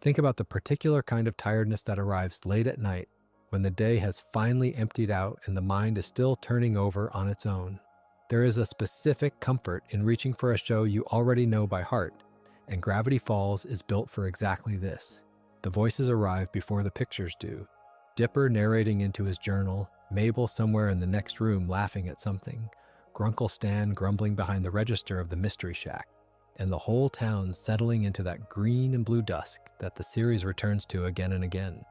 Think about the particular kind of tiredness that arrives late at night when the day has finally emptied out and the mind is still turning over on its own. There is a specific comfort in reaching for a show you already know by heart, and Gravity Falls is built for exactly this. The voices arrive before the pictures do. Dipper narrating into his journal, Mabel somewhere in the next room laughing at something, Grunkle Stan grumbling behind the register of the Mystery Shack, and the whole town settling into that green and blue dusk that the series returns to again and again.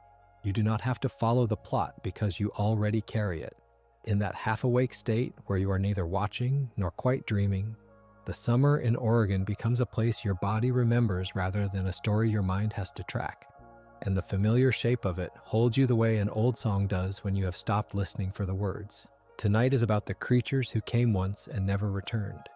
You do not have to follow the plot because you already carry it. In that half-awake state where you are neither watching nor quite dreaming, the summer in Oregon becomes a place your body remembers rather than a story your mind has to track. And the familiar shape of it holds you the way an old song does when you have stopped listening for the words. Tonight is about the creatures who came once and never returned.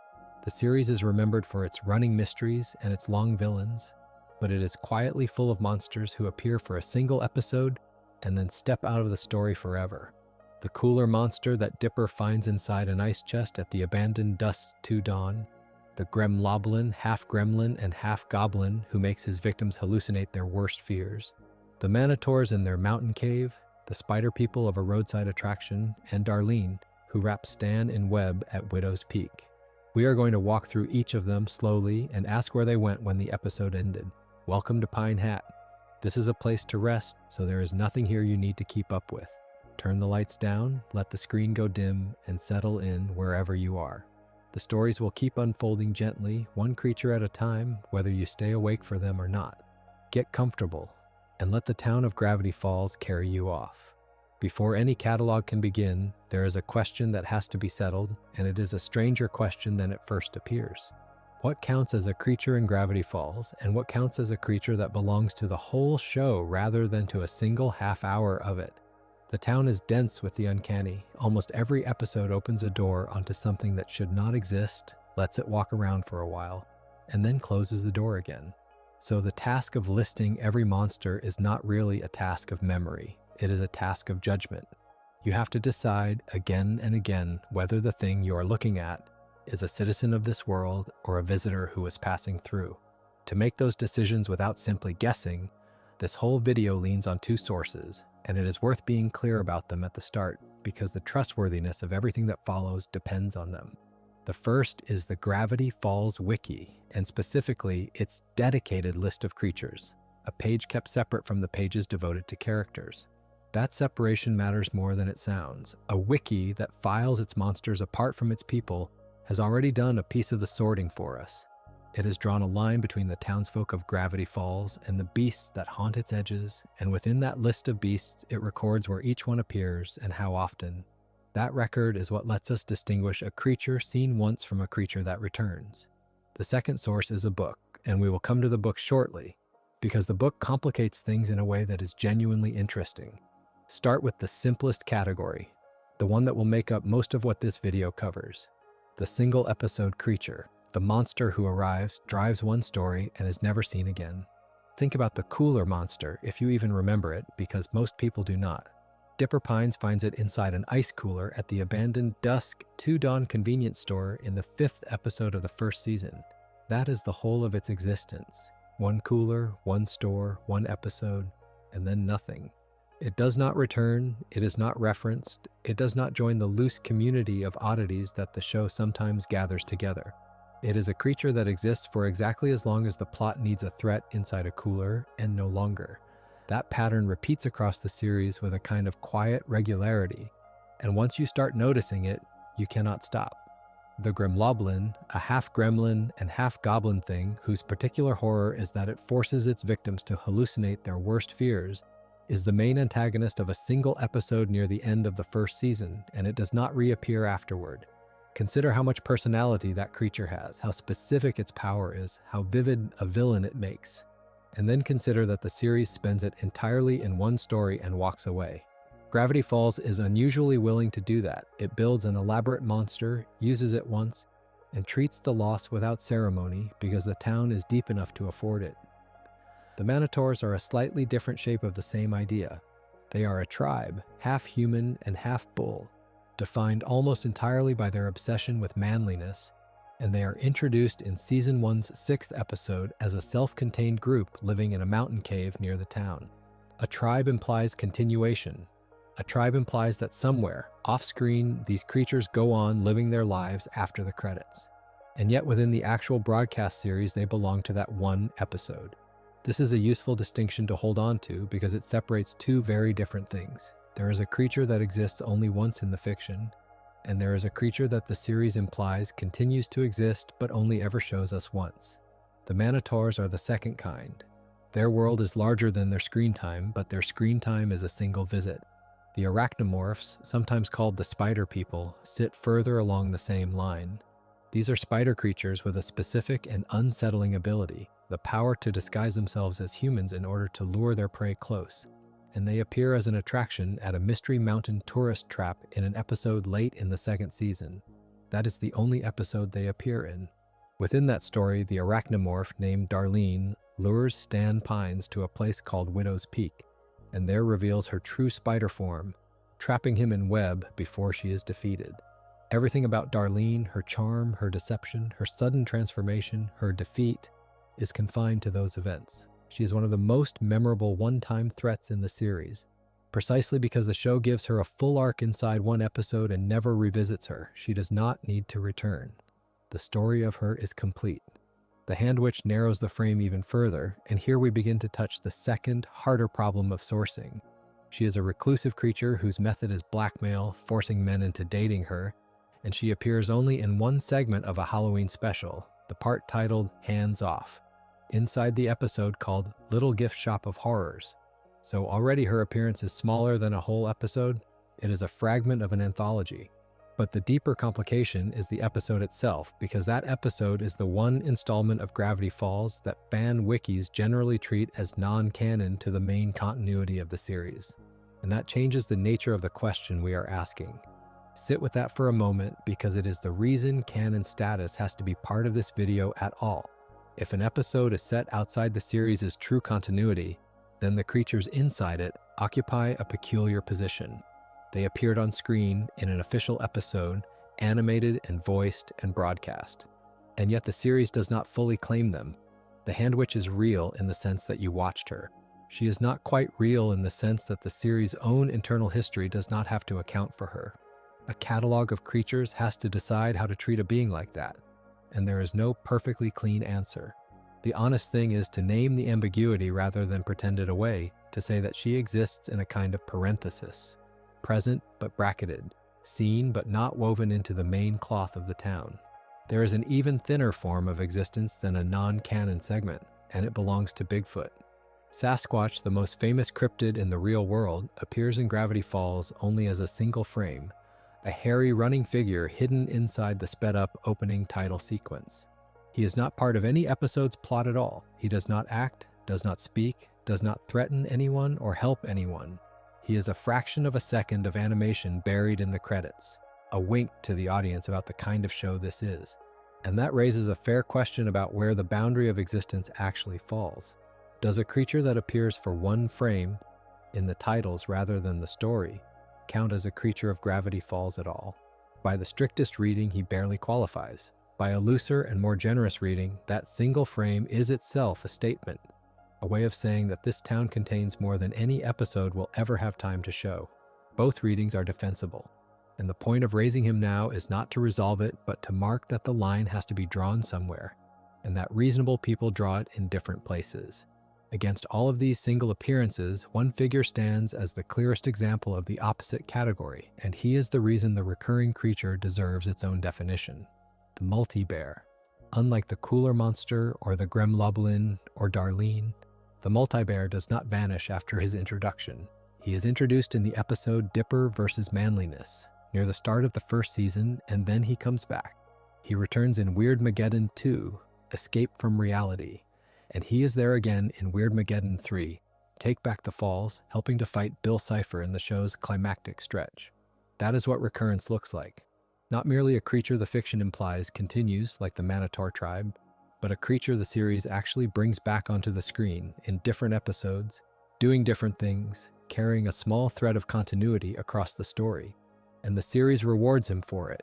The series is remembered for its running mysteries and its long villains, but it is quietly full of monsters who appear for a single episode and then step out of the story forever. The cooler monster that Dipper finds inside an ice chest at the abandoned Dusk to Dawn, the Gremloblin, half gremlin and half goblin who makes his victims hallucinate their worst fears, the Manotaurs in their mountain cave, the spider people of a roadside attraction, and Darlene, who wraps Stan in web at Widow's Peak. We are going to walk through each of them slowly and ask where they went when the episode ended. Welcome to Pine Hat. This is a place to rest, so there is nothing here you need to keep up with. Turn the lights down, let the screen go dim, and settle in wherever you are. The stories will keep unfolding gently, one creature at a time, whether you stay awake for them or not. Get comfortable, and let the town of Gravity Falls carry you off. Before any catalog can begin, there is a question that has to be settled, and it is a stranger question than it first appears. What counts as a creature in Gravity Falls, and what counts as a creature that belongs to the whole show rather than to a single half hour of it? The town is dense with the uncanny. Almost every episode opens a door onto something that should not exist, lets it walk around for a while, and then closes the door again. So the task of listing every monster is not really a task of memory. It is a task of judgment. You have to decide again and again whether the thing you are looking at is a citizen of this world or a visitor who is passing through. To make those decisions without simply guessing, this whole video leans on two sources, and it is worth being clear about them at the start because the trustworthiness of everything that follows depends on them. The first is the Gravity Falls Wiki, and specifically its dedicated list of creatures, a page kept separate from the pages devoted to characters. That separation matters more than it sounds. A wiki that files its monsters apart from its people has already done a piece of the sorting for us. It has drawn a line between the townsfolk of Gravity Falls and the beasts that haunt its edges, and within that list of beasts, it records where each one appears and how often. That record is what lets us distinguish a creature seen once from a creature that returns. The second source is a book, and we will come to the book shortly, because the book complicates things in a way that is genuinely interesting. Start with the simplest category, the one that will make up most of what this video covers. The single episode creature, the monster who arrives, drives one story, and is never seen again. Think about the cooler monster, if you even remember it, because most people do not. Dipper Pines finds it inside an ice cooler at the abandoned Dusk to Dawn convenience store in the 5th episode of the first season. That is the whole of its existence. One cooler, one store, one episode, and then nothing. It does not return, it is not referenced, it does not join the loose community of oddities that the show sometimes gathers together. It is a creature that exists for exactly as long as the plot needs a threat inside a cooler and no longer. That pattern repeats across the series with a kind of quiet regularity, and once you start noticing it, you cannot stop. The Gremloblin, a half-gremlin and half-goblin thing whose particular horror is that it forces its victims to hallucinate their worst fears, is the main antagonist of a single episode near the end of the first season, and it does not reappear afterward. Consider how much personality that creature has, how specific its power is, how vivid a villain it makes. And then consider that the series spends it entirely in one story and walks away. Gravity Falls is unusually willing to do that. It builds an elaborate monster, uses it once, and treats the loss without ceremony because the town is deep enough to afford it. The Manotaurs are a slightly different shape of the same idea. They are a tribe, half human and half bull, defined almost entirely by their obsession with manliness, and they are introduced in Season 1's 6th episode as a self-contained group living in a mountain cave near the town. A tribe implies continuation. A tribe implies that somewhere, off-screen, these creatures go on living their lives after the credits. And yet within the actual broadcast series, they belong to that one episode. This is a useful distinction to hold on to because it separates two very different things. There is a creature that exists only once in the fiction, and there is a creature that the series implies continues to exist but only ever shows us once. The Manotaurs are the second kind. Their world is larger than their screen time, but their screen time is a single visit. The Arachnimorphs, sometimes called the spider people, sit further along the same line. These are spider creatures with a specific and unsettling ability, the power to disguise themselves as humans in order to lure their prey close, and they appear as an attraction at a Mystery Mountain tourist trap in an episode late in the 2nd season. That is the only episode they appear in. Within that story, the Arachnimorph named Darlene lures Stan Pines to a place called Widow's Peak, and there reveals her true spider form, trapping him in web before she is defeated. Everything about Darlene, her charm, her deception, her sudden transformation, her defeat, is confined to those events. She is one of the most memorable one-time threats in the series. Precisely because the show gives her a full arc inside one episode and never revisits her, she does not need to return. The story of her is complete. The hand witch narrows the frame even further, and here we begin to touch the second, harder problem of sourcing. She is a reclusive creature whose method is blackmail, forcing men into dating her, and she appears only in one segment of a Halloween special, the part titled Hands Off, inside the episode called Little Gift Shop of Horrors. So already her appearance is smaller than a whole episode. It is a fragment of an anthology. But the deeper complication is the episode itself, because that episode is the one installment of Gravity Falls that fan wikis generally treat as non-canon to the main continuity of the series. And that changes the nature of the question we are asking. Sit with that for a moment, because it is the reason canon status has to be part of this video at all. If an episode is set outside the series' true continuity, then the creatures inside it occupy a peculiar position. They appeared on screen in an official episode, animated and voiced and broadcast. And yet the series does not fully claim them. The Hand Witch is real in the sense that you watched her. She is not quite real in the sense that the series' own internal history does not have to account for her. A catalog of creatures has to decide how to treat a being like that, and there is no perfectly clean answer. The honest thing is to name the ambiguity rather than pretend it away, to say that she exists in a kind of parenthesis. Present but bracketed, seen but not woven into the main cloth of the town. There is an even thinner form of existence than a non-canon segment, and it belongs to Bigfoot. Sasquatch, the most famous cryptid in the real world, appears in Gravity Falls only as a single frame, a hairy running figure hidden inside the sped-up opening title sequence. He is not part of any episode's plot at all. He does not act, does not speak, does not threaten anyone or help anyone. He is a fraction of a second of animation buried in the credits, a wink to the audience about the kind of show this is. And that raises a fair question about where the boundary of existence actually falls. Does a creature that appears for one frame, in the titles rather than the story, count as a creature of Gravity Falls at all? By the strictest reading, he barely qualifies. By a looser and more generous reading, that single frame is itself a statement, a way of saying that this town contains more than any episode will ever have time to show. Both readings are defensible, and the point of raising him now is not to resolve it, but to mark that the line has to be drawn somewhere, and that reasonable people draw it in different places. Against all of these single appearances, one figure stands as the clearest example of the opposite category, and he is the reason the recurring creature deserves its own definition. The multi-bear. Unlike the Cooler Monster or the Gremloblin or Darlene, the multi-bear does not vanish after his introduction. He is introduced in the episode Dipper vs. Manliness, near the start of the first season, and then he comes back. He returns in Weirdmageddon 2, Escape from Reality, and he is there again in Weirdmageddon 3, Take Back the Falls, helping to fight Bill Cipher in the show's climactic stretch. That is what recurrence looks like. Not merely a creature the fiction implies continues, like the Manotaur tribe, but a creature the series actually brings back onto the screen in different episodes, doing different things, carrying a small thread of continuity across the story. And the series rewards him for it.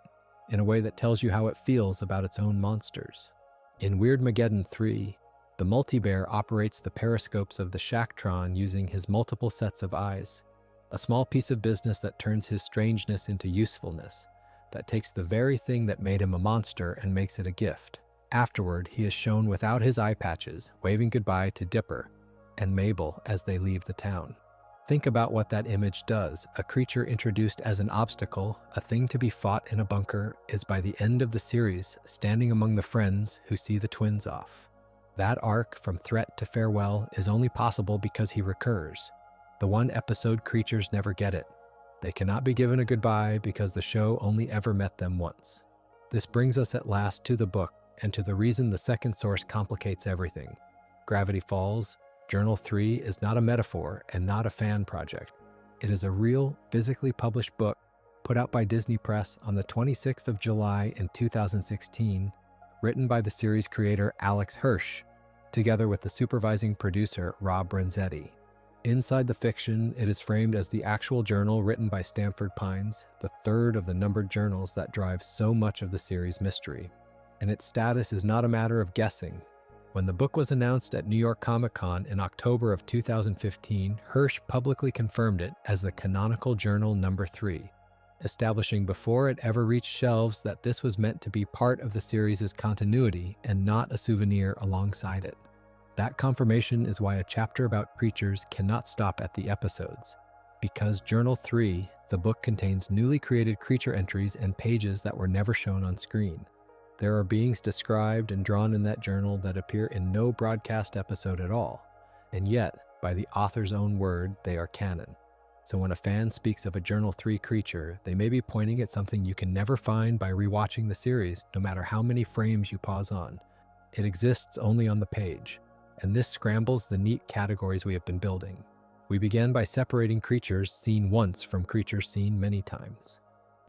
in a way that tells you how it feels about its own monsters. In Weirdmageddon 3, the multi-bear operates the periscopes of the Shacktron using his multiple sets of eyes, a small piece of business that turns his strangeness into usefulness, that takes the very thing that made him a monster and makes it a gift. Afterward, he is shown without his eye patches, waving goodbye to Dipper and Mabel as they leave the town. Think about what that image does. A creature introduced as an obstacle, a thing to be fought in a bunker, is by the end of the series standing among the friends who see the twins off. That arc from threat to farewell is only possible because he recurs. The one-episode creatures never get it. They cannot be given a goodbye because the show only ever met them once. This brings us at last to the book and to the reason the second source complicates everything. Gravity Falls, Journal 3 is not a metaphor and not a fan project. It is a real, physically published book put out by Disney Press on the 26th of July in 2016, written by the series creator Alex Hirsch, together with the supervising producer Rob Renzetti. Inside the fiction, it is framed as the actual journal written by Stanford Pines, the third of the numbered journals that drive so much of the series' mystery. And its status is not a matter of guessing. When the book was announced at New York Comic Con in October of 2015, Hirsch publicly confirmed it as the canonical journal number 3, establishing before it ever reached shelves that this was meant to be part of the series' continuity and not a souvenir alongside it. That confirmation is why a chapter about creatures cannot stop at the episodes. Because Journal 3, the book contains newly created creature entries and pages that were never shown on screen. There are beings described and drawn in that journal that appear in no broadcast episode at all, and yet, by the author's own word, they are canon. So when a fan speaks of a Journal 3 creature, they may be pointing at something you can never find by rewatching the series, no matter how many frames you pause on. It exists only on the page, and this scrambles the neat categories we have been building. We began by separating creatures seen once from creatures seen many times.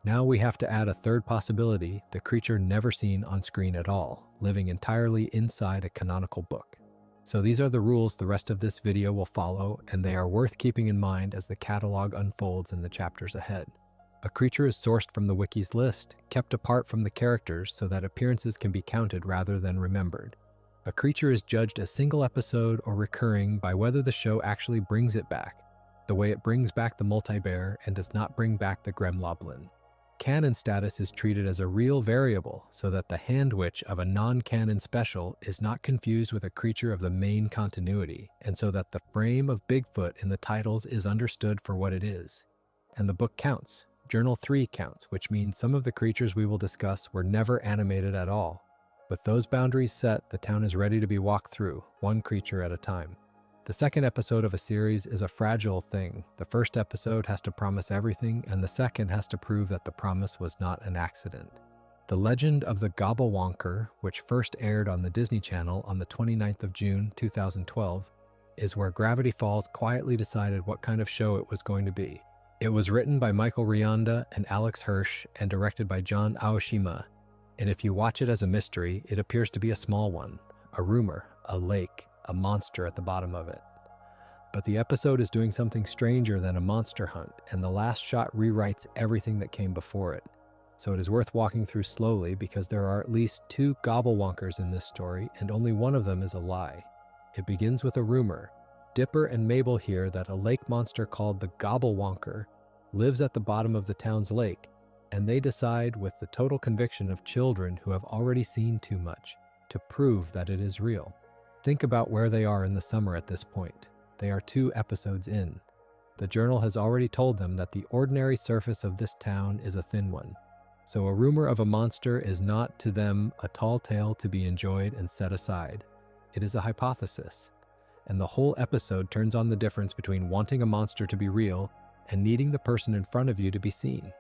Now we have to add a third possibility, the creature never seen on screen at all, living entirely inside a canonical book. So these are the rules the rest of this video will follow, and they are worth keeping in mind as the catalog unfolds in the chapters ahead. A creature is sourced from the wiki's list, kept apart from the characters so that appearances can be counted rather than remembered. A creature is judged a single episode or recurring by whether the show actually brings it back, the way it brings back the multi-bear and does not bring back the Gremloblin. Canon status is treated as a real variable so that the hand witch of a non-canon special is not confused with a creature of the main continuity, and so that the frame of Bigfoot in the titles is understood for what it is. And the book counts. Journal 3 counts, which means some of the creatures we will discuss were never animated at all. With those boundaries set, the town is ready to be walked through, one creature at a time. The second episode of a series is a fragile thing. The first episode has to promise everything, and the second has to prove that the promise was not an accident. The Legend of the Gobblewonker, which first aired on the Disney Channel on the 29th of June 2012, is where Gravity Falls quietly decided what kind of show it was going to be. It was written by Michael Rianda and Alex Hirsch and directed by John Aoshima, and if you watch it as a mystery, it appears to be a small one, a rumor, a lake, a monster at the bottom of it. But the episode is doing something stranger than a monster hunt, and the last shot rewrites everything that came before it. So it is worth walking through slowly because there are at least 2 Gobblewonkers in this story, and only one of them is a lie. It begins with a rumor. Dipper and Mabel hear that a lake monster called the Gobblewonker lives at the bottom of the town's lake, and they decide, with the total conviction of children who have already seen too much, to prove that it is real. Think about where they are in the summer at this point. They are 2 episodes in. The journal has already told them that the ordinary surface of this town is a thin one. So a rumor of a monster is not to them a tall tale to be enjoyed and set aside. It is a hypothesis. And the whole episode turns on the difference between wanting a monster to be real and needing the person in front of you to be seen.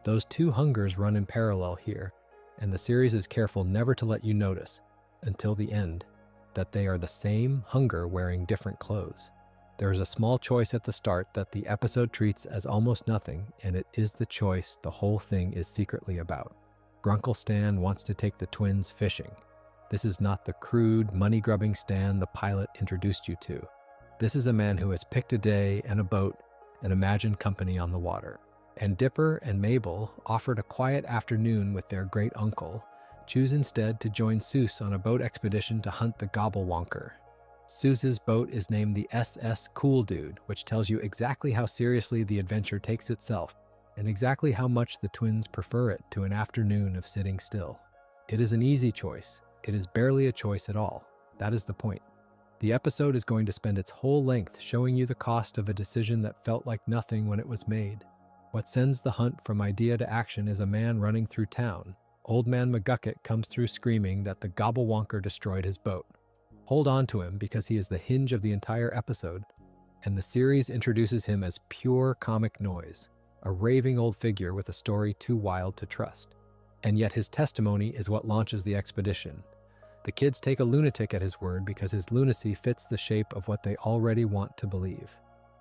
Those 2 hungers run in parallel here, and the series is careful never to let you notice, until the end, that they are the same hunger wearing different clothes. There is a small choice at the start that the episode treats as almost nothing, and it is the choice the whole thing is secretly about. Grunkle Stan wants to take the twins fishing. This is not the crude, money-grubbing Stan the pilot introduced you to. This is a man who has picked a day and a boat and imagined company on the water. And Dipper and Mabel, offered a quiet afternoon with their great uncle, choose instead to join Seuss on a boat expedition to hunt the Gobblewonker. Seuss's boat is named the SS Cool Dude, which tells you exactly how seriously the adventure takes itself and exactly how much the twins prefer it to an afternoon of sitting still. It is an easy choice. It is barely a choice at all. That is the point. The episode is going to spend its whole length showing you the cost of a decision that felt like nothing when it was made. What sends the hunt from idea to action is a man running through town. Old Man McGucket comes through screaming that the Gobblewonker destroyed his boat. Hold on to him because he is the hinge of the entire episode, and the series introduces him as pure comic noise, a raving old figure with a story too wild to trust. And yet his testimony is what launches the expedition. The kids take a lunatic at his word because his lunacy fits the shape of what they already want to believe.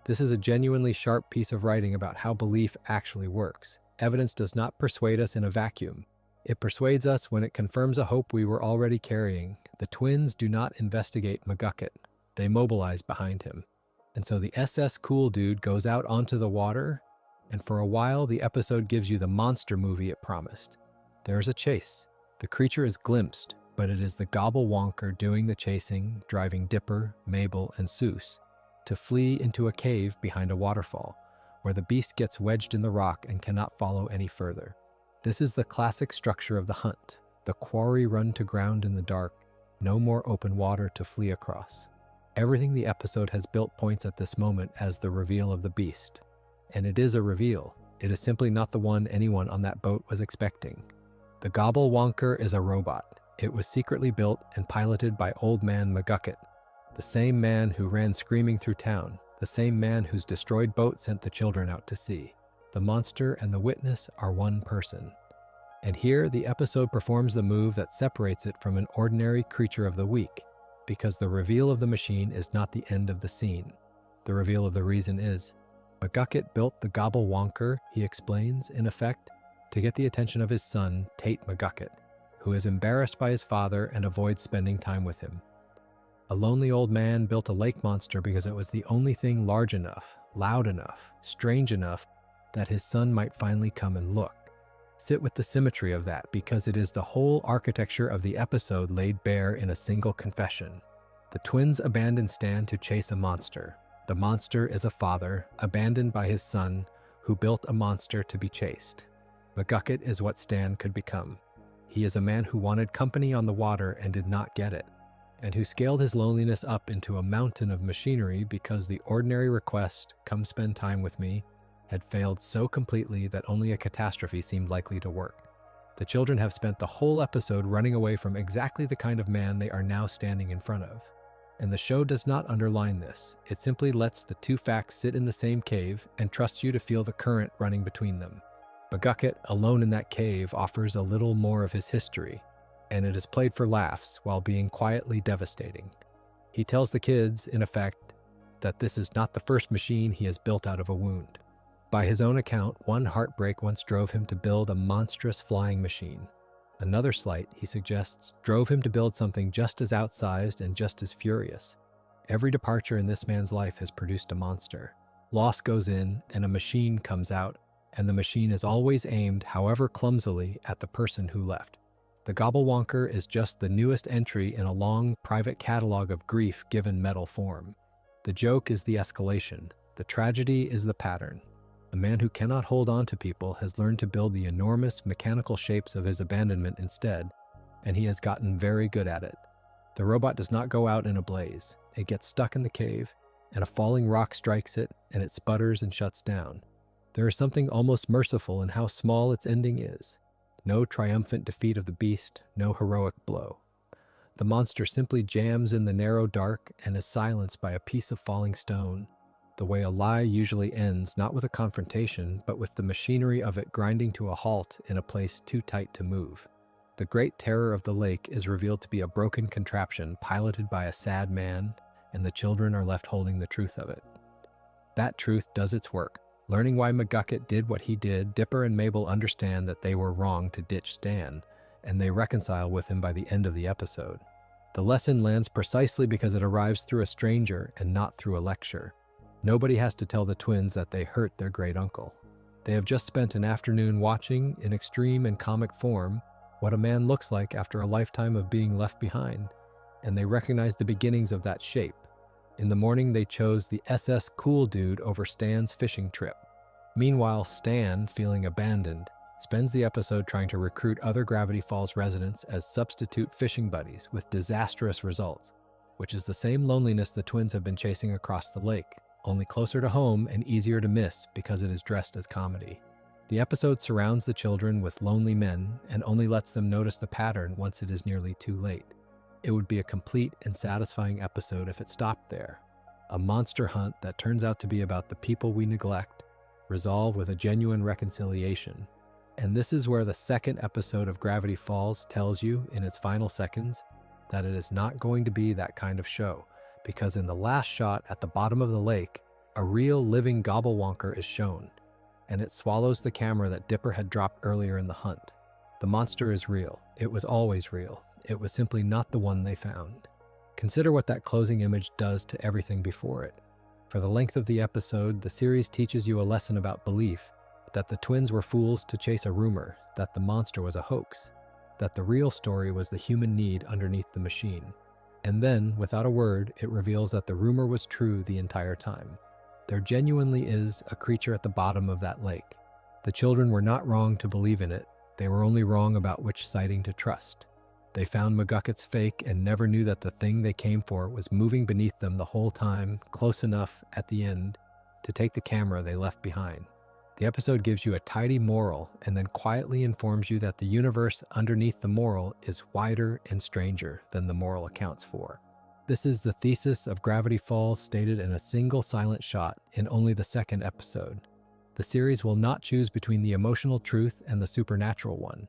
This is a genuinely sharp piece of writing about how belief actually works. Evidence does not persuade us in a vacuum. It persuades us when it confirms a hope we were already carrying. The twins do not investigate McGucket. They mobilize behind him. And so the SS Cool Dude goes out onto the water, and for a while the episode gives you the monster movie it promised. There is a chase. The creature is glimpsed, but it is the Gobblewonker doing the chasing, driving Dipper, Mabel, and Seuss to flee into a cave behind a waterfall, where the beast gets wedged in the rock and cannot follow any further. This is the classic structure of the hunt. The quarry run to ground in the dark, no more open water to flee across. Everything the episode has built points at this moment as the reveal of the beast. And it is a reveal. It is simply not the one anyone on that boat was expecting. The Gobblewonker is a robot. It was secretly built and piloted by Old Man McGucket, the same man who ran screaming through town, the same man whose destroyed boat sent the children out to sea. The monster and the witness are one person. And here, the episode performs the move that separates it from an ordinary creature of the week, because the reveal of the machine is not the end of the scene. The reveal of the reason is. McGucket built the Gobblewonker, he explains, in effect, to get the attention of his son, Tate McGucket, who is embarrassed by his father and avoids spending time with him. A lonely old man built a lake monster because it was the only thing large enough, loud enough, strange enough that his son might finally come and look. Sit with the symmetry of that because it is the whole architecture of the episode laid bare in a single confession. The twins abandon Stan to chase a monster. The monster is a father, abandoned by his son, who built a monster to be chased. McGucket is what Stan could become. He is a man who wanted company on the water and did not get it, and who scaled his loneliness up into a mountain of machinery because the ordinary request, "Come spend time with me," had failed so completely that only a catastrophe seemed likely to work. The children have spent the whole episode running away from exactly the kind of man they are now standing in front of. And the show does not underline this. It simply lets the two facts sit in the same cave and trusts you to feel the current running between them. McGucket, alone in that cave, offers a little more of his history, and it is played for laughs while being quietly devastating. He tells the kids, in effect, that this is not the first machine he has built out of a wound. By his own account, one heartbreak once drove him to build a monstrous flying machine. Another slight, he suggests, drove him to build something just as outsized and just as furious. Every departure in this man's life has produced a monster. Loss goes in, and a machine comes out, and the machine is always aimed, however clumsily, at the person who left. The Gobblewonker is just the newest entry in a long, private catalog of grief given metal form. The joke is the escalation. The tragedy is the pattern. A man who cannot hold on to people has learned to build the enormous mechanical shapes of his abandonment instead, and he has gotten very good at it. The robot does not go out in a blaze. It gets stuck in the cave, and a falling rock strikes it, and it sputters and shuts down. There is something almost merciful in how small its ending is. No triumphant defeat of the beast, no heroic blow. The monster simply jams in the narrow dark and is silenced by a piece of falling stone, the way a lie usually ends, not with a confrontation, but with the machinery of it grinding to a halt in a place too tight to move. The great terror of the lake is revealed to be a broken contraption piloted by a sad man, and the children are left holding the truth of it. That truth does its work. Learning why McGucket did what he did, Dipper and Mabel understand that they were wrong to ditch Stan, and they reconcile with him by the end of the episode. The lesson lands precisely because it arrives through a stranger and not through a lecture. Nobody has to tell the twins that they hurt their great uncle. They have just spent an afternoon watching, in extreme and comic form, what a man looks like after a lifetime of being left behind, and they recognize the beginnings of that shape. In the morning, they chose the SS Cool Dude over Stan's fishing trip. Meanwhile, Stan, feeling abandoned, spends the episode trying to recruit other Gravity Falls residents as substitute fishing buddies with disastrous results, which is the same loneliness the twins have been chasing across the lake, only closer to home and easier to miss because it is dressed as comedy. The episode surrounds the children with lonely men and only lets them notice the pattern once it is nearly too late. It would be a complete and satisfying episode if it stopped there. A monster hunt that turns out to be about the people we neglect, resolved with a genuine reconciliation. And this is where the second episode of Gravity Falls tells you, in its final seconds, that it is not going to be that kind of show, because in the last shot at the bottom of the lake, a real living Gobblewonker is shown, and it swallows the camera that Dipper had dropped earlier in the hunt. The monster is real. It was always real. It was simply not the one they found. Consider what that closing image does to everything before it. For the length of the episode, the series teaches you a lesson about belief, that the twins were fools to chase a rumor, that the monster was a hoax, that the real story was the human need underneath the machine. And then, without a word, it reveals that the rumor was true the entire time. There genuinely is a creature at the bottom of that lake. The children were not wrong to believe in it. They were only wrong about which sighting to trust. They found McGucket's fake and never knew that the thing they came for was moving beneath them the whole time, close enough at the end to take the camera they left behind. The episode gives you a tidy moral and then quietly informs you that the universe underneath the moral is wider and stranger than the moral accounts for. This is the thesis of Gravity Falls stated in a single silent shot in only the second episode. The series will not choose between the emotional truth and the supernatural one.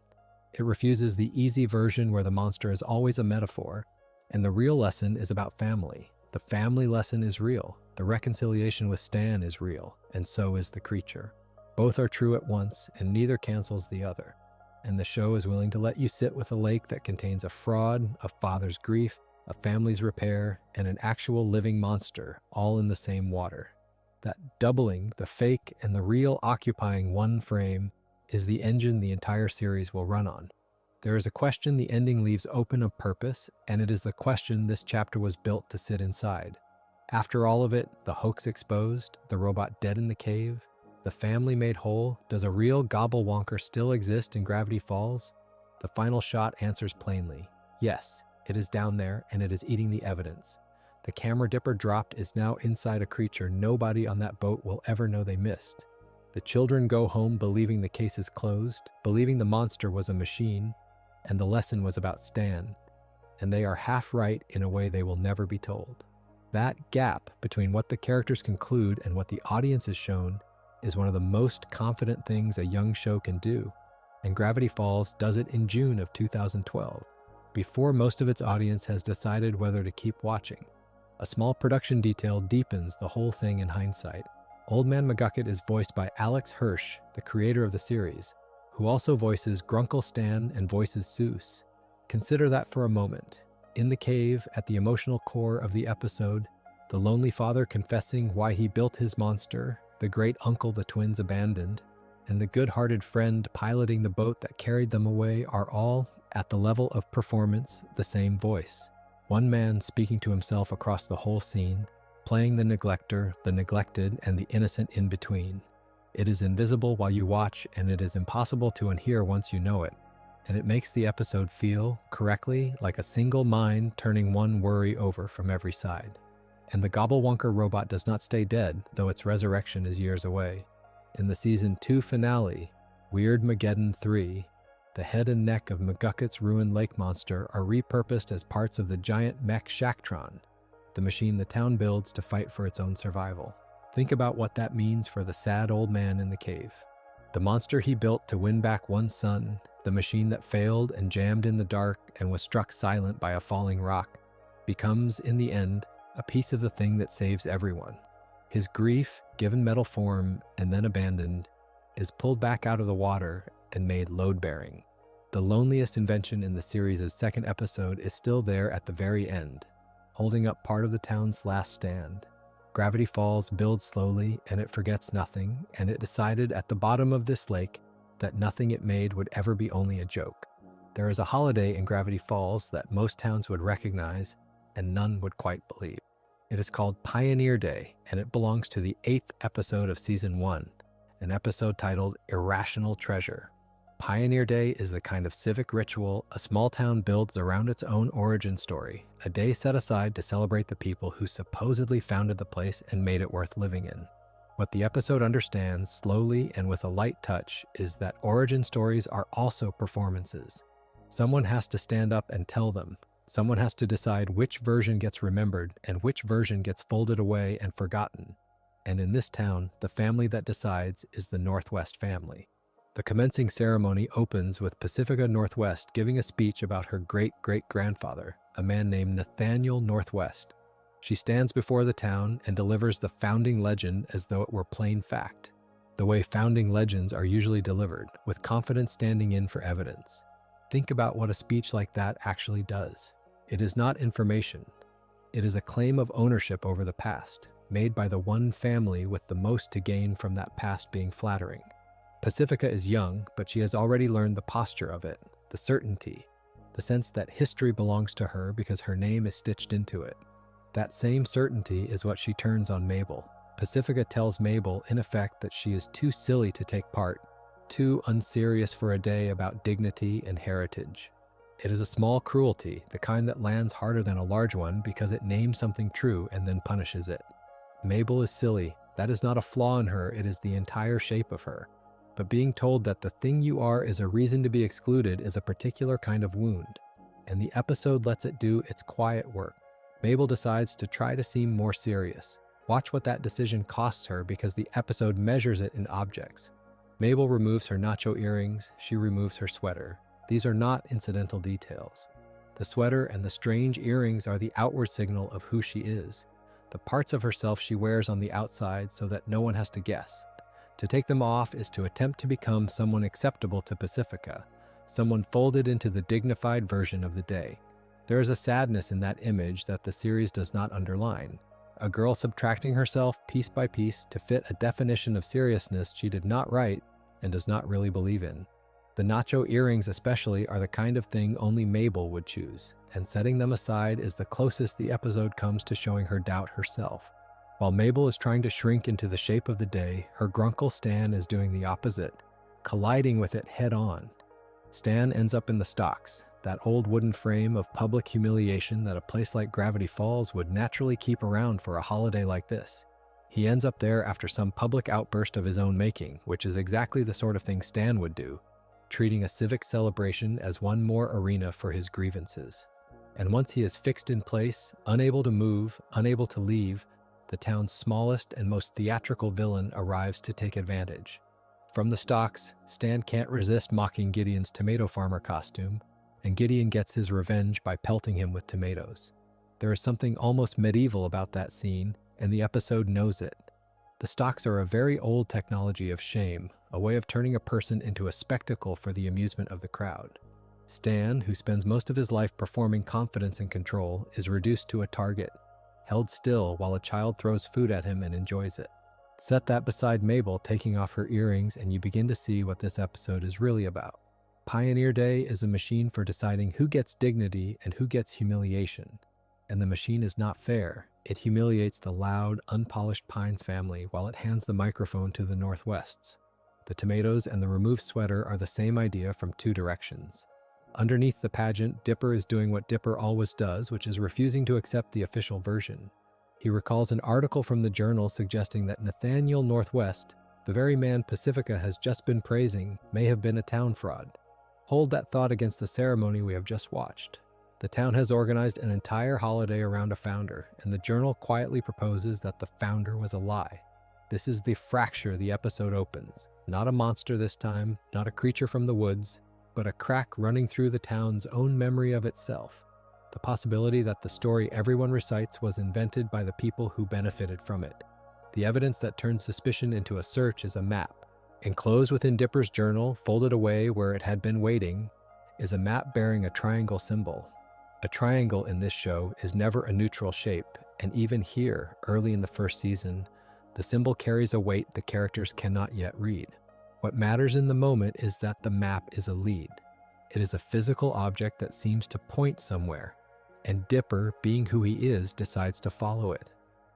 It refuses the easy version where the monster is always a metaphor, and the real lesson is about family. The family lesson is real. The reconciliation with Stan is real, and so is the creature. Both are true at once, and neither cancels the other. And the show is willing to let you sit with a lake that contains a fraud, a father's grief, a family's repair, and an actual living monster, all in the same water. That doubling, the fake and the real occupying one frame, is the engine the entire series will run on. There is a question the ending leaves open of purpose, and it is the question this chapter was built to sit inside. After all of it, the hoax exposed, the robot dead in the cave, the family made whole, does a real Gobblewonker still exist in Gravity Falls? The final shot answers plainly. Yes, it is down there, and it is eating the evidence. The camera Dipper dropped is now inside a creature nobody on that boat will ever know they missed. The children go home believing the case is closed, believing the monster was a machine, and the lesson was about Stan. And they are half right in a way they will never be told. That gap between what the characters conclude and what the audience is shown is one of the most confident things a young show can do. And Gravity Falls does it in June of 2012, before most of its audience has decided whether to keep watching. A small production detail deepens the whole thing in hindsight. Old Man McGucket is voiced by Alex Hirsch, the creator of the series, who also voices Grunkle Stan and voices Seuss. Consider that for a moment. In the cave, at the emotional core of the episode, the lonely father confessing why he built his monster, the great uncle the twins abandoned, and the good-hearted friend piloting the boat that carried them away are all, at the level of performance, the same voice. One man speaking to himself across the whole scene, playing the neglector, the neglected, and the innocent in between. It is invisible while you watch, and it is impossible to unhear once you know it. And it makes the episode feel, correctly, like a single mind turning one worry over from every side. And the Gobblewonker robot does not stay dead, though its resurrection is years away. In the Season 2 finale, Weird Mageddon 3, the head and neck of McGucket's ruined lake monster are repurposed as parts of the giant mech Shacktron, the machine the town builds to fight for its own survival. Think about what that means for the sad old man in the cave. The monster he built to win back one son, the machine that failed and jammed in the dark and was struck silent by a falling rock, becomes, in the end, a piece of the thing that saves everyone. His grief, given metal form and then abandoned, is pulled back out of the water and made load-bearing. The loneliest invention in the series' second episode is still there at the very end, holding up part of the town's last stand. Gravity Falls builds slowly, and it forgets nothing, and it decided at the bottom of this lake that nothing it made would ever be only a joke. There is a holiday in Gravity Falls that most towns would recognize, and none would quite believe. It is called Pioneer Day, and it belongs to the 8th episode of Season 1, an episode titled Irrational Treasure. Pioneer Day is the kind of civic ritual a small town builds around its own origin story, a day set aside to celebrate the people who supposedly founded the place and made it worth living in. What the episode understands, slowly and with a light touch, is that origin stories are also performances. Someone has to stand up and tell them. Someone has to decide which version gets remembered and which version gets folded away and forgotten. And in this town, the family that decides is the Northwest family. The commencing ceremony opens with Pacifica Northwest giving a speech about her great-great-grandfather, a man named Nathaniel Northwest. She stands before the town and delivers the founding legend as though it were plain fact, the way founding legends are usually delivered, with confidence standing in for evidence. Think about what a speech like that actually does. It is not information. It is a claim of ownership over the past, made by the one family with the most to gain from that past being flattering. Pacifica is young, but she has already learned the posture of it, the certainty, the sense that history belongs to her because her name is stitched into it. That same certainty is what she turns on Mabel. Pacifica tells Mabel, in effect, that she is too silly to take part, too unserious for a day about dignity and heritage. It is a small cruelty, the kind that lands harder than a large one because it names something true and then punishes it. Mabel is silly. That is not a flaw in her, it is the entire shape of her. But being told that the thing you are is a reason to be excluded is a particular kind of wound, and the episode lets it do its quiet work. Mabel decides to try to seem more serious. Watch what that decision costs her because the episode measures it in objects. Mabel removes her nacho earrings, she removes her sweater. These are not incidental details. The sweater and the strange earrings are the outward signal of who she is, the parts of herself she wears on the outside so that no one has to guess. To take them off is to attempt to become someone acceptable to Pacifica, someone folded into the dignified version of the day. There is a sadness in that image that the series does not underline. A girl subtracting herself piece by piece to fit a definition of seriousness she did not write and does not really believe in. The nacho earrings especially are the kind of thing only Mabel would choose, and setting them aside is the closest the episode comes to showing her doubt herself. While Mabel is trying to shrink into the shape of the day, her grunkle Stan is doing the opposite, colliding with it head-on. Stan ends up in the stocks, that old wooden frame of public humiliation that a place like Gravity Falls would naturally keep around for a holiday like this. He ends up there after some public outburst of his own making, which is exactly the sort of thing Stan would do, treating a civic celebration as one more arena for his grievances. And once he is fixed in place, unable to move, unable to leave, the town's smallest and most theatrical villain arrives to take advantage. From the stocks, Stan can't resist mocking Gideon's tomato farmer costume, and Gideon gets his revenge by pelting him with tomatoes. There is something almost medieval about that scene, and the episode knows it. The stocks are a very old technology of shame, a way of turning a person into a spectacle for the amusement of the crowd. Stan, who spends most of his life performing confidence and control, is reduced to a target, held still while a child throws food at him and enjoys it. Set that beside Mabel taking off her earrings and you begin to see what this episode is really about. Pioneer Day is a machine for deciding who gets dignity and who gets humiliation. And the machine is not fair. It humiliates the loud, unpolished Pines family while it hands the microphone to the Northwests. The tomatoes and the removed sweater are the same idea from two directions. Underneath the pageant, Dipper is doing what Dipper always does, which is refusing to accept the official version. He recalls an article from the journal suggesting that Nathaniel Northwest, the very man Pacifica has just been praising, may have been a town fraud. Hold that thought against the ceremony we have just watched. The town has organized an entire holiday around a founder, and the journal quietly proposes that the founder was a lie. This is the fracture the episode opens. Not a monster this time, not a creature from the woods, but a crack running through the town's own memory of itself. The possibility that the story everyone recites was invented by the people who benefited from it. The evidence that turns suspicion into a search is a map. Enclosed within Dipper's journal, folded away where it had been waiting, is a map bearing a triangle symbol. A triangle in this show is never a neutral shape. And even here, early in the first season, the symbol carries a weight the characters cannot yet read. What matters in the moment is that the map is a lead. It is a physical object that seems to point somewhere, and Dipper, being who he is, decides to follow it.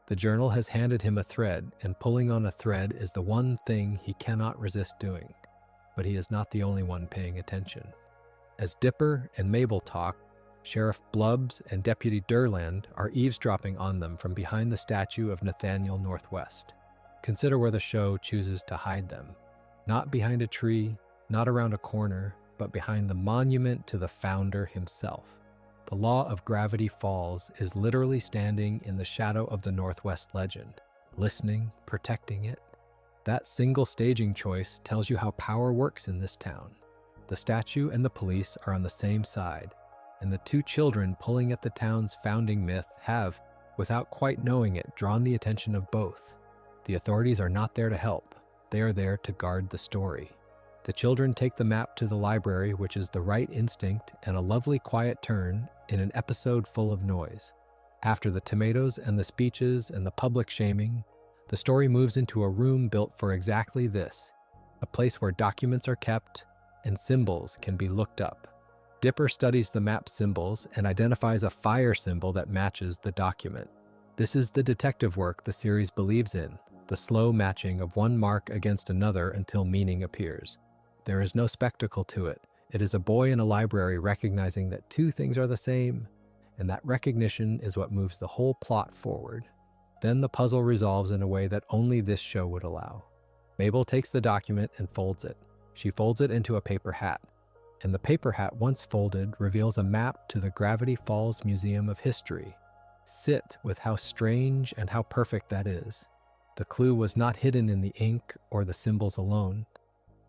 The journal has handed him a thread, and pulling on a thread is the one thing he cannot resist doing. But he is not the only one paying attention. As Dipper and Mabel talk, Sheriff Blubbs and Deputy Durland are eavesdropping on them from behind the statue of Nathaniel Northwest. Consider where the show chooses to hide them. Not behind a tree, not around a corner, but behind the monument to the founder himself. The law of Gravity Falls is literally standing in the shadow of the Northwest legend, listening, protecting it. That single staging choice tells you how power works in this town. The statue and the police are on the same side, and the two children pulling at the town's founding myth have, without quite knowing it, drawn the attention of both. The authorities are not there to help. They are there to guard the story. The children take the map to the library, which is the right instinct and a lovely quiet turn in an episode full of noise. After the tomatoes and the speeches and the public shaming, the story moves into a room built for exactly this, a place where documents are kept and symbols can be looked up. Dipper studies the map symbols and identifies a fire symbol that matches the document. This is the detective work the series believes in, the slow matching of one mark against another until meaning appears. There is no spectacle to it. It is a boy in a library recognizing that two things are the same, and that recognition is what moves the whole plot forward. Then the puzzle resolves in a way that only this show would allow. Mabel takes the document and folds it. She folds it into a paper hat, and the paper hat, once folded, reveals a map to the Gravity Falls Museum of History. Sit with how strange and how perfect that is. The clue was not hidden in the ink or the symbols alone.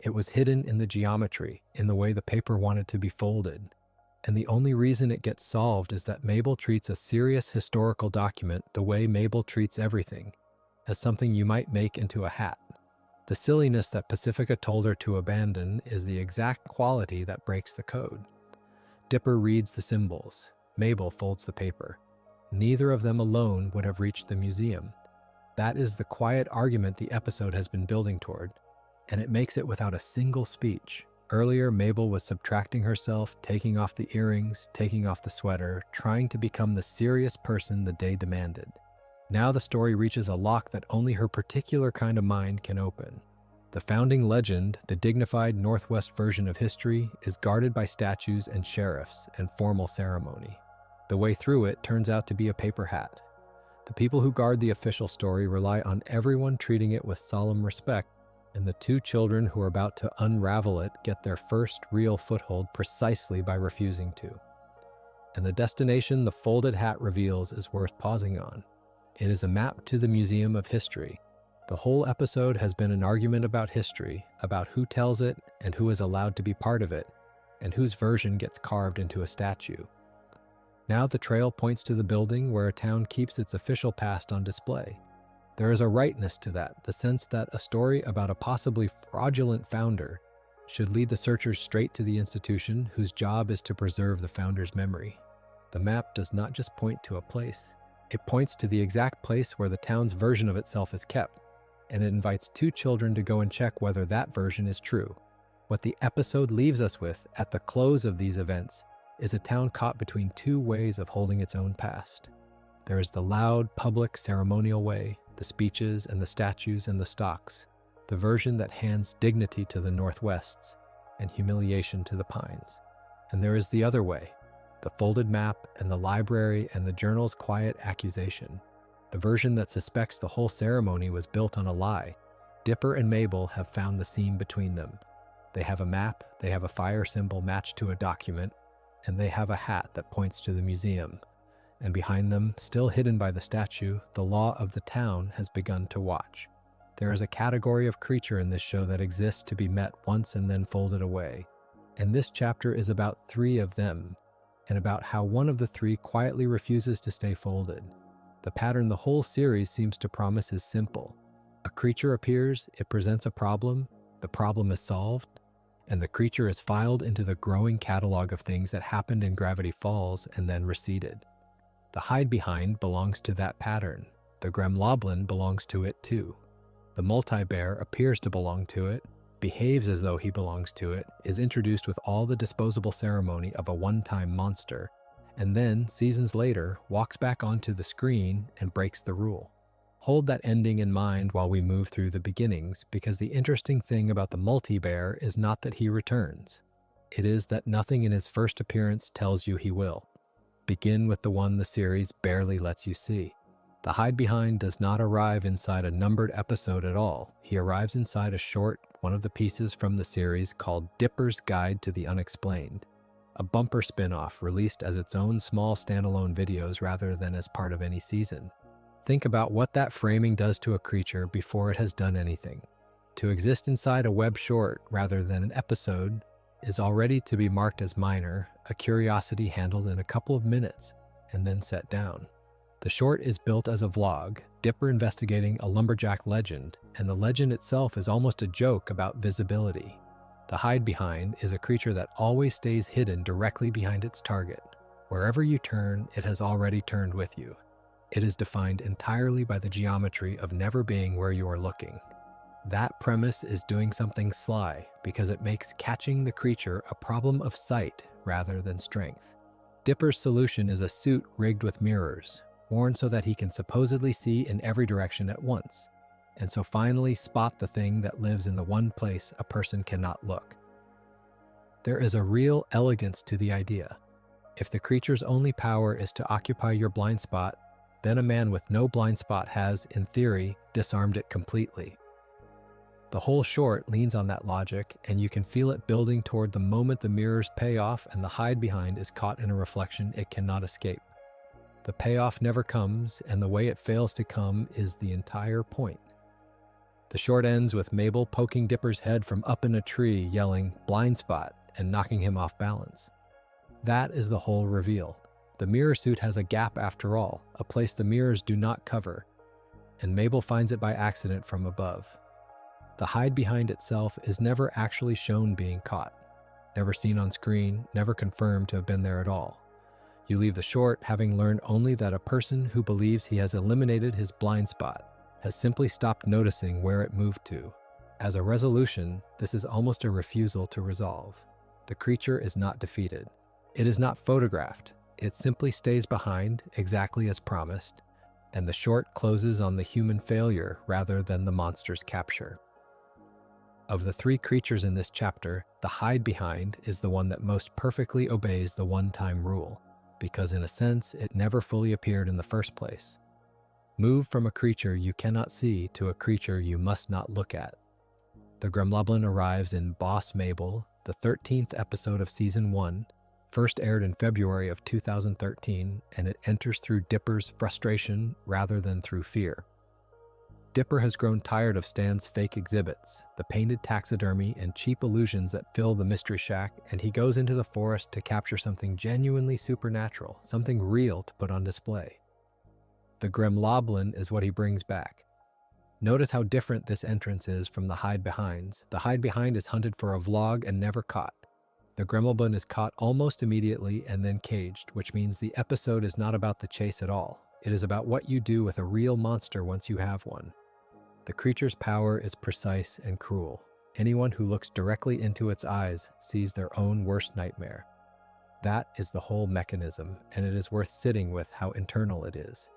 It was hidden in the geometry, in the way the paper wanted to be folded. And the only reason it gets solved is that Mabel treats a serious historical document the way Mabel treats everything, as something you might make into a hat. The silliness that Pacifica told her to abandon is the exact quality that breaks the code. Dipper reads the symbols. Mabel folds the paper. Neither of them alone would have reached the museum. That is the quiet argument the episode has been building toward, and it makes it without a single speech. Earlier, Mabel was subtracting herself, taking off the earrings, taking off the sweater, trying to become the serious person the day demanded. Now the story reaches a lock that only her particular kind of mind can open. The founding legend, the dignified Northwest version of history, is guarded by statues and sheriffs and formal ceremony. The way through it turns out to be a paper hat. The people who guard the official story rely on everyone treating it with solemn respect, and the two children who are about to unravel it get their first real foothold precisely by refusing to. And the destination the folded hat reveals is worth pausing on. It is a map to the Museum of History. The whole episode has been an argument about history, about who tells it and who is allowed to be part of it, and whose version gets carved into a statue. Now the trail points to the building where a town keeps its official past on display. There is a rightness to that, the sense that a story about a possibly fraudulent founder should lead the searchers straight to the institution whose job is to preserve the founder's memory. The map does not just point to a place. It points to the exact place where the town's version of itself is kept, and it invites two children to go and check whether that version is true. What the episode leaves us with at the close of these events is a town caught between two ways of holding its own past. There is the loud, public, ceremonial way, the speeches and the statues and the stocks, the version that hands dignity to the Northwests and humiliation to the Pines. And there is the other way, the folded map and the library and the journal's quiet accusation, the version that suspects the whole ceremony was built on a lie. Dipper and Mabel have found the seam between them. They have a map, they have a fire symbol matched to a document, and they have a hat that points to the museum. And behind them, still hidden by the statue, the law of the town has begun to watch. There is a category of creature in this show that exists to be met once and then folded away. And this chapter is about three of them, and about how one of the three quietly refuses to stay folded. The pattern the whole series seems to promise is simple. A creature appears, it presents a problem, the problem is solved, and the creature is filed into the growing catalog of things that happened in Gravity Falls and then receded. The hide-behind belongs to that pattern. The Gremloblin belongs to it too. The multi-bear appears to belong to it, behaves as though he belongs to it, is introduced with all the disposable ceremony of a one-time monster, and then, seasons later, walks back onto the screen and breaks the rule. Hold that ending in mind while we move through the beginnings, because the interesting thing about the multi-bear is not that he returns. It is that nothing in his first appearance tells you he will. Begin with the one the series barely lets you see. The hide-behind does not arrive inside a numbered episode at all. He arrives inside a short, one of the pieces from the series called Dipper's Guide to the Unexplained, a bumper spin-off released as its own small standalone videos rather than as part of any season. Think about what that framing does to a creature before it has done anything. To exist inside a web short rather than an episode is already to be marked as minor, a curiosity handled in a couple of minutes and then set down. The short is built as a vlog, Dipper investigating a lumberjack legend, and the legend itself is almost a joke about visibility. The hide-behind is a creature that always stays hidden directly behind its target. Wherever you turn, it has already turned with you. It is defined entirely by the geometry of never being where you are looking. That premise is doing something sly because it makes catching the creature a problem of sight rather than strength. Dipper's solution is a suit rigged with mirrors, worn so that he can supposedly see in every direction at once, and so finally spot the thing that lives in the one place a person cannot look. There is a real elegance to the idea. If the creature's only power is to occupy your blind spot, then a man with no blind spot has, in theory, disarmed it completely. The whole short leans on that logic, and you can feel it building toward the moment the mirrors pay off and the hide-behind is caught in a reflection it cannot escape. The payoff never comes, and the way it fails to come is the entire point. The short ends with Mabel poking Dipper's head from up in a tree, yelling, "Blind spot," and knocking him off balance. That is the whole reveal. The mirror suit has a gap after all, a place the mirrors do not cover, and Mabel finds it by accident from above. The hide-behind itself is never actually shown being caught, never seen on screen, never confirmed to have been there at all. You leave the short having learned only that a person who believes he has eliminated his blind spot has simply stopped noticing where it moved to. As a resolution, this is almost a refusal to resolve. The creature is not defeated. It is not photographed. It simply stays behind, exactly as promised, and the short closes on the human failure rather than the monster's capture. Of the three creatures in this chapter, the hide-behind is the one that most perfectly obeys the one-time rule, because in a sense, it never fully appeared in the first place. Move from a creature you cannot see to a creature you must not look at. The Gremloblin arrives in Boss Mabel, the 13th episode of Season 1, first aired in February of 2013, and it enters through Dipper's frustration rather than through fear. Dipper has grown tired of Stan's fake exhibits, the painted taxidermy and cheap illusions that fill the Mystery Shack, and he goes into the forest to capture something genuinely supernatural, something real to put on display. The Gremloblin is what he brings back. Notice how different this entrance is from the hide-behinds. The hide-behind is hunted for a vlog and never caught. The Gremloblin is caught almost immediately and then caged, which means the episode is not about the chase at all. It is about what you do with a real monster once you have one. The creature's power is precise and cruel. Anyone who looks directly into its eyes sees their own worst nightmare. That is the whole mechanism, and it is worth sitting with how internal it is.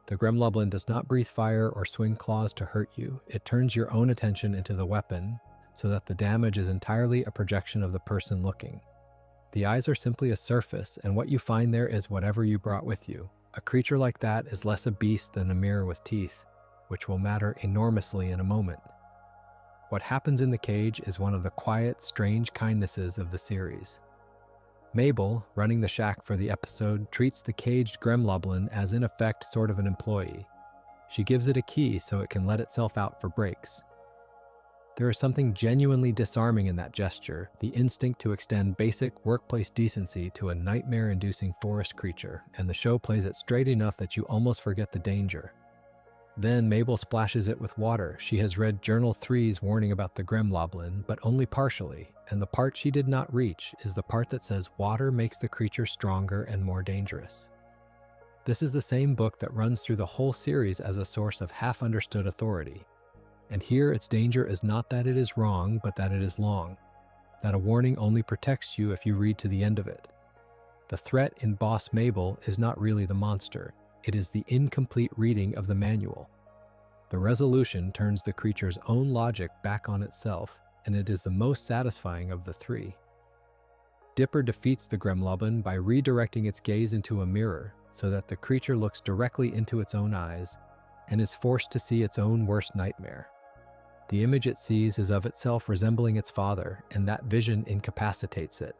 The Gremloblin does not breathe fire or swing claws to hurt you. It turns your own attention into the weapon, so that the damage is entirely a projection of the person looking. The eyes are simply a surface, and what you find there is whatever you brought with you. A creature like that is less a beast than a mirror with teeth, which will matter enormously in a moment. What happens in the cage is one of the quiet, strange kindnesses of the series. Mabel, running the shack for the episode, treats the caged Gremloblin as in effect sort of an employee. She gives it a key so it can let itself out for breaks. There is something genuinely disarming in that gesture, the instinct to extend basic workplace decency to a nightmare-inducing forest creature, and the show plays it straight enough that you almost forget the danger. Then Mabel splashes it with water. She has read Journal 3's warning about the Gremloblin, but only partially, and the part she did not reach is the part that says water makes the creature stronger and more dangerous. This is the same book that runs through the whole series as a source of half-understood authority. And here its danger is not that it is wrong, but that it is long. That a warning only protects you if you read to the end of it. The threat in Boss Mabel is not really the monster. It is the incomplete reading of the manual. The resolution turns the creature's own logic back on itself, and it is the most satisfying of the three. Dipper defeats the Gremloblin by redirecting its gaze into a mirror so that the creature looks directly into its own eyes and is forced to see its own worst nightmare. The image it sees is of itself resembling its father, and that vision incapacitates it.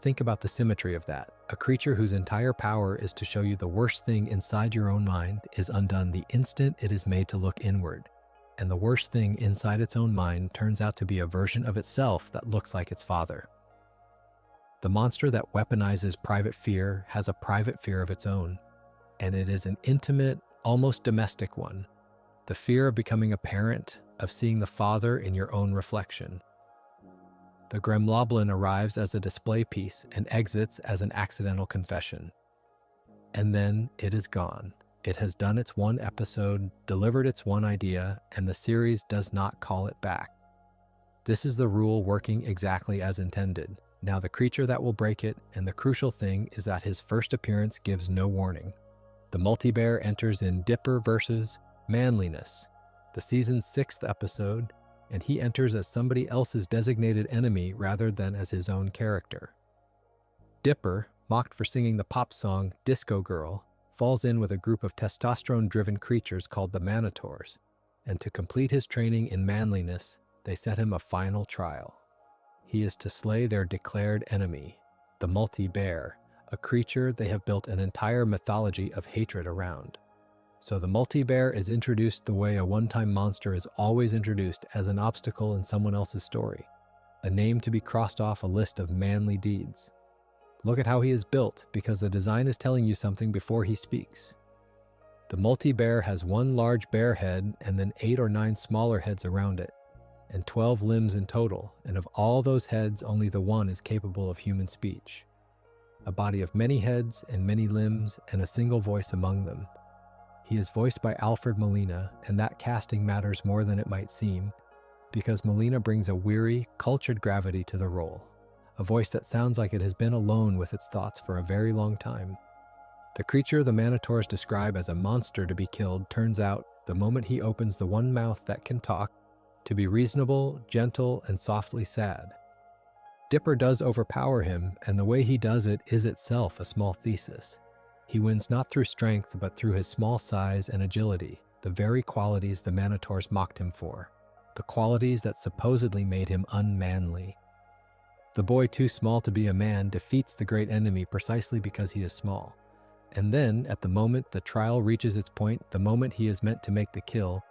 Think about the symmetry of that. A creature whose entire power is to show you the worst thing inside your own mind is undone the instant it is made to look inward, and the worst thing inside its own mind turns out to be a version of itself that looks like its father. The monster that weaponizes private fear has a private fear of its own, and it is an intimate, almost domestic one. The fear of becoming a parent, of seeing the father in your own reflection. The Gremloblin arrives as a display piece and exits as an accidental confession. And then it is gone. It has done its one episode, delivered its one idea, and the series does not call it back. This is the rule working exactly as intended. Now the creature that will break it, and the crucial thing is that his first appearance gives no warning. The multi-bear enters in Dipper versus Manliness, the season's 6th episode, and he enters as somebody else's designated enemy rather than as his own character. Dipper, mocked for singing the pop song Disco Girl, falls in with a group of testosterone-driven creatures called the Manotaurs, and to complete his training in manliness, they set him a final trial. He is to slay their declared enemy, the multi-bear, a creature they have built an entire mythology of hatred around. So the multi-bear is introduced the way a one-time monster is always introduced, as an obstacle in someone else's story, a name to be crossed off a list of manly deeds. Look at how he is built, because the design is telling you something before he speaks. The multi-bear has one large bear head and then 8 or 9 smaller heads around it, and 12 limbs in total, and of all those heads, only the one is capable of human speech. A body of many heads and many limbs, and a single voice among them. He is voiced by Alfred Molina, and that casting matters more than it might seem, because Molina brings a weary, cultured gravity to the role, a voice that sounds like it has been alone with its thoughts for a very long time. The creature the Manotaurs describe as a monster to be killed turns out, the moment he opens the one mouth that can talk, to be reasonable, gentle, and softly sad. Dipper does overpower him, and the way he does it is itself a small thesis. He wins not through strength, but through his small size and agility, the very qualities the Manotaurs mocked him for, the qualities that supposedly made him unmanly. The boy too small to be a man defeats the great enemy precisely because he is small. And then, at the moment the trial reaches its point, the moment he is meant to make the kill,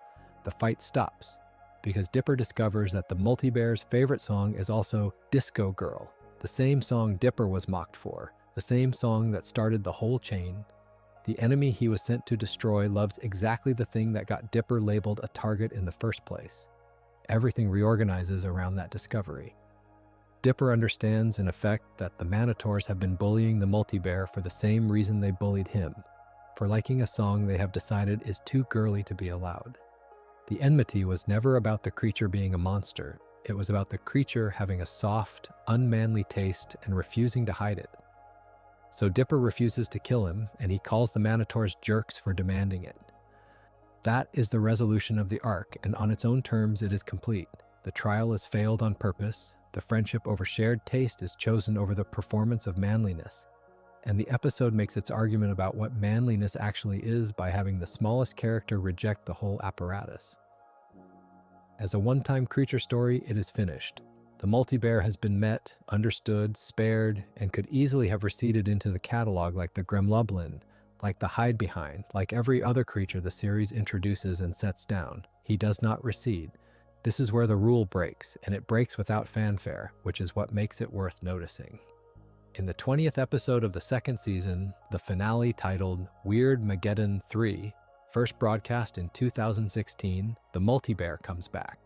the fight stops, because Dipper discovers that the multi-bear's favorite song is also Disco Girl, the same song Dipper was mocked for. The same song that started the whole chain. The enemy he was sent to destroy loves exactly the thing that got Dipper labeled a target in the first place. Everything reorganizes around that discovery. Dipper understands, in effect, that the Manotaurs have been bullying the multi-bear for the same reason they bullied him, for liking a song they have decided is too girly to be allowed. The enmity was never about the creature being a monster. It was about the creature having a soft, unmanly taste and refusing to hide it. So Dipper refuses to kill him, and he calls the Manotaurs jerks for demanding it. That is the resolution of the arc, and on its own terms it is complete. The trial is failed on purpose, the friendship over shared taste is chosen over the performance of manliness, and the episode makes its argument about what manliness actually is by having the smallest character reject the whole apparatus. As a one-time creature story, it is finished. The multi-bear has been met, understood, spared, and could easily have receded into the catalog like the Gremloblin, like the hide-behind, like every other creature the series introduces and sets down. He does not recede. This is where the rule breaks, and it breaks without fanfare, which is what makes it worth noticing. In the 20th episode of the 2nd season, the finale titled Weird Mageddon 3, first broadcast in 2016, the multi-bear comes back.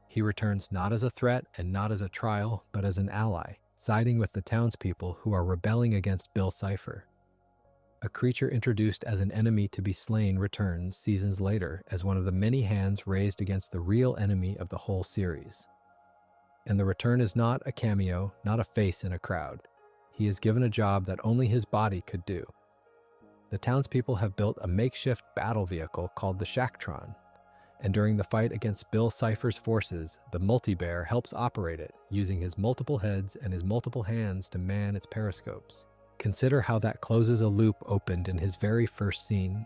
He returns not as a threat and not as a trial, but as an ally, siding with the townspeople who are rebelling against Bill Cipher. A creature introduced as an enemy to be slain returns seasons later as one of the many hands raised against the real enemy of the whole series. And the return is not a cameo, not a face in a crowd. He is given a job that only his body could do. The townspeople have built a makeshift battle vehicle called the Shacktron, and during the fight against Bill Cipher's forces, the Multi-Bear helps operate it, using his multiple heads and his multiple hands to man its periscopes. Consider how that closes a loop opened in his very first scene.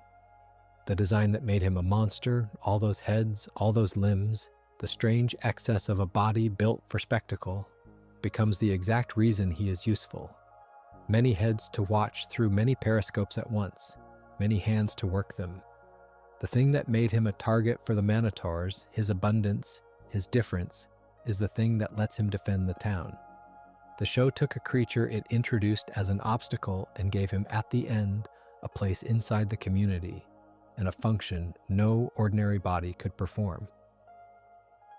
The design that made him a monster, all those heads, all those limbs, the strange excess of a body built for spectacle, becomes the exact reason he is useful. Many heads to watch through many periscopes at once, many hands to work them. The thing that made him a target for the Manotaurs, his abundance, his difference, is the thing that lets him defend the town. The show took a creature it introduced as an obstacle and gave him, at the end, a place inside the community and a function no ordinary body could perform.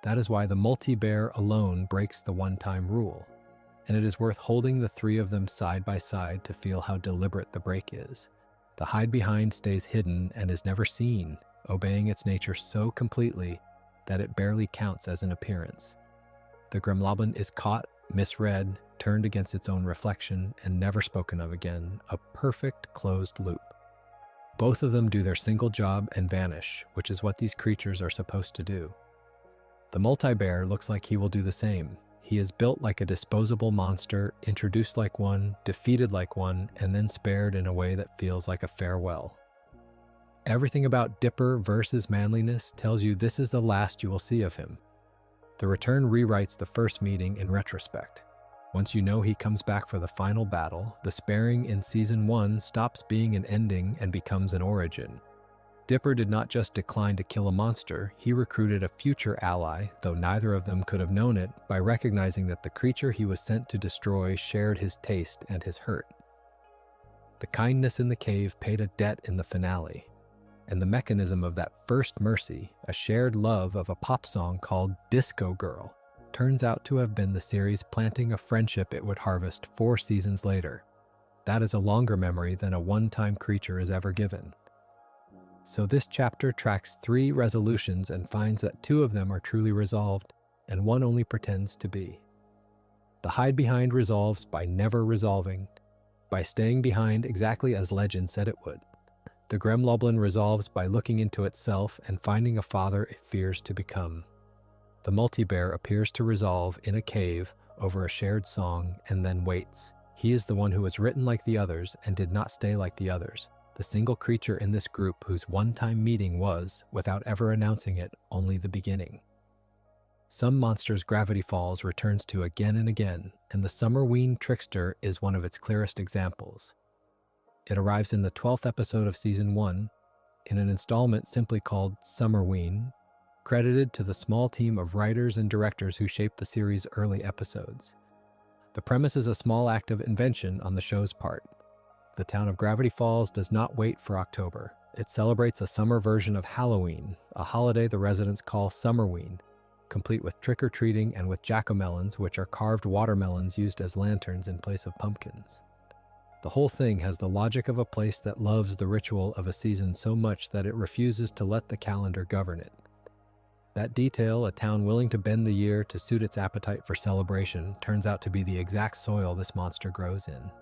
That is why the Multi-Bear alone breaks the one-time rule, and it is worth holding the three of them side by side to feel how deliberate the break is. The hide-behind stays hidden and is never seen, obeying its nature so completely that it barely counts as an appearance. The Gremloblin is caught, misread, turned against its own reflection, and never spoken of again, a perfect closed loop. Both of them do their single job and vanish, which is what these creatures are supposed to do. The Multi-Bear looks like he will do the same. He is built like a disposable monster, introduced like one, defeated like one, and then spared in a way that feels like a farewell. Everything about Dipper versus manliness tells you this is the last you will see of him. The return rewrites the first meeting in retrospect. Once you know he comes back for the final battle, the sparing in Season 1 stops being an ending and becomes an origin. Dipper did not just decline to kill a monster, he recruited a future ally, though neither of them could have known it, by recognizing that the creature he was sent to destroy shared his taste and his hurt. The kindness in the cave paid a debt in the finale, and the mechanism of that first mercy, a shared love of a pop song called Disco Girl, turns out to have been the series planting a friendship it would harvest 4 seasons later. That is a longer memory than a one-time creature is ever given. So this chapter tracks 3 resolutions and finds that 2 of them are truly resolved, and 1 only pretends to be. The hide-behind resolves by never resolving, by staying behind exactly as legend said it would. The Gremloblin resolves by looking into itself and finding a father it fears to become. The Multi-Bear appears to resolve in a cave over a shared song and then waits. He is the one who was written like the others and did not stay like the others. The single creature in this group whose one-time meeting was, without ever announcing it, only the beginning. Some monsters Gravity Falls returns to again and again, and the Summerween Trickster is one of its clearest examples. It arrives in the 12th episode of Season 1, in an installment simply called Summerween, credited to the small team of writers and directors who shaped the series' early episodes. The premise is a small act of invention on the show's part. The town of Gravity Falls does not wait for October. It celebrates a summer version of Halloween, a holiday the residents call Summerween, complete with trick-or-treating and with jack-o'-melons, which are carved watermelons used as lanterns in place of pumpkins. The whole thing has the logic of a place that loves the ritual of a season so much that it refuses to let the calendar govern it. That detail, a town willing to bend the year to suit its appetite for celebration, turns out to be the exact soil this monster grows in.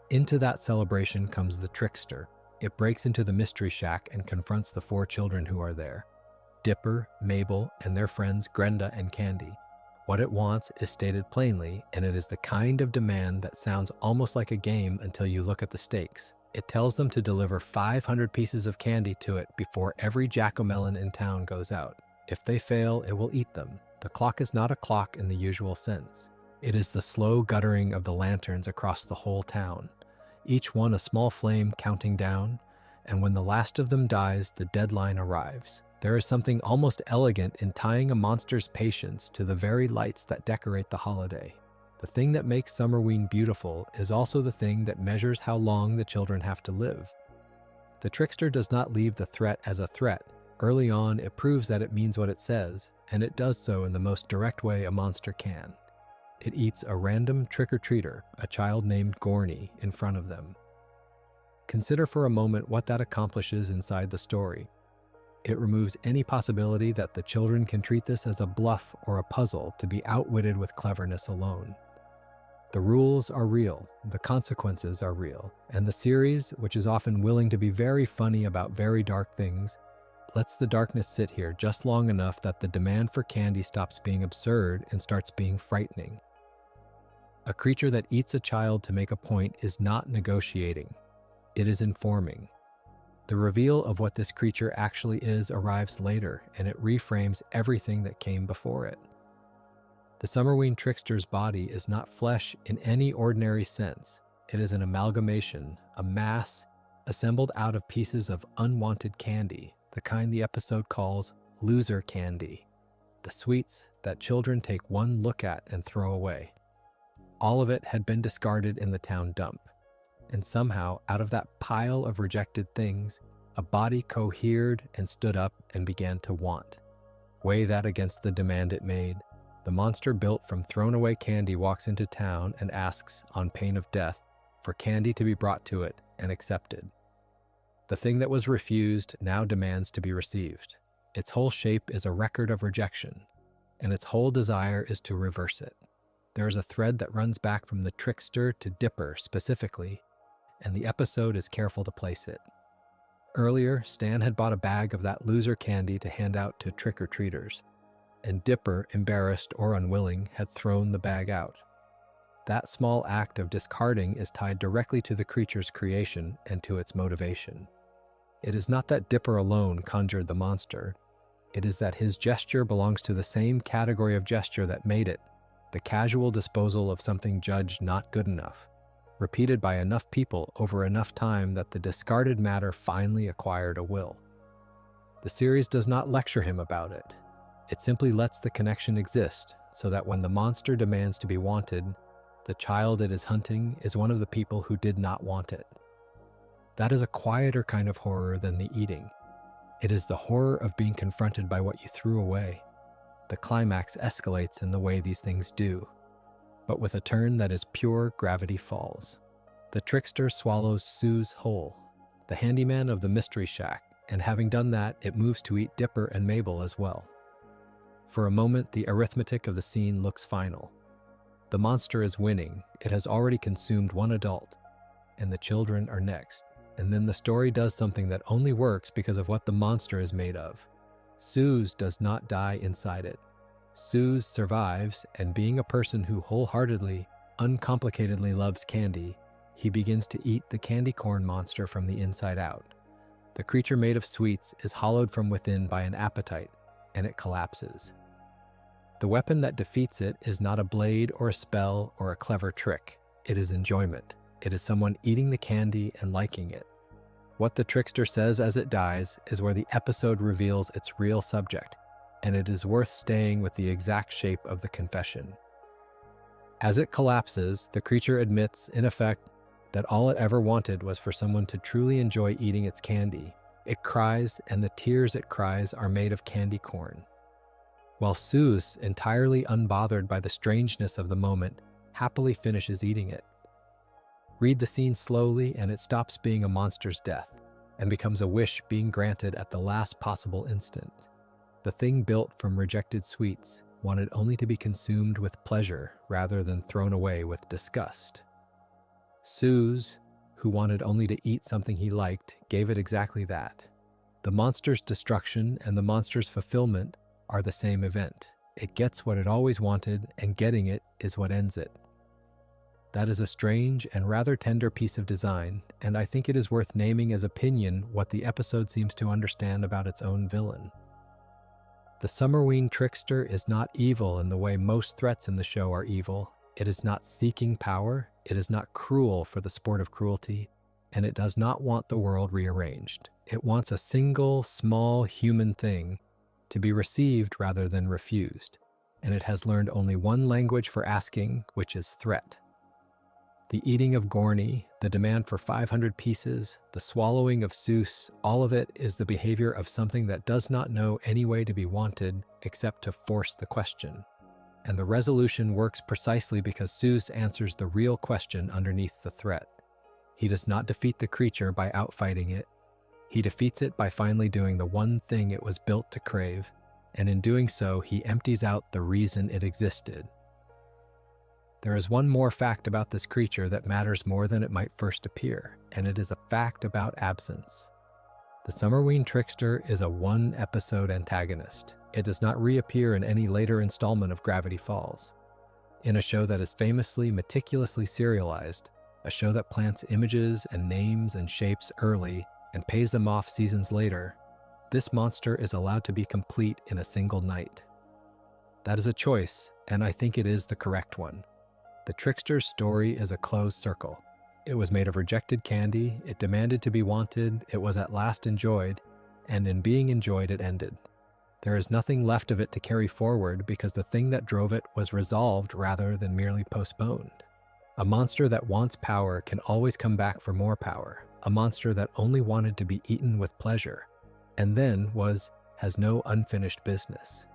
Into that celebration comes the Trickster. It breaks into the Mystery Shack and confronts the 4 children who are there. Dipper, Mabel, and their friends Grenda and Candy. What it wants is stated plainly, and it is the kind of demand that sounds almost like a game until you look at the stakes. It tells them to deliver 500 pieces of candy to it before every jack-o'-melon in town goes out. If they fail, it will eat them. The clock is not a clock in the usual sense. It is the slow guttering of the lanterns across the whole town, each one a small flame counting down, and when the last of them dies, the deadline arrives. There is something almost elegant in tying a monster's patience to the very lights that decorate the holiday. The thing that makes Summerween beautiful is also the thing that measures how long the children have to live. The Trickster does not leave the threat as a threat. Early on, it proves that it means what it says, and it does so in the most direct way a monster can. It eats a random trick-or-treater, a child named Gorney, in front of them. Consider for a moment what that accomplishes inside the story. It removes any possibility that the children can treat this as a bluff or a puzzle to be outwitted with cleverness alone. The rules are real, the consequences are real, and the series, which is often willing to be very funny about very dark things, lets the darkness sit here just long enough that the demand for candy stops being absurd and starts being frightening. A creature that eats a child to make a point is not negotiating. It is informing. The reveal of what this creature actually is arrives later, and it reframes everything that came before it. The Summerween trickster's body is not flesh in any ordinary sense. It is an amalgamation, a mass, assembled out of pieces of unwanted candy, the kind the episode calls loser candy, the sweets that children take one look at and throw away. All of it had been discarded in the town dump, and somehow, out of that pile of rejected things, a body cohered and stood up and began to want. Weigh that against the demand it made. The monster built from thrown-away candy walks into town and asks, on pain of death, for candy to be brought to it and accepted. The thing that was refused now demands to be received. Its whole shape is a record of rejection, and its whole desire is to reverse it. There is a thread that runs back from the trickster to Dipper specifically, and the episode is careful to place it. Earlier, Stan had bought a bag of that loser candy to hand out to trick-or-treaters, and Dipper, embarrassed or unwilling, had thrown the bag out. That small act of discarding is tied directly to the creature's creation and to its motivation. It is not that Dipper alone conjured the monster. It is that his gesture belongs to the same category of gesture that made it, the casual disposal of something judged not good enough, repeated by enough people over enough time that the discarded matter finally acquired a will. The series does not lecture him about it. It simply lets the connection exist so that when the monster demands to be wanted, the child it is hunting is one of the people who did not want it. That is a quieter kind of horror than the eating. It is the horror of being confronted by what you threw away. The climax escalates in the way these things do, but with a turn that is pure Gravity Falls. The trickster swallows Sue's whole, the handyman of the mystery shack, and having done that, it moves to eat Dipper and Mabel as well. For a moment, the arithmetic of the scene looks final. The monster is winning. It has already consumed one adult, and the children are next. And then the story does something that only works because of what the monster is made of. Sue's does not die inside it. Sue's survives, and being a person who wholeheartedly, uncomplicatedly loves candy, he begins to eat the candy corn monster from the inside out. The creature made of sweets is hollowed from within by an appetite, and it collapses. The weapon that defeats it is not a blade or a spell or a clever trick. It is enjoyment. It is someone eating the candy and liking it. What the trickster says as it dies is where the episode reveals its real subject, and it is worth staying with the exact shape of the confession. As it collapses, the creature admits, in effect, that all it ever wanted was for someone to truly enjoy eating its candy. It cries, and the tears it cries are made of candy corn. While Sue's, entirely unbothered by the strangeness of the moment, happily finishes eating it. Read the scene slowly, and it stops being a monster's death and becomes a wish being granted at the last possible instant. The thing built from rejected sweets wanted only to be consumed with pleasure rather than thrown away with disgust. Sue's, who wanted only to eat something he liked, gave it exactly that. The monster's destruction and the monster's fulfillment are the same event. It gets what it always wanted, and getting it is what ends it. That is a strange and rather tender piece of design, and I think it is worth naming as opinion what the episode seems to understand about its own villain. The Summerween trickster is not evil in the way most threats in the show are evil. It is not seeking power, it is not cruel for the sport of cruelty, and it does not want the world rearranged. It wants a single, small human thing to be received rather than refused, and it has learned only one language for asking, which is threat. The eating of Gorney, the demand for 500 pieces, the swallowing of Seuss, all of it is the behavior of something that does not know any way to be wanted except to force the question. And the resolution works precisely because Seuss answers the real question underneath the threat. He does not defeat the creature by outfighting it. He defeats it by finally doing the one thing it was built to crave, and in doing so, he empties out the reason it existed. There is one more fact about this creature that matters more than it might first appear, and it is a fact about absence. The Summerween Trickster is a one-episode antagonist. It does not reappear in any later installment of Gravity Falls. In a show that is famously, meticulously serialized, a show that plants images and names and shapes early and pays them off seasons later, this monster is allowed to be complete in a single night. That is a choice, and I think it is the correct one. The Trickster's story is a closed circle. It was made of rejected candy, it demanded to be wanted, it was at last enjoyed, and in being enjoyed it ended. There is nothing left of it to carry forward because the thing that drove it was resolved rather than merely postponed. A monster that wants power can always come back for more power. A monster that only wanted to be eaten with pleasure, and then has no unfinished business.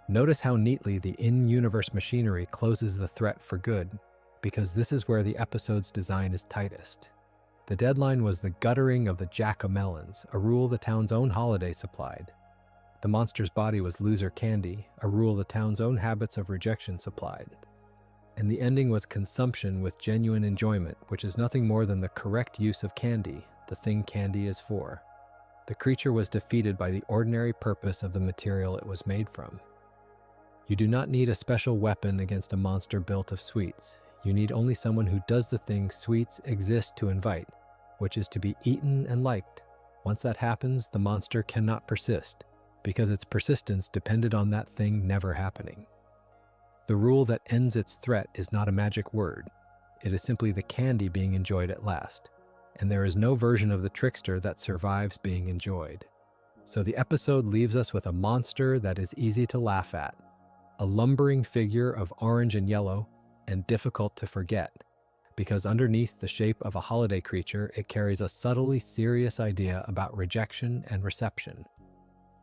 Notice how neatly the in-universe machinery closes the threat for good, because this is where the episode's design is tightest. The deadline was the guttering of the jack-o'-melons, a rule the town's own holiday supplied. The monster's body was loser candy, a rule the town's own habits of rejection supplied. And the ending was consumption with genuine enjoyment, which is nothing more than the correct use of candy, the thing candy is for. The creature was defeated by the ordinary purpose of the material it was made from. You do not need a special weapon against a monster built of sweets. You need only someone who does the thing sweets exist to invite, which is to be eaten and liked. Once that happens, the monster cannot persist, because its persistence depended on that thing never happening. The rule that ends its threat is not a magic word. It is simply the candy being enjoyed at last, and there is no version of the trickster that survives being enjoyed. So the episode leaves us with a monster that is easy to laugh at, a lumbering figure of orange and yellow, and difficult to forget, because underneath the shape of a holiday creature, it carries a subtly serious idea about rejection and reception.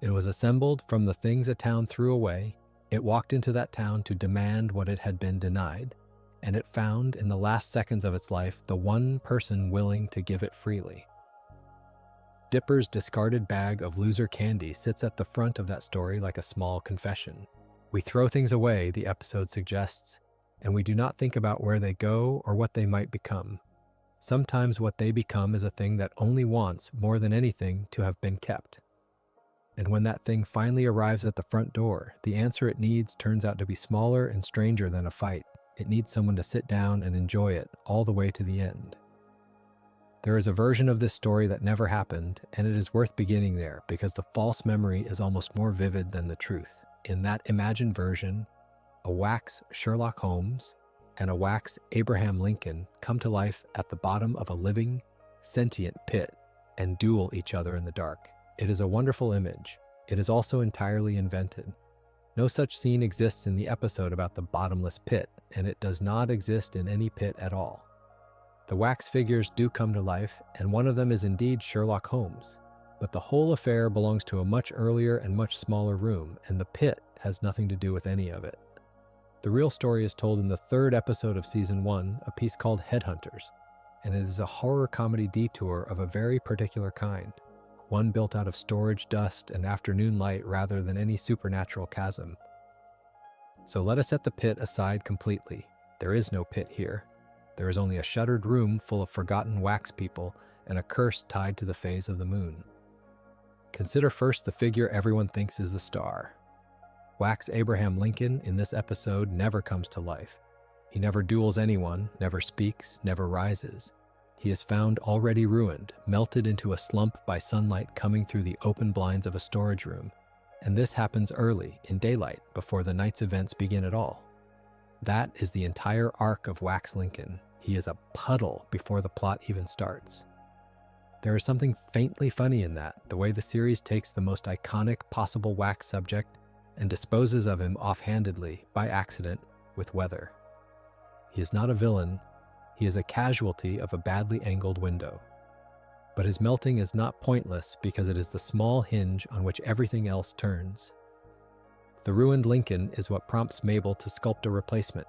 It was assembled from the things a town threw away. It walked into that town to demand what it had been denied, and it found in the last seconds of its life the one person willing to give it freely. Dipper's discarded bag of loser candy sits at the front of that story like a small confession. We throw things away, the episode suggests, and we do not think about where they go or what they might become. Sometimes what they become is a thing that only wants, more than anything, to have been kept. And when that thing finally arrives at the front door, the answer it needs turns out to be smaller and stranger than a fight. It needs someone to sit down and enjoy it all the way to the end. There is a version of this story that never happened, and it is worth beginning there because the false memory is almost more vivid than the truth. In that imagined version, a wax Sherlock Holmes and a wax Abraham Lincoln come to life at the bottom of a living, sentient pit and duel each other in the dark. It is a wonderful image. It is also entirely invented. No such scene exists in the episode about the bottomless pit, and it does not exist in any pit at all. The wax figures do come to life, and one of them is indeed Sherlock Holmes. But the whole affair belongs to a much earlier and much smaller room, and the pit has nothing to do with any of it. The real story is told in the third episode of Season 1, a piece called Headhunters, and it is a horror comedy detour of a very particular kind, one built out of storage dust and afternoon light rather than any supernatural chasm. So let us set the pit aside completely. There is no pit here. There is only a shuttered room full of forgotten wax people and a curse tied to the phase of the moon. Consider first the figure everyone thinks is the star. Wax Abraham Lincoln in this episode never comes to life. He never duels anyone, never speaks, never rises. He is found already ruined, melted into a slump by sunlight coming through the open blinds of a storage room. And this happens early, in daylight, before the night's events begin at all. That is the entire arc of Wax Lincoln. He is a puddle before the plot even starts. There is something faintly funny in that, the way the series takes the most iconic possible wax subject and disposes of him offhandedly, by accident, with weather. He is not a villain, he is a casualty of a badly angled window. But his melting is not pointless because it is the small hinge on which everything else turns. The ruined Lincoln is what prompts Mabel to sculpt a replacement.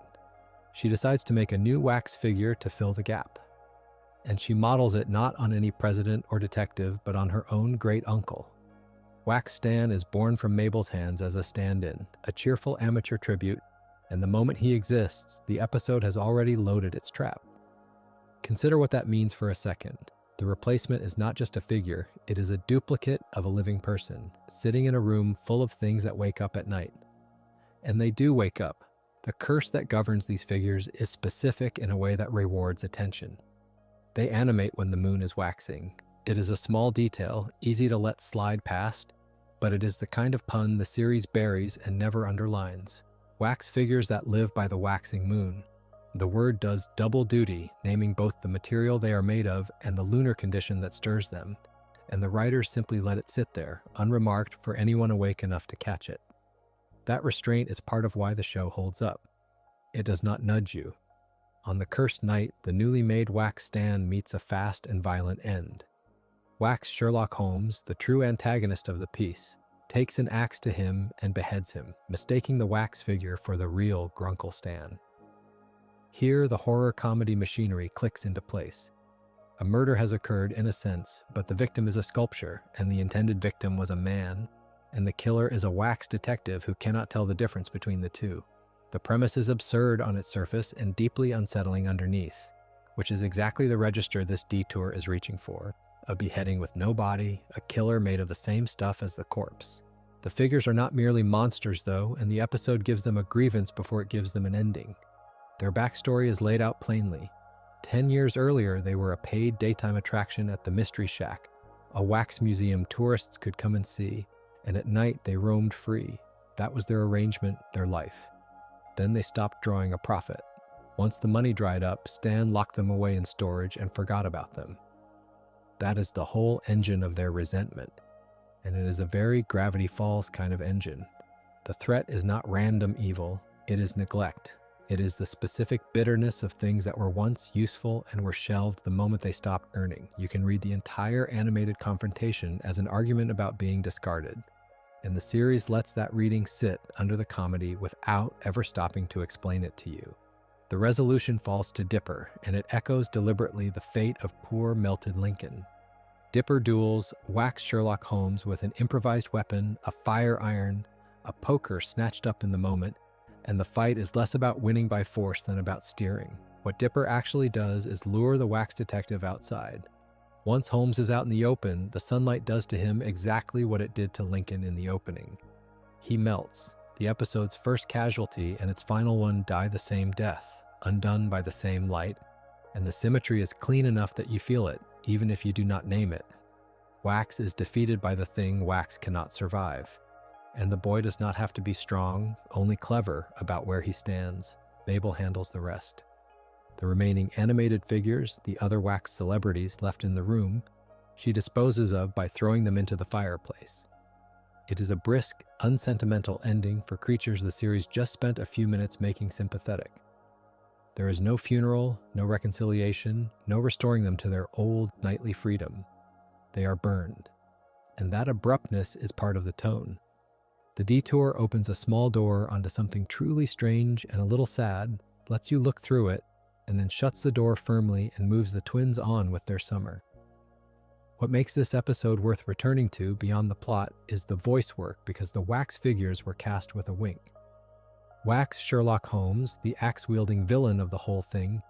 She decides to make a new wax figure to fill the gap. and she models it not on any president or detective, but on her own great-uncle. Wax Stan is born from Mabel's hands as a stand-in, a cheerful amateur tribute, and the moment he exists, the episode has already loaded its trap. Consider what that means for a second. The replacement is not just a figure, it is a duplicate of a living person, sitting in a room full of things that wake up at night. And they do wake up. The curse that governs these figures is specific in a way that rewards attention. They animate when the moon is waxing. It is a small detail, easy to let slide past, but it is the kind of pun the series buries and never underlines. Wax figures that live by the waxing moon. The word does double duty, naming both the material they are made of and the lunar condition that stirs them, and the writers simply let it sit there, unremarked for anyone awake enough to catch it. That restraint is part of why the show holds up. It does not nudge you. On the cursed night, the newly made Wax Stan meets a fast and violent end. Wax Sherlock Holmes, the true antagonist of the piece, takes an axe to him and beheads him, mistaking the wax figure for the real Grunkle Stan. Here, the horror comedy machinery clicks into place. A murder has occurred in a sense, but the victim is a sculpture, and the intended victim was a man, and the killer is a wax detective who cannot tell the difference between the two. The premise is absurd on its surface and deeply unsettling underneath, which is exactly the register this detour is reaching for. A beheading with no body, a killer made of the same stuff as the corpse. The figures are not merely monsters, though, and the episode gives them a grievance before it gives them an ending. Their backstory is laid out plainly. 10 years earlier, they were a paid daytime attraction at the Mystery Shack, a wax museum tourists could come and see, and at night they roamed free. That was their arrangement, their life. Then they stopped drawing a profit. Once the money dried up, Stan locked them away in storage and forgot about them. That is the whole engine of their resentment, and it is a very Gravity Falls kind of engine. The threat is not random evil, it is neglect. It is the specific bitterness of things that were once useful and were shelved the moment they stopped earning. You can read the entire animated confrontation as an argument about being discarded, and the series lets that reading sit under the comedy without ever stopping to explain it to you. The resolution falls to Dipper, and it echoes deliberately the fate of poor melted Lincoln. Dipper duels Wax Sherlock Holmes with an improvised weapon, a fire iron, a poker snatched up in the moment, and the fight is less about winning by force than about steering. What Dipper actually does is lure the wax detective outside. Once Holmes is out in the open, the sunlight does to him exactly what it did to Lincoln in the opening. He melts. The episode's first casualty and its final one die the same death, undone by the same light, and the symmetry is clean enough that you feel it, even if you do not name it. Wax is defeated by the thing wax cannot survive. And the boy does not have to be strong, only clever about where he stands. Mabel handles the rest. The remaining animated figures, the other wax celebrities left in the room, she disposes of by throwing them into the fireplace. It is a brisk, unsentimental ending for creatures the series just spent a few minutes making sympathetic. There is no funeral, no reconciliation, no restoring them to their old nightly freedom. They are burned. And that abruptness is part of the tone. The detour opens a small door onto something truly strange and a little sad, lets you look through it, and then shuts the door firmly and moves the twins on with their summer. What makes this episode worth returning to beyond the plot is the voice work, because the wax figures were cast with a wink. Wax Sherlock Holmes, the axe-wielding villain of the whole thing,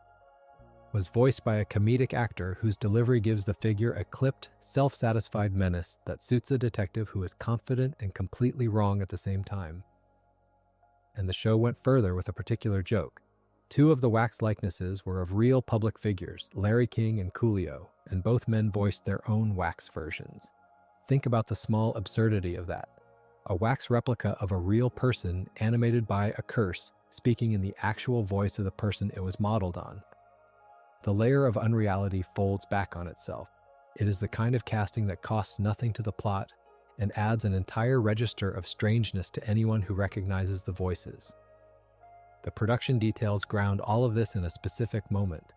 was voiced by a comedic actor whose delivery gives the figure a clipped, self-satisfied menace that suits a detective who is confident and completely wrong at the same time. And the show went further with a particular joke. 2 of the wax likenesses were of real public figures, Larry King and Coolio, and both men voiced their own wax versions. Think about the small absurdity of that. A wax replica of a real person animated by a curse, speaking in the actual voice of the person it was modeled on. The layer of unreality folds back on itself. It is the kind of casting that costs nothing to the plot and adds an entire register of strangeness to anyone who recognizes the voices. The production details ground all of this in a specific moment.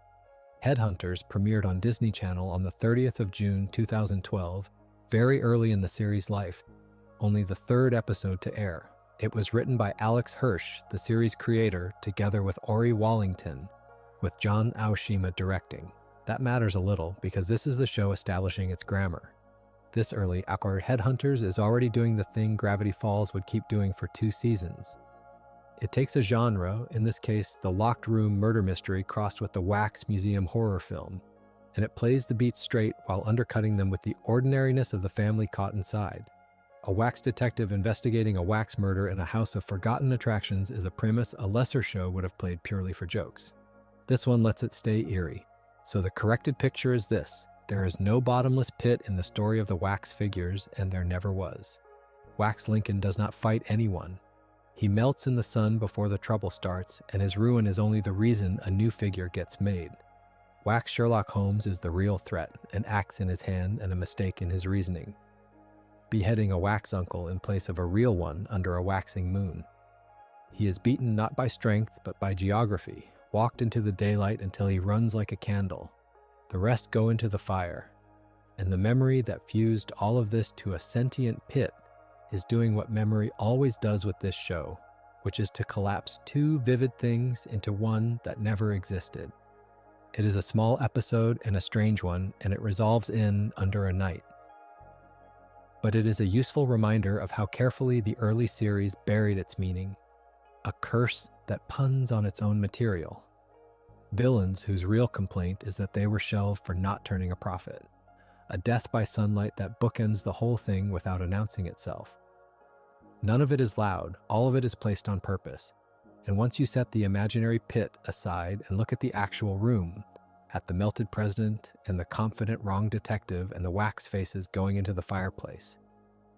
Headhunters premiered on Disney Channel on the 30th of June 2012, very early in the series' life, only the 3rd episode to air. It was written by Alex Hirsch, the series creator, together with Ori Wallington, with John Aoshima directing. That matters a little because this is the show establishing its grammar. This early, our Headhunters is already doing the thing Gravity Falls would keep doing for 2 seasons. It takes a genre, in this case the locked room murder mystery crossed with the wax museum horror film, and it plays the beats straight while undercutting them with the ordinariness of the family caught inside. A wax detective investigating a wax murder in a house of forgotten attractions is a premise a lesser show would have played purely for jokes. This one lets it stay eerie. So the corrected picture is this: there is no bottomless pit in the story of the wax figures, and there never was. Wax Lincoln does not fight anyone. He melts in the sun before the trouble starts, and his ruin is only the reason a new figure gets made. Wax Sherlock Holmes is the real threat, an axe in his hand and a mistake in his reasoning. Beheading a wax uncle in place of a real one under a waxing moon. He is beaten not by strength, but by geography, walked into the daylight until he runs like a candle. The rest go into the fire. And the memory that fused all of this to a sentient pit is doing what memory always does with this show, which is to collapse 2 vivid things into one that never existed. It is a small episode and a strange one, and it resolves in under a night. But it is a useful reminder of how carefully the early series buried its meaning, a curse that puns on its own material. Villains whose real complaint is that they were shelved for not turning a profit. A death by sunlight that bookends the whole thing without announcing itself. None of it is loud, all of it is placed on purpose. And once you set the imaginary pit aside and look at the actual room, at the melted president and the confident wrong detective and the wax faces going into the fireplace,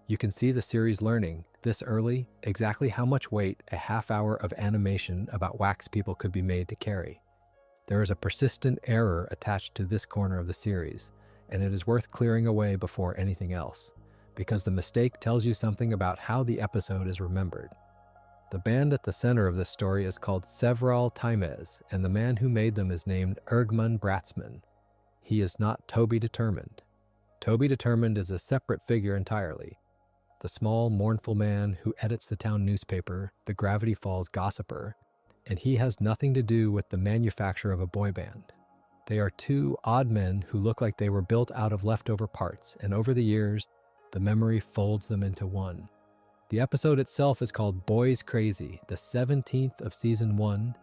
you can see the series learning, this early, exactly how much weight a half hour of animation about wax people could be made to carry. There is a persistent error attached to this corner of the series, and it is worth clearing away before anything else, because the mistake tells you something about how the episode is remembered. The band at the center of this story is called Several Times, and the man who made them is named Ergman Bratzman. He is not Toby Determined. Toby Determined is a separate figure entirely. The small, mournful man who edits the town newspaper, the Gravity Falls Gossiper, and he has nothing to do with the manufacture of a boy band. They are 2 odd men who look like they were built out of leftover parts, and over the years, the memory folds them into one. The episode itself is called Boys Crazy, the 17th of season 1,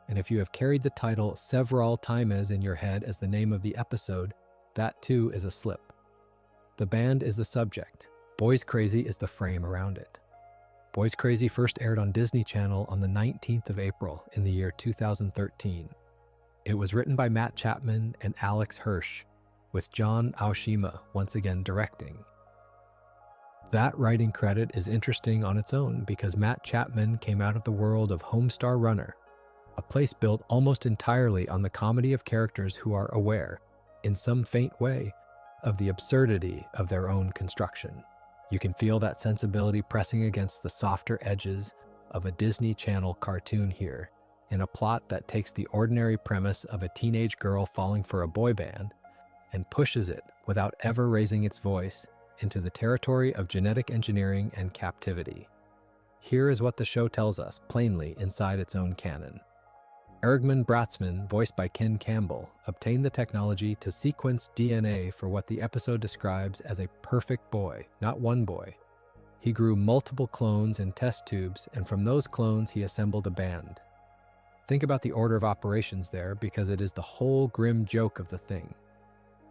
and if you have carried the title Several Times in your head as the name of the episode, that too is a slip. The band is the subject. Boys Crazy is the frame around it. Boys Crazy first aired on Disney Channel on the 19th of April in the year 2013. It was written by Matt Chapman and Alex Hirsch, with John Aoshima once again directing. That writing credit is interesting on its own because Matt Chapman came out of the world of Homestar Runner, a place built almost entirely on the comedy of characters who are aware, in some faint way, of the absurdity of their own construction. You can feel that sensibility pressing against the softer edges of a Disney Channel cartoon here, in a plot that takes the ordinary premise of a teenage girl falling for a boy band and pushes it, without ever raising its voice, into the territory of genetic engineering and captivity. Here is what the show tells us, plainly inside its own canon. Ergman Bratzman, voiced by Ken Campbell, obtained the technology to sequence DNA for what the episode describes as a perfect boy, not one boy. He grew multiple clones in test tubes, and from those clones he assembled a band. Think about the order of operations there, because it is the whole grim joke of the thing.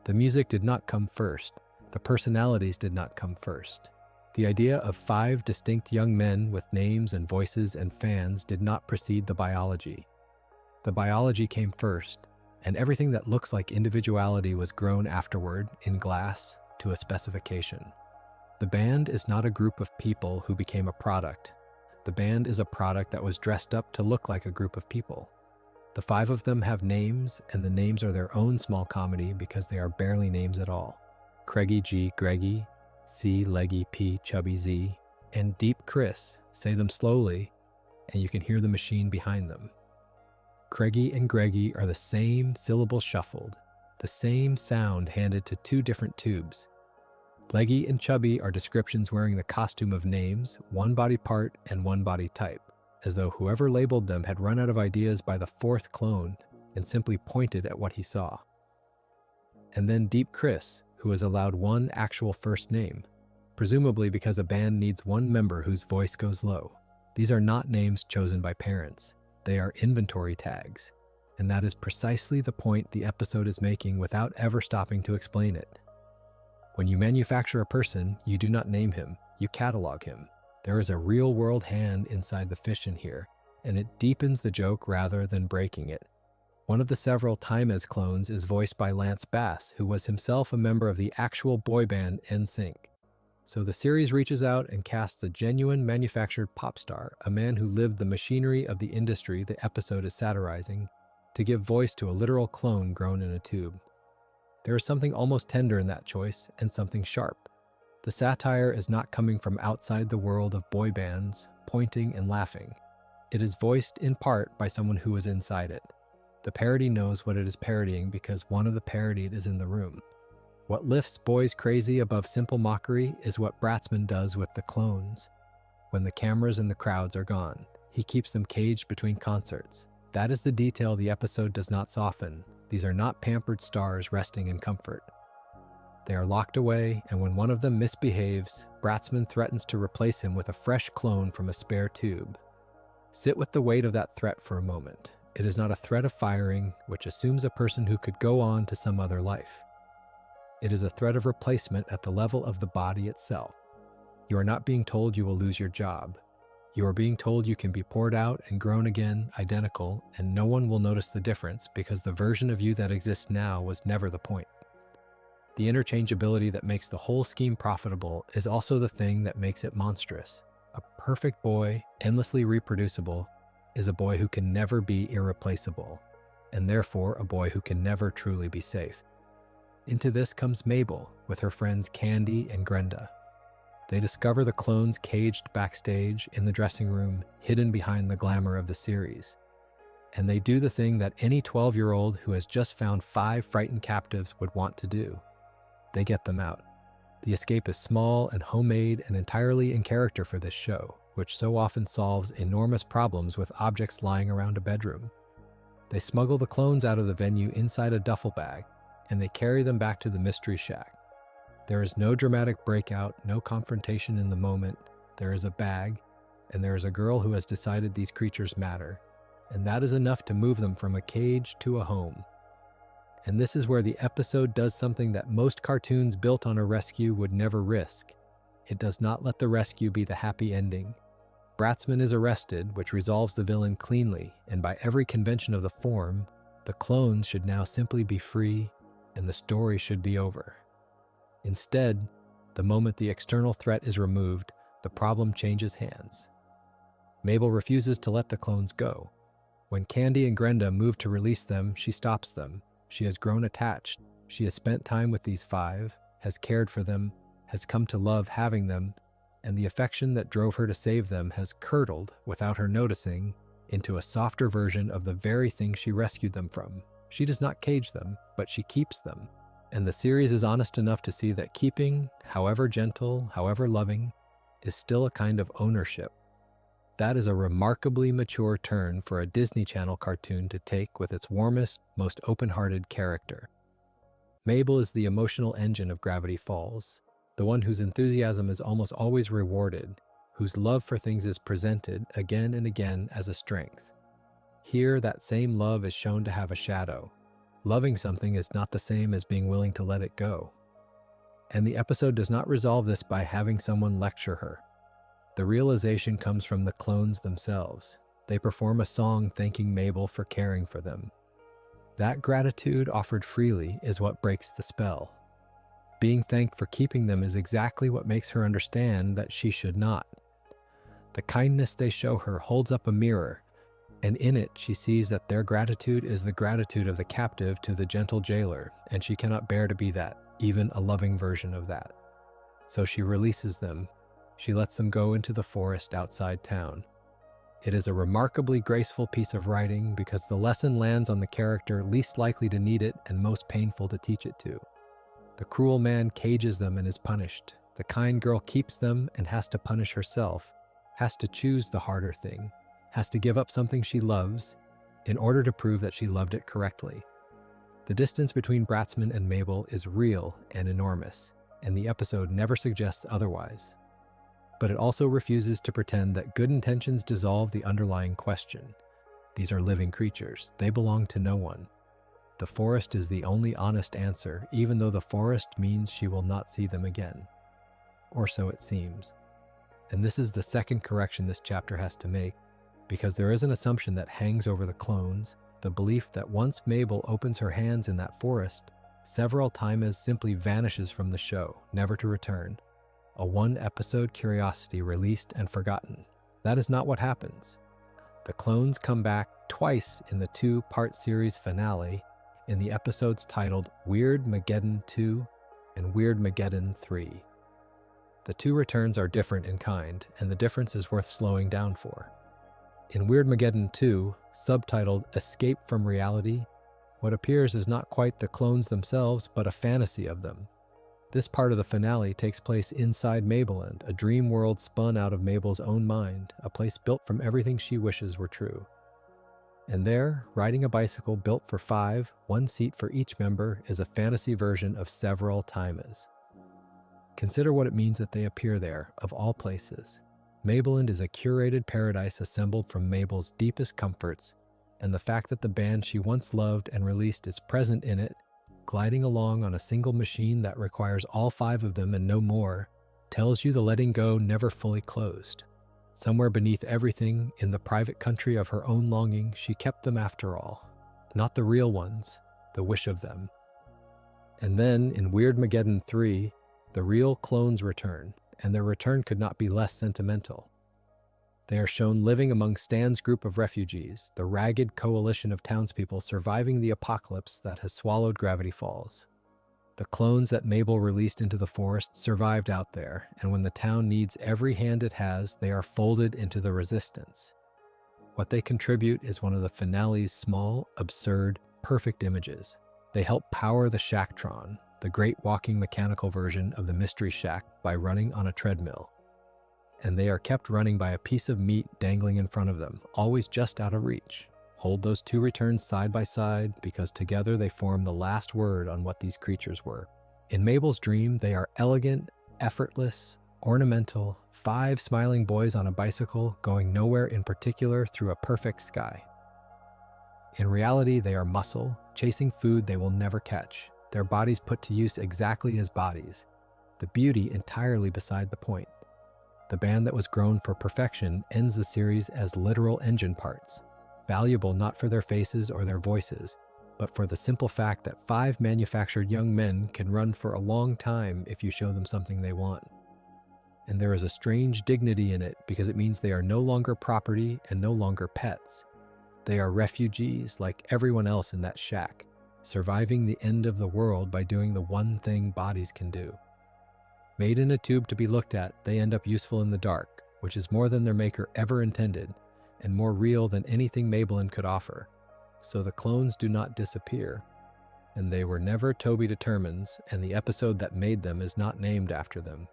The music did not come first. The personalities did not come first. The idea of 5 distinct young men with names and voices and fans did not precede the biology. The biology came first, and everything that looks like individuality was grown afterward, in glass, to a specification. The band is not a group of people who became a product. The band is a product that was dressed up to look like a group of people. The 5 of them have names, and the names are their own small comedy because they are barely names at all. Craigie G. Greggy, C. Leggy P. Chubby Z, and Deep Chris. Say them slowly, and you can hear the machine behind them. Craigie and Greggy are the same syllable shuffled, the same sound handed to 2 different tubes. Leggy and Chubby are descriptions wearing the costume of names, 1 body part and 1 body type, as though whoever labeled them had run out of ideas by the 4th clone and simply pointed at what he saw. And then Deep Chris, who is allowed one actual first name, presumably because a band needs one member whose voice goes low. These are not names chosen by parents. They are inventory tags. And that is precisely the point the episode is making without ever stopping to explain it. When you manufacture a person, you do not name him, you catalog him. There is a real-world hand inside the fish in here, and it deepens the joke rather than breaking it. One of the several Time-As clones is voiced by Lance Bass, who was himself a member of the actual boy band NSYNC. So the series reaches out and casts a genuine manufactured pop star, a man who lived the machinery of the industry the episode is satirizing, to give voice to a literal clone grown in a tube. There is something almost tender in that choice, and something sharp. The satire is not coming from outside the world of boy bands, pointing and laughing. It is voiced in part by someone who is inside it. The parody knows what it is parodying because one of the parodied is in the room. What lifts boys crazy above simple mockery is what Bratzman does with the clones. When the cameras and the crowds are gone, he keeps them caged between concerts. That is the detail the episode does not soften. These are not pampered stars resting in comfort. They are locked away, and when one of them misbehaves, Bratzman threatens to replace him with a fresh clone from a spare tube. Sit with the weight of that threat for a moment. It is not a threat of firing, which assumes a person who could go on to some other life. It is a threat of replacement at the level of the body itself. You are not being told you will lose your job. You are being told you can be poured out and grown again, identical, and no one will notice the difference because the version of you that exists now was never the point. The interchangeability that makes the whole scheme profitable is also the thing that makes it monstrous. A perfect boy, endlessly reproducible, is a boy who can never be irreplaceable, and therefore a boy who can never truly be safe. Into this comes Mabel with her friends Candy and Grenda. They discover the clones caged backstage in the dressing room, hidden behind the glamour of the series. And they do the thing that any 12-year-old who has just found 5 frightened captives would want to do. They get them out. The escape is small and homemade and entirely in character for this show, which so often solves enormous problems with objects lying around a bedroom. They smuggle the clones out of the venue inside a duffel bag, and they carry them back to the mystery shack. There is no dramatic breakout, no confrontation in the moment. There is a bag, and there is a girl who has decided these creatures matter, and that is enough to move them from a cage to a home. And this is where the episode does something that most cartoons built on a rescue would never risk. It does not let the rescue be the happy ending. Bratzman is arrested, which resolves the villain cleanly, and by every convention of the form, the clones should now simply be free, and the story should be over. Instead, the moment the external threat is removed, the problem changes hands. Mabel refuses to let the clones go. When Candy and Grenda move to release them, she stops them. She has grown attached. She has spent time with these 5, has cared for them, has come to love having them, and the affection that drove her to save them has curdled, without her noticing, into a softer version of the very thing she rescued them from. She does not cage them, but she keeps them. And the series is honest enough to see that keeping, however gentle, however loving, is still a kind of ownership. That is a remarkably mature turn for a Disney Channel cartoon to take with its warmest, most open-hearted character. Mabel is the emotional engine of Gravity Falls, the one whose enthusiasm is almost always rewarded, whose love for things is presented again and again as a strength. Here, that same love is shown to have a shadow. Loving something is not the same as being willing to let it go. And the episode does not resolve this by having someone lecture her. The realization comes from the clones themselves. They perform a song thanking Mabel for caring for them. That gratitude offered freely is what breaks the spell. Being thanked for keeping them is exactly what makes her understand that she should not. The kindness they show her holds up a mirror, and in it she sees that their gratitude is the gratitude of the captive to the gentle jailer, and she cannot bear to be that, even a loving version of that. So she releases them. She lets them go into the forest outside town. It is a remarkably graceful piece of writing because the lesson lands on the character least likely to need it and most painful to teach it to. The cruel man cages them and is punished. The kind girl keeps them and has to punish herself, has to choose the harder thing, has to give up something she loves in order to prove that she loved it correctly. The distance between Bratzman and Mabel is real and enormous, and the episode never suggests otherwise. But it also refuses to pretend that good intentions dissolve the underlying question. These are living creatures. They belong to no one. The forest is the only honest answer, even though the forest means she will not see them again. Or so it seems. And this is the second correction this chapter has to make, because there is an assumption that hangs over the clones, the belief that once Mabel opens her hands in that forest, several times simply vanishes from the show, never to return. A one-episode curiosity released and forgotten. That is not what happens. The clones come back twice in the two-part series finale in the episodes titled Weird Mageddon 2 and Weird Mageddon 3. The two returns are different in kind, and the difference is worth slowing down for. In Weird Mageddon 2, subtitled Escape from Reality, what appears is not quite the clones themselves, but a fantasy of them. This part of the finale takes place inside Mabeland, a dream world spun out of Mabel's own mind, a place built from everything she wishes were true. And there, riding a bicycle built for 5, one seat for each member, is a fantasy version of several times. Consider what it means that they appear there, of all places. Mabeland is a curated paradise assembled from Mabel's deepest comforts, and the fact that the band she once loved and released is present in it, gliding along on a single machine that requires all 5 of them and no more, tells you the letting go never fully closed. Somewhere beneath everything, in the private country of her own longing, she kept them after all. Not the real ones, the wish of them. And then, in Weird Mageddon 3, the real clones return, and their return could not be less sentimental. They are shown living among Stan's group of refugees, the ragged coalition of townspeople surviving the apocalypse that has swallowed Gravity Falls. The clones that Mabel released into the forest survived out there, and when the town needs every hand it has, they are folded into the resistance. What they contribute is one of the finale's small, absurd, perfect images. They help power the Shacktron, the great walking mechanical version of the Mystery Shack, by running on a treadmill. And they are kept running by a piece of meat dangling in front of them, always just out of reach. Hold those two returns side by side, because together they form the last word on what these creatures were. In Mabel's dream, they are elegant, effortless, ornamental, 5 smiling boys on a bicycle going nowhere in particular through a perfect sky. In reality, they are muscle, chasing food they will never catch, their bodies put to use exactly as bodies, the beauty entirely beside the point. The band that was grown for perfection ends the series as literal engine parts, valuable not for their faces or their voices, but for the simple fact that 5 manufactured young men can run for a long time if you show them something they want. And there is a strange dignity in it because it means they are no longer property and no longer pets. They are refugees like everyone else in that shack, surviving the end of the world by doing the one thing bodies can do. Made in a tube to be looked at, they end up useful in the dark, which is more than their maker ever intended, and more real than anything Mabeland could offer. So the clones do not disappear, and they were never Toby Determines, and the episode that made them is not named after them.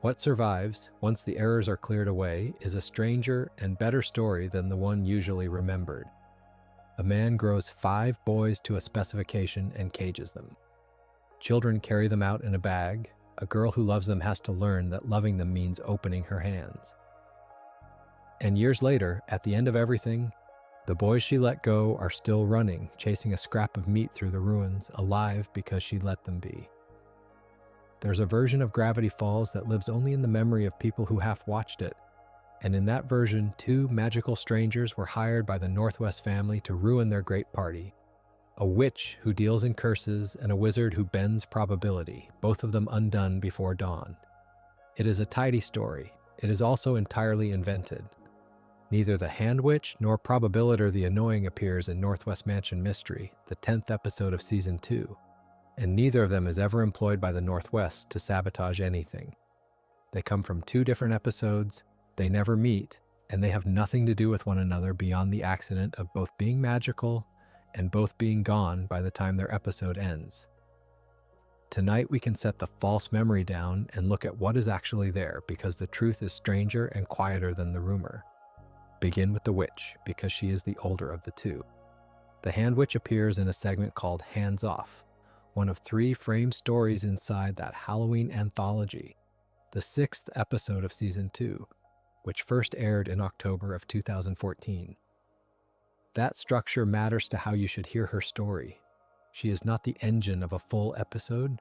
What survives, once the errors are cleared away, is a stranger and better story than the one usually remembered. A man grows 5 boys to a specification and cages them. Children carry them out in a bag. A girl who loves them has to learn that loving them means opening her hands. And years later, at the end of everything, the boys she let go are still running, chasing a scrap of meat through the ruins, alive because she let them be. There's a version of Gravity Falls that lives only in the memory of people who half-watched it, and in that version, 2 magical strangers were hired by the Northwest family to ruin their great party. A witch who deals in curses and a wizard who bends probability, both of them undone before dawn. It is a tidy story. It is also entirely invented. Neither the Hand Witch nor Probability the Annoying appears in Northwest Mansion Mystery, the 10th episode of Season 2, and neither of them is ever employed by the Northwest to sabotage anything. They come from 2 different episodes, they never meet, and they have nothing to do with one another beyond the accident of both being magical and both being gone by the time their episode ends. Tonight we can set the false memory down and look at what is actually there, because the truth is stranger and quieter than the rumor. Begin with the witch, because she is the older of the 2. The Hand Witch appears in a segment called Hands Off, one of 3 framed stories inside that Halloween anthology, the 6th episode of Season 2, which first aired in October of 2014. That structure matters to how you should hear her story. She is not the engine of a full episode.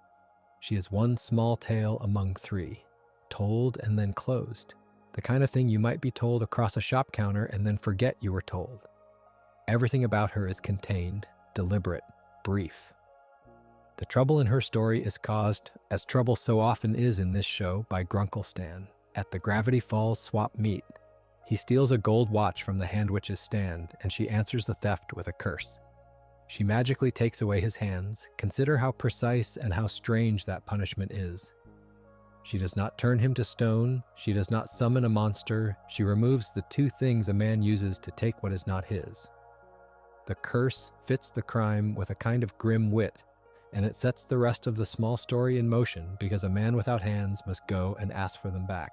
She is one small tale among 3, told and then closed. The kind of thing you might be told across a shop counter and then forget you were told. Everything about her is contained, deliberate, brief. The trouble in her story is caused, as trouble so often is in this show, by Grunkle Stan. At the Gravity Falls swap meet, he steals a gold watch from the Hand Witch's stand, and she answers the theft with a curse. She magically takes away his hands. Consider how precise and how strange that punishment is. She does not turn him to stone. She does not summon a monster. She removes the 2 things a man uses to take what is not his. The curse fits the crime with a kind of grim wit, and it sets the rest of the small story in motion because a man without hands must go and ask for them back.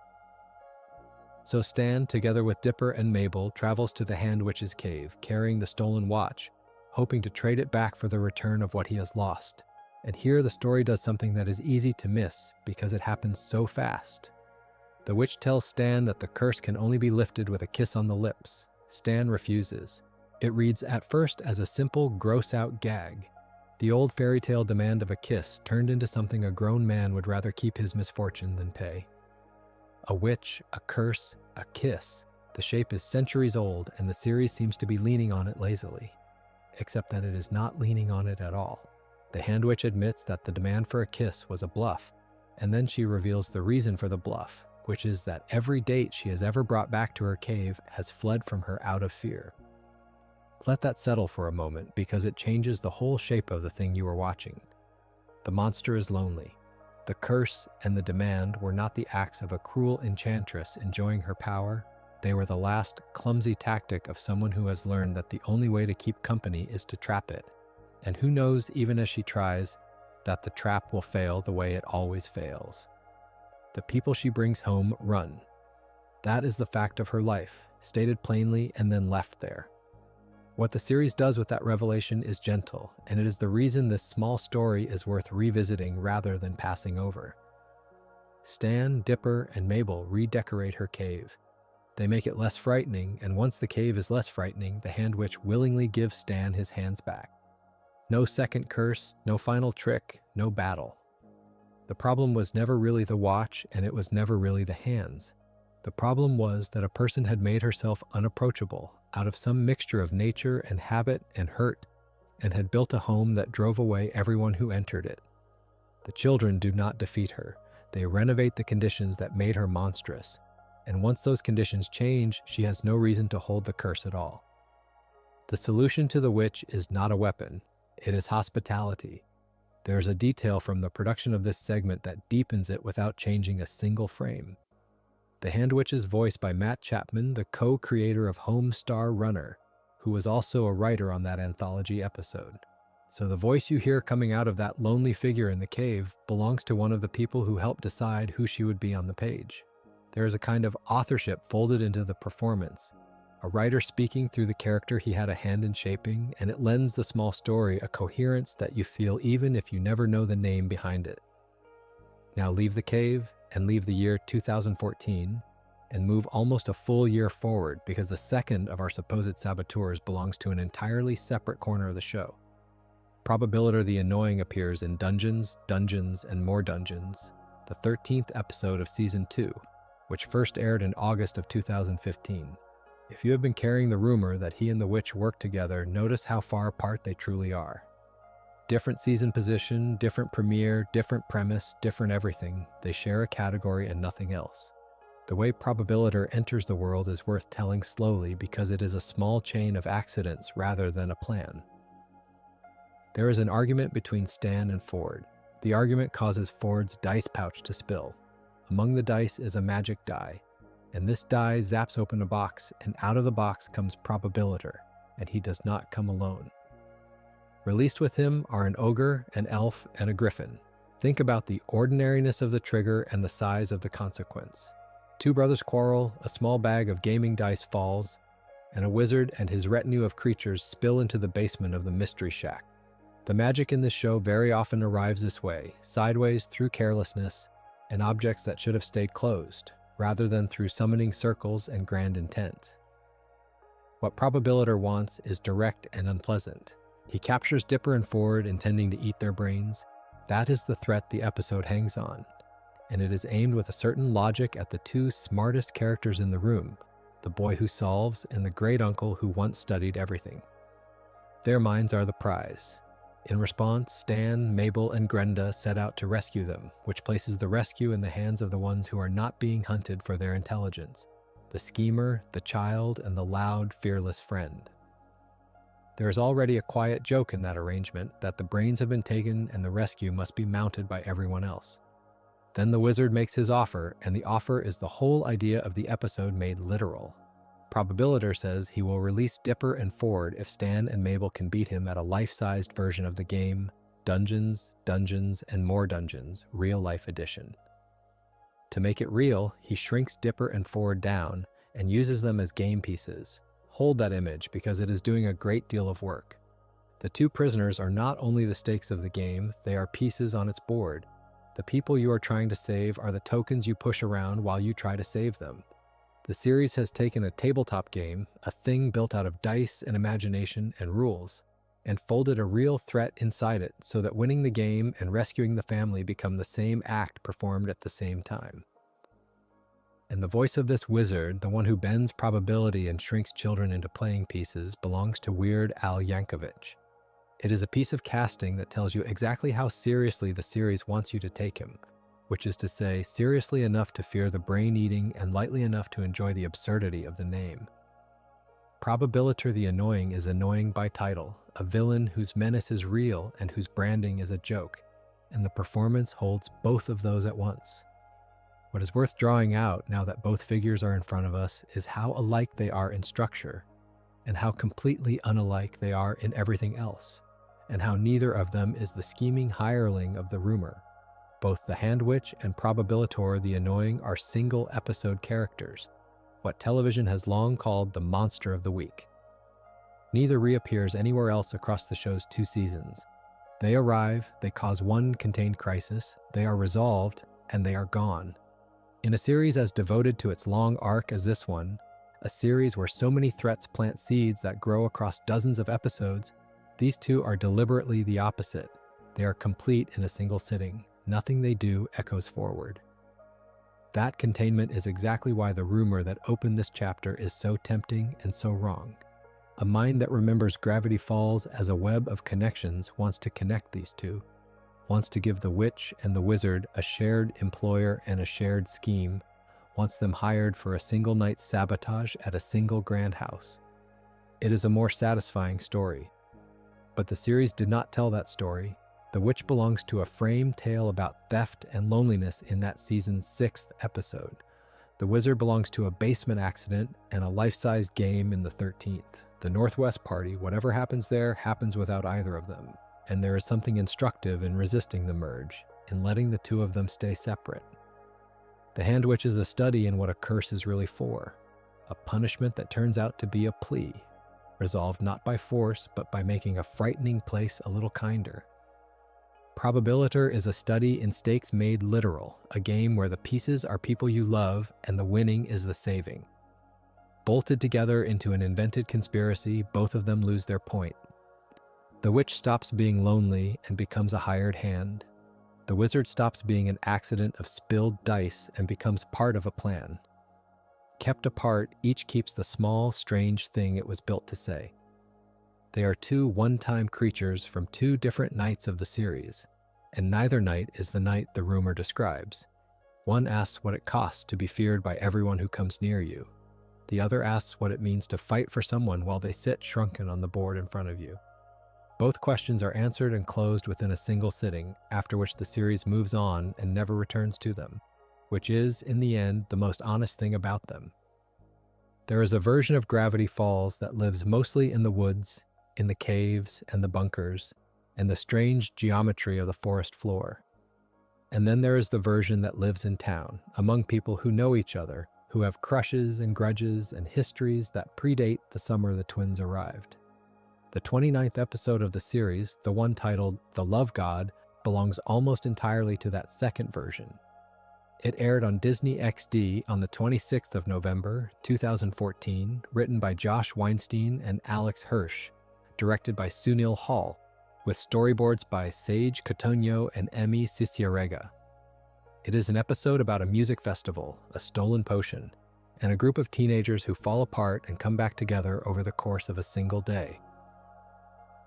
So Stan, together with Dipper and Mabel, travels to the Hand Witch's cave, carrying the stolen watch, hoping to trade it back for the return of what he has lost. And here the story does something that is easy to miss because it happens so fast. The witch tells Stan that the curse can only be lifted with a kiss on the lips. Stan refuses. It reads at first as a simple, gross-out gag. The old fairy tale demand of a kiss turned into something a grown man would rather keep his misfortune than pay. A witch, a curse, a kiss. The shape is centuries old, and the series seems to be leaning on it lazily. Except that it is not leaning on it at all. The Hand Witch admits that the demand for a kiss was a bluff, and then she reveals the reason for the bluff, which is that every date she has ever brought back to her cave has fled from her out of fear. Let that settle for a moment, because it changes the whole shape of the thing you are watching. The monster is lonely. The curse and the demand were not the acts of a cruel enchantress enjoying her power. They were the last, clumsy tactic of someone who has learned that the only way to keep company is to trap it. And who knows, even as she tries, that the trap will fail the way it always fails. The people she brings home run. That is the fact of her life, stated plainly and then left there. What the series does with that revelation is gentle, and it is the reason this small story is worth revisiting rather than passing over. Stan, Dipper, and Mabel redecorate her cave. They make it less frightening, and once the cave is less frightening, the Hand Witch willingly gives Stan his hands back. No second curse, no final trick, no battle. The problem was never really the watch, and it was never really the hands. The problem was that a person had made herself unapproachable out of some mixture of nature and habit and hurt, and had built a home that drove away everyone who entered it. The children do not defeat her. They renovate the conditions that made her monstrous, and once those conditions change, she has no reason to hold the curse at all. The solution to the witch is not a weapon. It is hospitality. There is a detail from the production of this segment that deepens it without changing a single frame. The Hand Witch is voiced by Matt Chapman, the co-creator of Homestar Runner, who was also a writer on that anthology episode. So the voice you hear coming out of that lonely figure in the cave belongs to one of the people who helped decide who she would be on the page. There is a kind of authorship folded into the performance, a writer speaking through the character he had a hand in shaping, and it lends the small story a coherence that you feel even if you never know the name behind it. Now leave the cave and leave the year 2014 and move almost a full year forward, because the second of our supposed saboteurs belongs to an entirely separate corner of the show. Probability the Annoying appears in Dungeons, Dungeons, and More Dungeons, the 13th episode of Season 2, which first aired in August of 2015. If you have been carrying the rumor that he and the witch work together, notice how far apart they truly are. Different season position, different premiere, different premise, different everything. They share a category and nothing else. The way Probabilitor enters the world is worth telling slowly because it is a small chain of accidents rather than a plan. There is an argument between Stan and Ford. The argument causes Ford's dice pouch to spill. Among the dice is a magic die, and this die zaps open a box, and out of the box comes Probabilitor, and he does not come alone. Released with him are an ogre, an elf, and a griffin. Think about the ordinariness of the trigger and the size of the consequence. Two brothers quarrel, a small bag of gaming dice falls, and a wizard and his retinue of creatures spill into the basement of the Mystery Shack. The magic in this show very often arrives this way, sideways through carelessness and objects that should have stayed closed, rather than through summoning circles and grand intent. What Probabilitor wants is direct and unpleasant. He captures Dipper and Ford intending to eat their brains. That is the threat the episode hangs on, and it is aimed with a certain logic at the two smartest characters in the room, the boy who solves and the great uncle who once studied everything. Their minds are the prize. In response, Stan, Mabel, and Grenda set out to rescue them, which places the rescue in the hands of the ones who are not being hunted for their intelligence: the schemer, the child, and the loud, fearless friend. There is already a quiet joke in that arrangement that the brains have been taken and the rescue must be mounted by everyone else. Then the wizard makes his offer, and the offer is the whole idea of the episode made literal. Probabilitor says he will release Dipper and Ford if Stan and Mabel can beat him at a life-sized version of the game, Dungeons, Dungeons, and More Dungeons, Real Life Edition. To make it real, he shrinks Dipper and Ford down and uses them as game pieces. Hold that image because it is doing a great deal of work. The two prisoners are not only the stakes of the game, they are pieces on its board. The people you are trying to save are the tokens you push around while you try to save them. The series has taken a tabletop game, a thing built out of dice and imagination and rules, and folded a real threat inside it so that winning the game and rescuing the family become the same act performed at the same time. And the voice of this wizard, the one who bends probability and shrinks children into playing pieces, belongs to Weird Al Yankovic. It is a piece of casting that tells you exactly how seriously the series wants you to take him, which is to say, seriously enough to fear the brain-eating and lightly enough to enjoy the absurdity of the name. Probabilitor the Annoying is annoying by title, a villain whose menace is real and whose branding is a joke, and the performance holds both of those at once. What is worth drawing out now that both figures are in front of us is how alike they are in structure, and how completely unalike they are in everything else, and how neither of them is the scheming hireling of the rumor. Both the Hand Witch and Probabilitor the Annoying are single-episode characters, what television has long called the monster of the week. Neither reappears anywhere else across the show's 2 seasons. They arrive, they cause one contained crisis, they are resolved, and they are gone. In a series as devoted to its long arc as this one, a series where so many threats plant seeds that grow across dozens of episodes, these two are deliberately the opposite. They are complete in a single sitting. Nothing they do echoes forward. That containment is exactly why the rumor that opened this chapter is so tempting and so wrong. A mind that remembers Gravity Falls as a web of connections wants to connect these two, wants to give the witch and the wizard a shared employer and a shared scheme, wants them hired for a single night's sabotage at a single grand house. It is a more satisfying story. But the series did not tell that story. The witch belongs to a framed tale about theft and loneliness in that season's 6th episode. The wizard belongs to a basement accident and a life-size game in the 13th. The Northwest party, whatever happens there, happens without either of them. And there is something instructive in resisting the merge, in letting the two of them stay separate. The Hand Witch is a study in what a curse is really for, a punishment that turns out to be a plea, resolved not by force, but by making a frightening place a little kinder. Probabilitor is a study in stakes made literal, a game where the pieces are people you love and the winning is the saving. Bolted together into an invented conspiracy, both of them lose their point. The witch stops being lonely and becomes a hired hand. The wizard stops being an accident of spilled dice and becomes part of a plan. Kept apart, each keeps the small, strange thing it was built to say. They are two one-time creatures from 2 different nights of the series, and neither night is the night the rumor describes. One asks what it costs to be feared by everyone who comes near you. The other asks what it means to fight for someone while they sit shrunken on the board in front of you. Both questions are answered and closed within a single sitting, after which the series moves on and never returns to them, which is, in the end, the most honest thing about them. There is a version of Gravity Falls that lives mostly in the woods, in the caves and the bunkers, and the strange geometry of the forest floor. And then there is the version that lives in town, among people who know each other, who have crushes and grudges and histories that predate the summer the twins arrived. The 29th episode of the series, the one titled The Love God, belongs almost entirely to that second version. It aired on Disney XD on the 26th of November, 2014, written by Josh Weinstein and Alex Hirsch, directed by Sunil Hall, with storyboards by Sage Cotonio and Emmy Ciciarega. It is an episode about a music festival, a stolen potion, and a group of teenagers who fall apart and come back together over the course of a single day.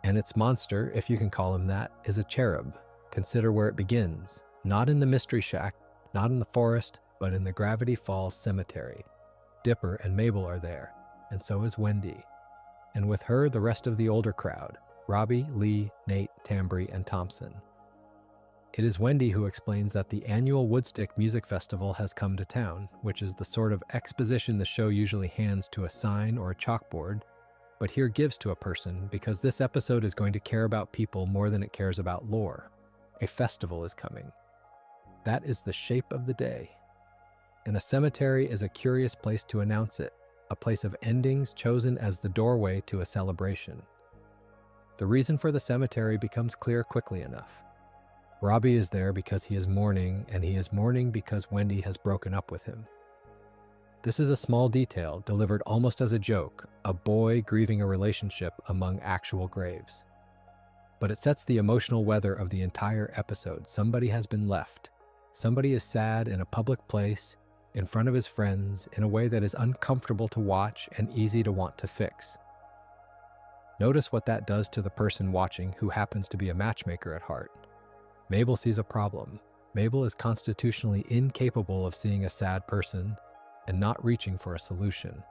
And its monster, if you can call him that, is a cherub. Consider where it begins, not in the Mystery Shack, not in the forest, but in the Gravity Falls Cemetery. Dipper and Mabel are there, and so is Wendy. And with her, the rest of the older crowd, Robbie, Lee, Nate, Tambry, and Thompson. It is Wendy who explains that the annual Woodstick Music Festival has come to town, which is the sort of exposition the show usually hands to a sign or a chalkboard, but here gives to a person because this episode is going to care about people more than it cares about lore. A festival is coming. That is the shape of the day. And a cemetery is a curious place to announce it, a place of endings chosen as the doorway to a celebration. The reason for the cemetery becomes clear quickly enough. Robbie is there because he is mourning, and he is mourning because Wendy has broken up with him. This is a small detail delivered almost as a joke, a boy grieving a relationship among actual graves. But it sets the emotional weather of the entire episode. Somebody has been left. Somebody is sad in a public place, in front of his friends, in a way that is uncomfortable to watch and easy to want to fix. Notice what that does to the person watching who happens to be a matchmaker at heart. Mabel sees a problem. Mabel is constitutionally incapable of seeing a sad person and not reaching for a solution.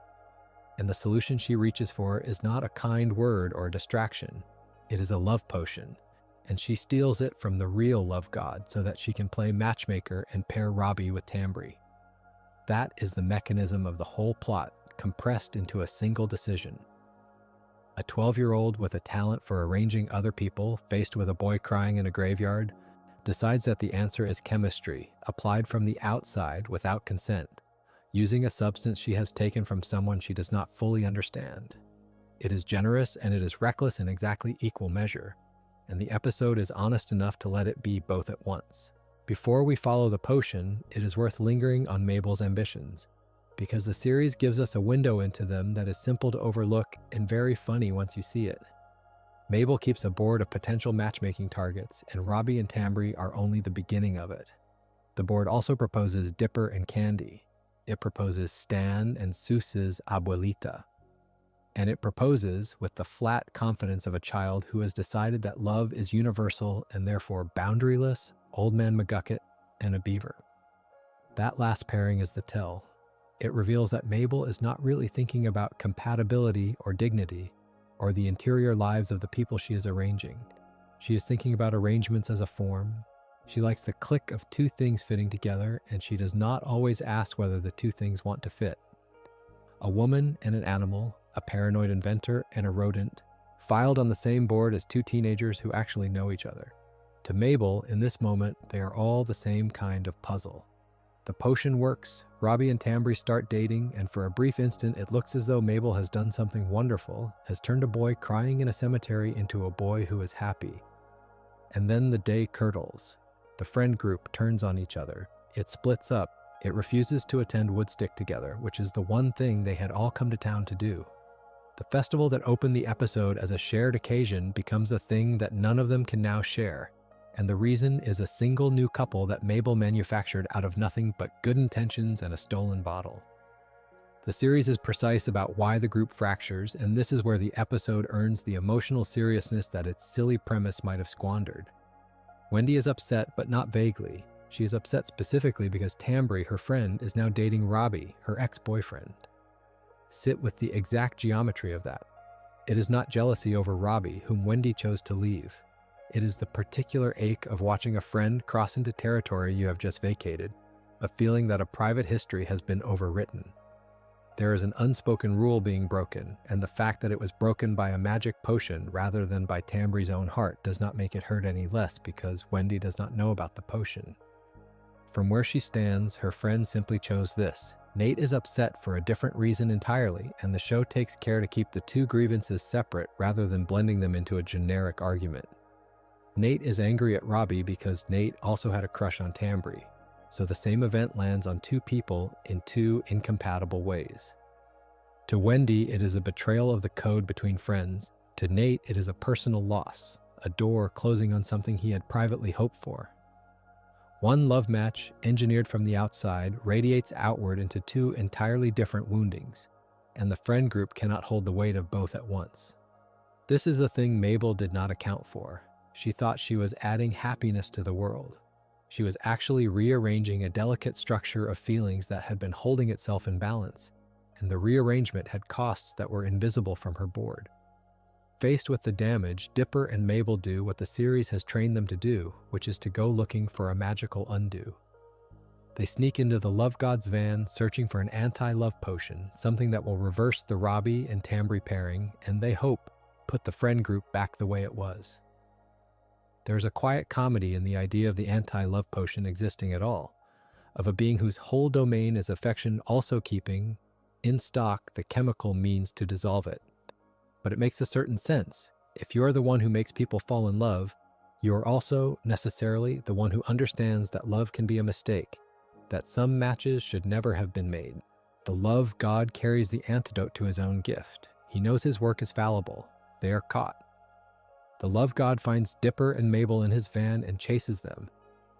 And the solution she reaches for is not a kind word or a distraction. It is a love potion. And she steals it from the real love god so that she can play matchmaker and pair Robbie with Tambry. That is the mechanism of the whole plot, compressed into a single decision. A 12-year-old with a talent for arranging other people, faced with a boy crying in a graveyard, decides that the answer is chemistry, applied from the outside without consent, using a substance she has taken from someone she does not fully understand. It is generous and it is reckless in exactly equal measure. And the episode is honest enough to let it be both at once. Before we follow the potion, it is worth lingering on Mabel's ambitions, because the series gives us a window into them that is simple to overlook and very funny once you see it. Mabel keeps a board of potential matchmaking targets, and Robbie and Tambry are only the beginning of it. The board also proposes Dipper and Candy. It proposes Stan and Seuss's abuelita. And it proposes with the flat confidence of a child who has decided that love is universal and therefore boundaryless, Old Man McGucket, and a beaver. That last pairing is the tell. It reveals that Mabel is not really thinking about compatibility or dignity, or the interior lives of the people she is arranging. She is thinking about arrangements as a form. She likes the click of two things fitting together, and she does not always ask whether the two things want to fit. A woman and an animal, a paranoid inventor and a rodent, filed on the same board as two teenagers who actually know each other. To Mabel, in this moment, they are all the same kind of puzzle. The potion works, Robbie and Tambry start dating, and for a brief instant it looks as though Mabel has done something wonderful, has turned a boy crying in a cemetery into a boy who is happy. And then the day curdles. The friend group turns on each other. It splits up. It refuses to attend Woodstick together, which is the one thing they had all come to town to do. The festival that opened the episode as a shared occasion becomes a thing that none of them can now share, and the reason is a single new couple that Mabel manufactured out of nothing but good intentions and a stolen bottle. The series is precise about why the group fractures, and this is where the episode earns the emotional seriousness that its silly premise might have squandered. Wendy is upset, but not vaguely. She is upset specifically because Tambry, her friend, is now dating Robbie, her ex-boyfriend. Sit with the exact geometry of that. It is not jealousy over Robbie, whom Wendy chose to leave. It is the particular ache of watching a friend cross into territory you have just vacated, a feeling that a private history has been overwritten. There is an unspoken rule being broken, and the fact that it was broken by a magic potion rather than by Tambry's own heart does not make it hurt any less because Wendy does not know about the potion. From where she stands, her friend simply chose this. Nate is upset for a different reason entirely, and the show takes care to keep the two grievances separate rather than blending them into a generic argument. Nate is angry at Robbie because Nate also had a crush on Tambry, so the same event lands on two people in two incompatible ways. To Wendy, it is a betrayal of the code between friends. To Nate, it is a personal loss, a door closing on something he had privately hoped for. One love match, engineered from the outside, radiates outward into two entirely different woundings, and the friend group cannot hold the weight of both at once. This is the thing Mabel did not account for. She thought she was adding happiness to the world. She was actually rearranging a delicate structure of feelings that had been holding itself in balance, and the rearrangement had costs that were invisible from her board. Faced with the damage, Dipper and Mabel do what the series has trained them to do, which is to go looking for a magical undo. They sneak into the Love God's van, searching for an anti-love potion, something that will reverse the Robbie and Tambry pairing, and they hope put the friend group back the way it was. There's a quiet comedy in the idea of the anti-love potion existing at all, of a being whose whole domain is affection also keeping in stock the chemical means to dissolve it. But it makes a certain sense. If you're the one who makes people fall in love, you are also necessarily the one who understands that love can be a mistake, that some matches should never have been made. The love God carries the antidote to his own gift. He knows his work is fallible. They are caught. The love God finds Dipper and Mabel in his van and chases them.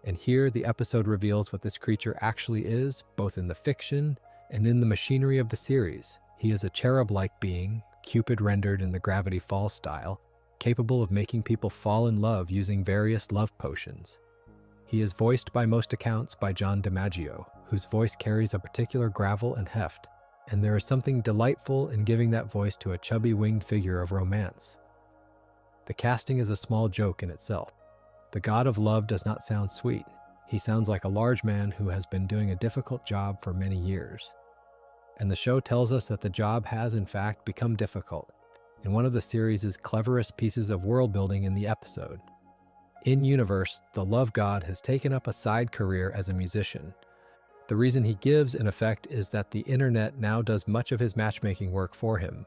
And here the episode reveals what this creature actually is, both in the fiction and in the machinery of the series. He is a cherub-like being, Cupid rendered in the Gravity Falls style, capable of making people fall in love using various love potions. He is voiced by most accounts by John DiMaggio, whose voice carries a particular gravel and heft, and there is something delightful in giving that voice to a chubby winged figure of romance. The casting is a small joke in itself. The god of love does not sound sweet. He sounds like a large man who has been doing a difficult job for many years. And the show tells us that the job has, in fact, become difficult, in one of the series' cleverest pieces of world building in the episode. In-universe, the love god has taken up a side career as a musician. The reason he gives, in effect, is that the internet now does much of his matchmaking work for him,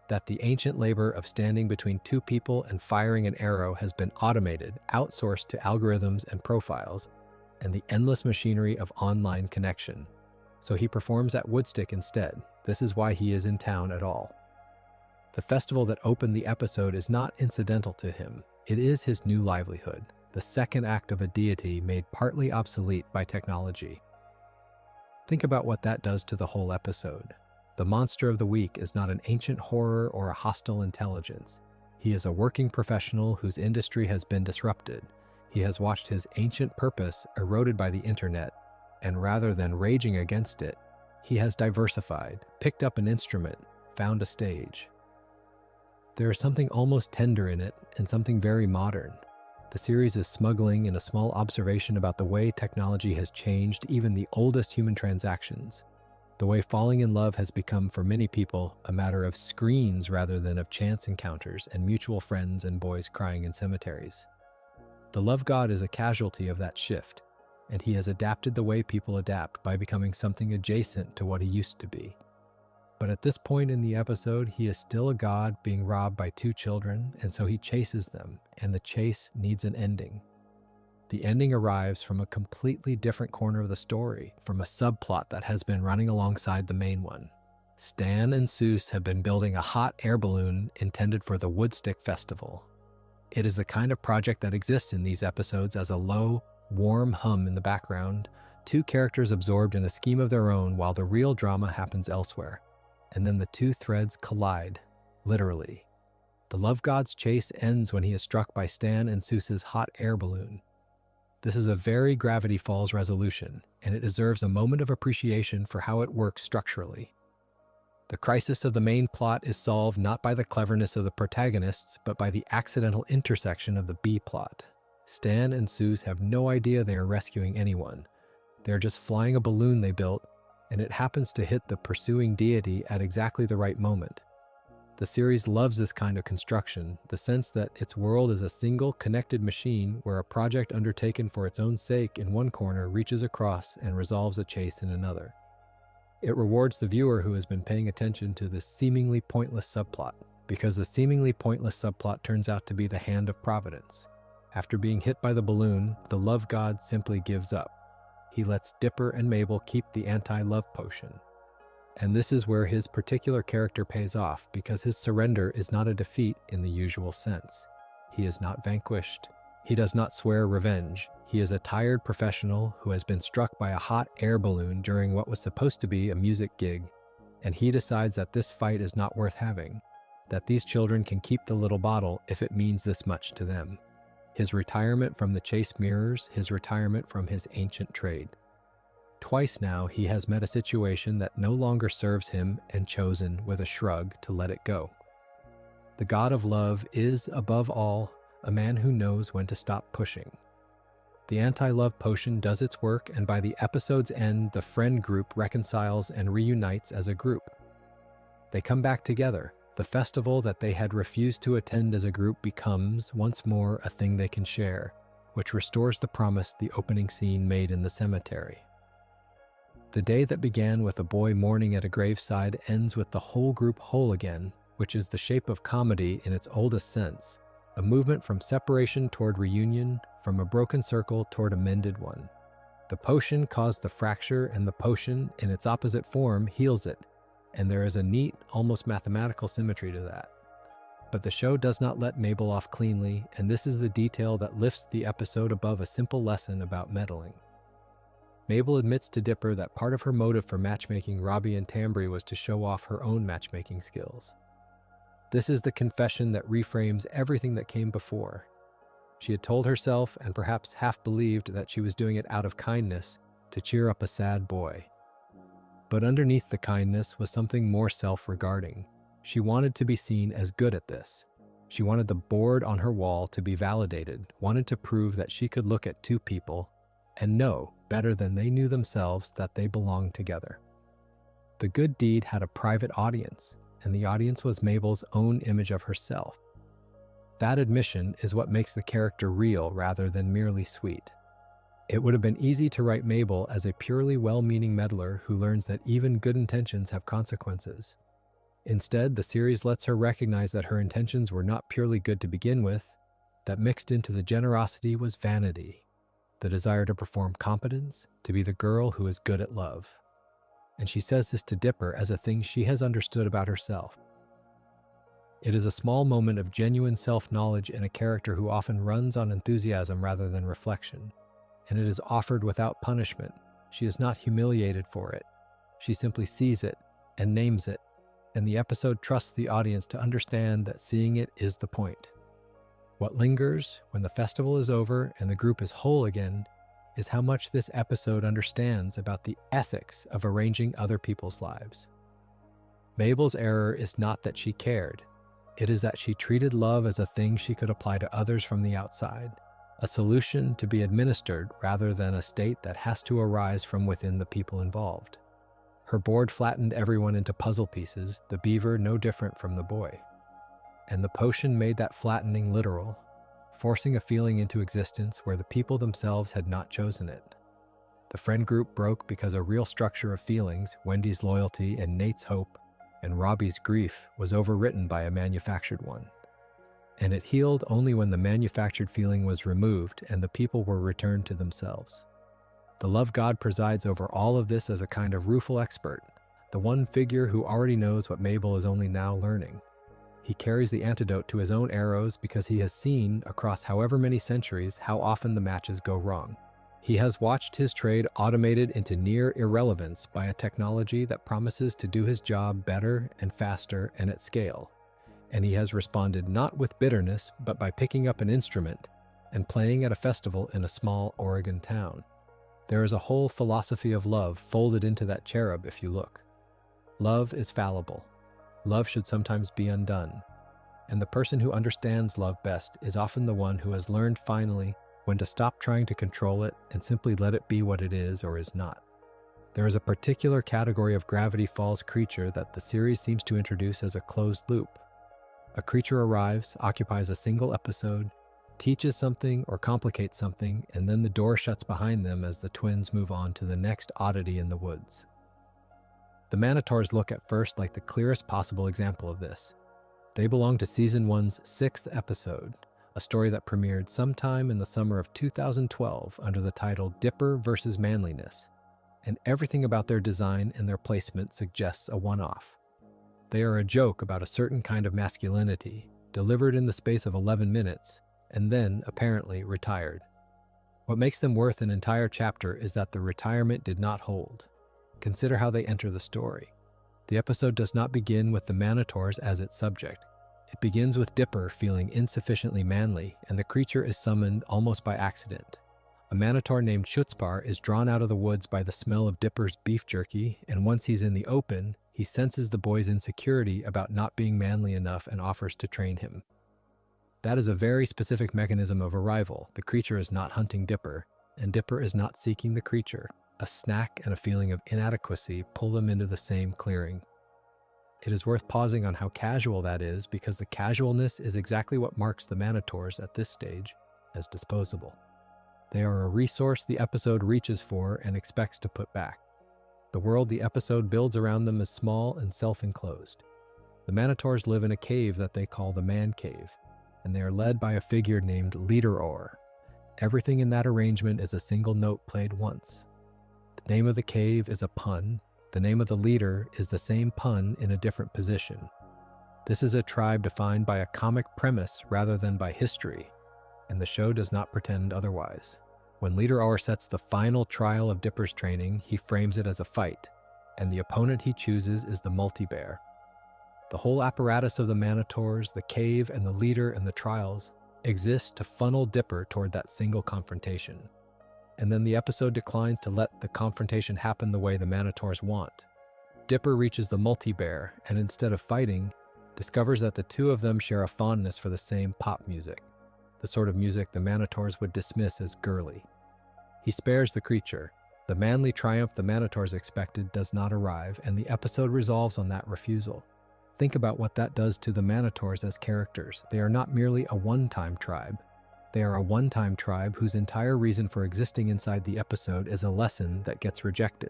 that the ancient labor of standing between two people and firing an arrow has been automated, outsourced to algorithms and profiles, and the endless machinery of online connection. So he performs at Woodstock instead. This is why he is in town at all. The festival that opened the episode is not incidental to him. It is his new livelihood, the second act of a deity made partly obsolete by technology. Think about what that does to the whole episode. The monster of the week is not an ancient horror or a hostile intelligence. He is a working professional whose industry has been disrupted. He has watched his ancient purpose eroded by the internet, and rather than raging against it, he has diversified, picked up an instrument, found a stage. There is something almost tender in it, and something very modern. The series is smuggling in a small observation about the way technology has changed even the oldest human transactions. The way falling in love has become, for many people, a matter of screens rather than of chance encounters and mutual friends and boys crying in cemeteries. The love god is a casualty of that shift, and he has adapted the way people adapt by becoming something adjacent to what he used to be. But at this point in the episode, he is still a god being robbed by two children, and so he chases them, and the chase needs an ending. The ending arrives from a completely different corner of the story, from a subplot that has been running alongside the main one. Stan and Seuss have been building a hot air balloon intended for the Woodstock Festival. It is the kind of project that exists in these episodes as a low, warm hum in the background, two characters absorbed in a scheme of their own while the real drama happens elsewhere. And then the two threads collide, literally. The love god's chase ends when he is struck by Stan and Seuss's hot air balloon. This is a very Gravity Falls resolution, and it deserves a moment of appreciation for how it works structurally. The crisis of the main plot is solved not by the cleverness of the protagonists, but by the accidental intersection of the B plot. Stan and Seuss have no idea they are rescuing anyone. They are just flying a balloon they built, and it happens to hit the pursuing deity at exactly the right moment. The series loves this kind of construction, the sense that its world is a single, connected machine where a project undertaken for its own sake in one corner reaches across and resolves a chase in another. It rewards the viewer who has been paying attention to this seemingly pointless subplot, because the seemingly pointless subplot turns out to be the hand of Providence. After being hit by the balloon, the love god simply gives up. He lets Dipper and Mabel keep the anti-love potion. And this is where his particular character pays off, because his surrender is not a defeat in the usual sense. He is not vanquished. He does not swear revenge. He is a tired professional who has been struck by a hot air balloon during what was supposed to be a music gig, and he decides that this fight is not worth having, that these children can keep the little bottle if it means this much to them. His retirement from the chase mirrors his retirement from his ancient trade. Twice now he has met a situation that no longer serves him and chosen with a shrug to let it go. The god of love is, above all, a man who knows when to stop pushing. The anti-love potion does its work, and by the episode's end, the friend group reconciles and reunites as a group. They come back together. The festival that they had refused to attend as a group becomes, once more, a thing they can share, which restores the promise the opening scene made in the cemetery. The day that began with a boy mourning at a graveside ends with the whole group whole again, which is the shape of comedy in its oldest sense, a movement from separation toward reunion, from a broken circle toward a mended one. The potion caused the fracture, and the potion, in its opposite form, heals it, and there is a neat, almost mathematical symmetry to that. But the show does not let Mabel off cleanly, and this is the detail that lifts the episode above a simple lesson about meddling. Mabel admits to Dipper that part of her motive for matchmaking Robbie and Tambry was to show off her own matchmaking skills. This is the confession that reframes everything that came before. She had told herself, and perhaps half believed, that she was doing it out of kindness to cheer up a sad boy. But underneath the kindness was something more self-regarding. She wanted to be seen as good at this. She wanted the board on her wall to be validated, wanted to prove that she could look at two people and know, better than they knew themselves, that they belonged together. The good deed had a private audience, and the audience was Mabel's own image of herself. That admission is what makes the character real rather than merely sweet. It would have been easy to write Mabel as a purely well-meaning meddler who learns that even good intentions have consequences. Instead, the series lets her recognize that her intentions were not purely good to begin with, that mixed into the generosity was vanity, the desire to perform competence, to be the girl who is good at love. And she says this to Dipper as a thing she has understood about herself. It is a small moment of genuine self-knowledge in a character who often runs on enthusiasm rather than reflection, and it is offered without punishment. She is not humiliated for it. She simply sees it and names it, and the episode trusts the audience to understand that seeing it is the point. What lingers, when the festival is over and the group is whole again, is how much this episode understands about the ethics of arranging other people's lives. Mabel's error is not that she cared. It is that she treated love as a thing she could apply to others from the outside, a solution to be administered rather than a state that has to arise from within the people involved. Her board flattened everyone into puzzle pieces, the beaver no different from the boy. And the potion made that flattening literal, forcing a feeling into existence where the people themselves had not chosen it. The friend group broke because a real structure of feelings, Wendy's loyalty and Nate's hope, and Robbie's grief, was overwritten by a manufactured one. And it healed only when the manufactured feeling was removed and the people were returned to themselves. The love god presides over all of this as a kind of rueful expert, the one figure who already knows what Mabel is only now learning. He carries the antidote to his own arrows because he has seen, across however many centuries, how often the matches go wrong. He has watched his trade automated into near irrelevance by a technology that promises to do his job better and faster and at scale. And he has responded not with bitterness, but by picking up an instrument and playing at a festival in a small Oregon town. There is a whole philosophy of love folded into that cherub if you look. Love is fallible. Love should sometimes be undone. And the person who understands love best is often the one who has learned finally when to stop trying to control it and simply let it be what it is or is not. There is a particular category of Gravity Falls creature that the series seems to introduce as a closed loop, A creature arrives, occupies a single episode, teaches something or complicates something, and then the door shuts behind them as the twins move on to the next oddity in the woods. The Manotaurs look at first like the clearest possible example of this. They belong to Season 1's 6th episode, a story that premiered sometime in the summer of 2012 under the title Dipper vs. Manliness, and everything about their design and their placement suggests a one-off. They are a joke about a certain kind of masculinity, delivered in the space of 11 minutes, and then, apparently, retired. What makes them worth an entire chapter is that the retirement did not hold. Consider how they enter the story. The episode does not begin with the Manotaurs as its subject. It begins with Dipper feeling insufficiently manly, and the creature is summoned almost by accident. A Manotaur named Chutzpar is drawn out of the woods by the smell of Dipper's beef jerky, and once he's in the open, he senses the boy's insecurity about not being manly enough and offers to train him. That is a very specific mechanism of arrival. The creature is not hunting Dipper, and Dipper is not seeking the creature. A snack and a feeling of inadequacy pull them into the same clearing. It is worth pausing on how casual that is, because the casualness is exactly what marks the Manotaurs at this stage as disposable. They are a resource the episode reaches for and expects to put back. The world the episode builds around them is small and self-enclosed. The Manotaurs live in a cave that they call the Man Cave, and they are led by a figure named Leader-Or. Everything in that arrangement is a single note played once. The name of the cave is a pun. The name of the leader is the same pun in a different position. This is a tribe defined by a comic premise rather than by history, and the show does not pretend otherwise. When Leader-Or sets the final trial of Dipper's training, he frames it as a fight, and the opponent he chooses is the multi-bear. The whole apparatus of the Manotaurs, the cave, and the leader and the trials exist to funnel Dipper toward that single confrontation. And then the episode declines to let the confrontation happen the way the Manotaurs want. Dipper reaches the multi-bear, and instead of fighting, discovers that the two of them share a fondness for the same pop music, the sort of music the Manotaurs would dismiss as girly. He spares the creature. The manly triumph the Manotaurs expected does not arrive, and the episode resolves on that refusal. Think about what that does to the Manotaurs as characters. They are not merely a one-time tribe. They are a one-time tribe whose entire reason for existing inside the episode is a lesson that gets rejected.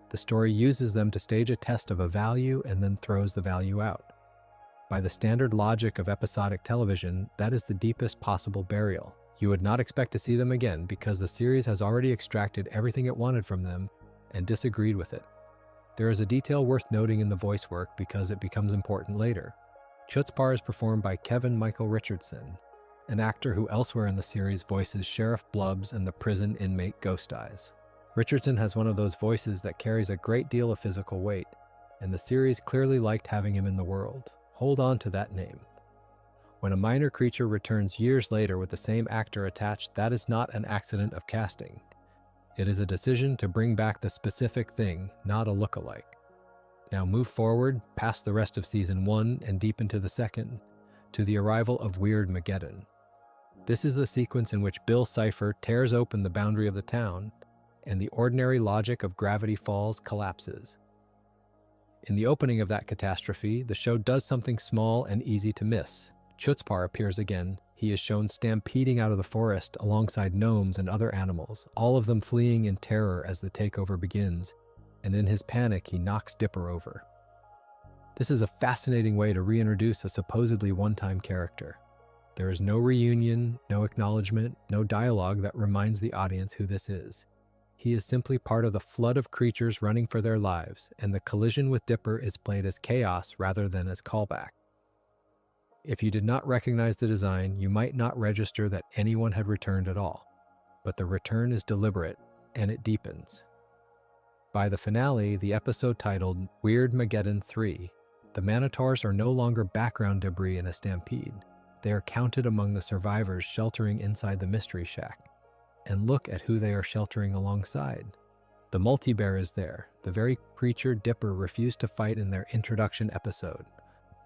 The story uses them to stage a test of a value and then throws the value out. By the standard logic of episodic television, that is the deepest possible burial. You would not expect to see them again because the series has already extracted everything it wanted from them and disagreed with it. There is a detail worth noting in the voice work because it becomes important later. Chutzpar is performed by Kevin Michael Richardson, an actor who elsewhere in the series voices Sheriff Blubbs and the prison inmate Ghost Eyes. Richardson has one of those voices that carries a great deal of physical weight, and the series clearly liked having him in the world. Hold on to that name. When a minor creature returns years later with the same actor attached, that is not an accident of casting. It is a decision to bring back the specific thing, not a look-alike. Now move forward, past the rest of Season 1 and deep into the second, to the arrival of Weird Mageddon. This is the sequence in which Bill Cipher tears open the boundary of the town, and the ordinary logic of Gravity Falls collapses. In the opening of that catastrophe, the show does something small and easy to miss. Chutzpar appears again. He is shown stampeding out of the forest alongside gnomes and other animals, all of them fleeing in terror as the takeover begins, and in his panic he knocks Dipper over. This is a fascinating way to reintroduce a supposedly one-time character. There is no reunion, no acknowledgement, no dialogue that reminds the audience who this is. He is simply part of the flood of creatures running for their lives, and the collision with Dipper is played as chaos rather than as callback. If you did not recognize the design, you might not register that anyone had returned at all. But the return is deliberate, and it deepens. By the finale, the episode titled Weird Mageddon 3, the Manotaurs are no longer background debris in a stampede. They are counted among the survivors sheltering inside the Mystery Shack. And look at who they are sheltering alongside. The multi-bear is there, the very creature Dipper refused to fight in their introduction episode.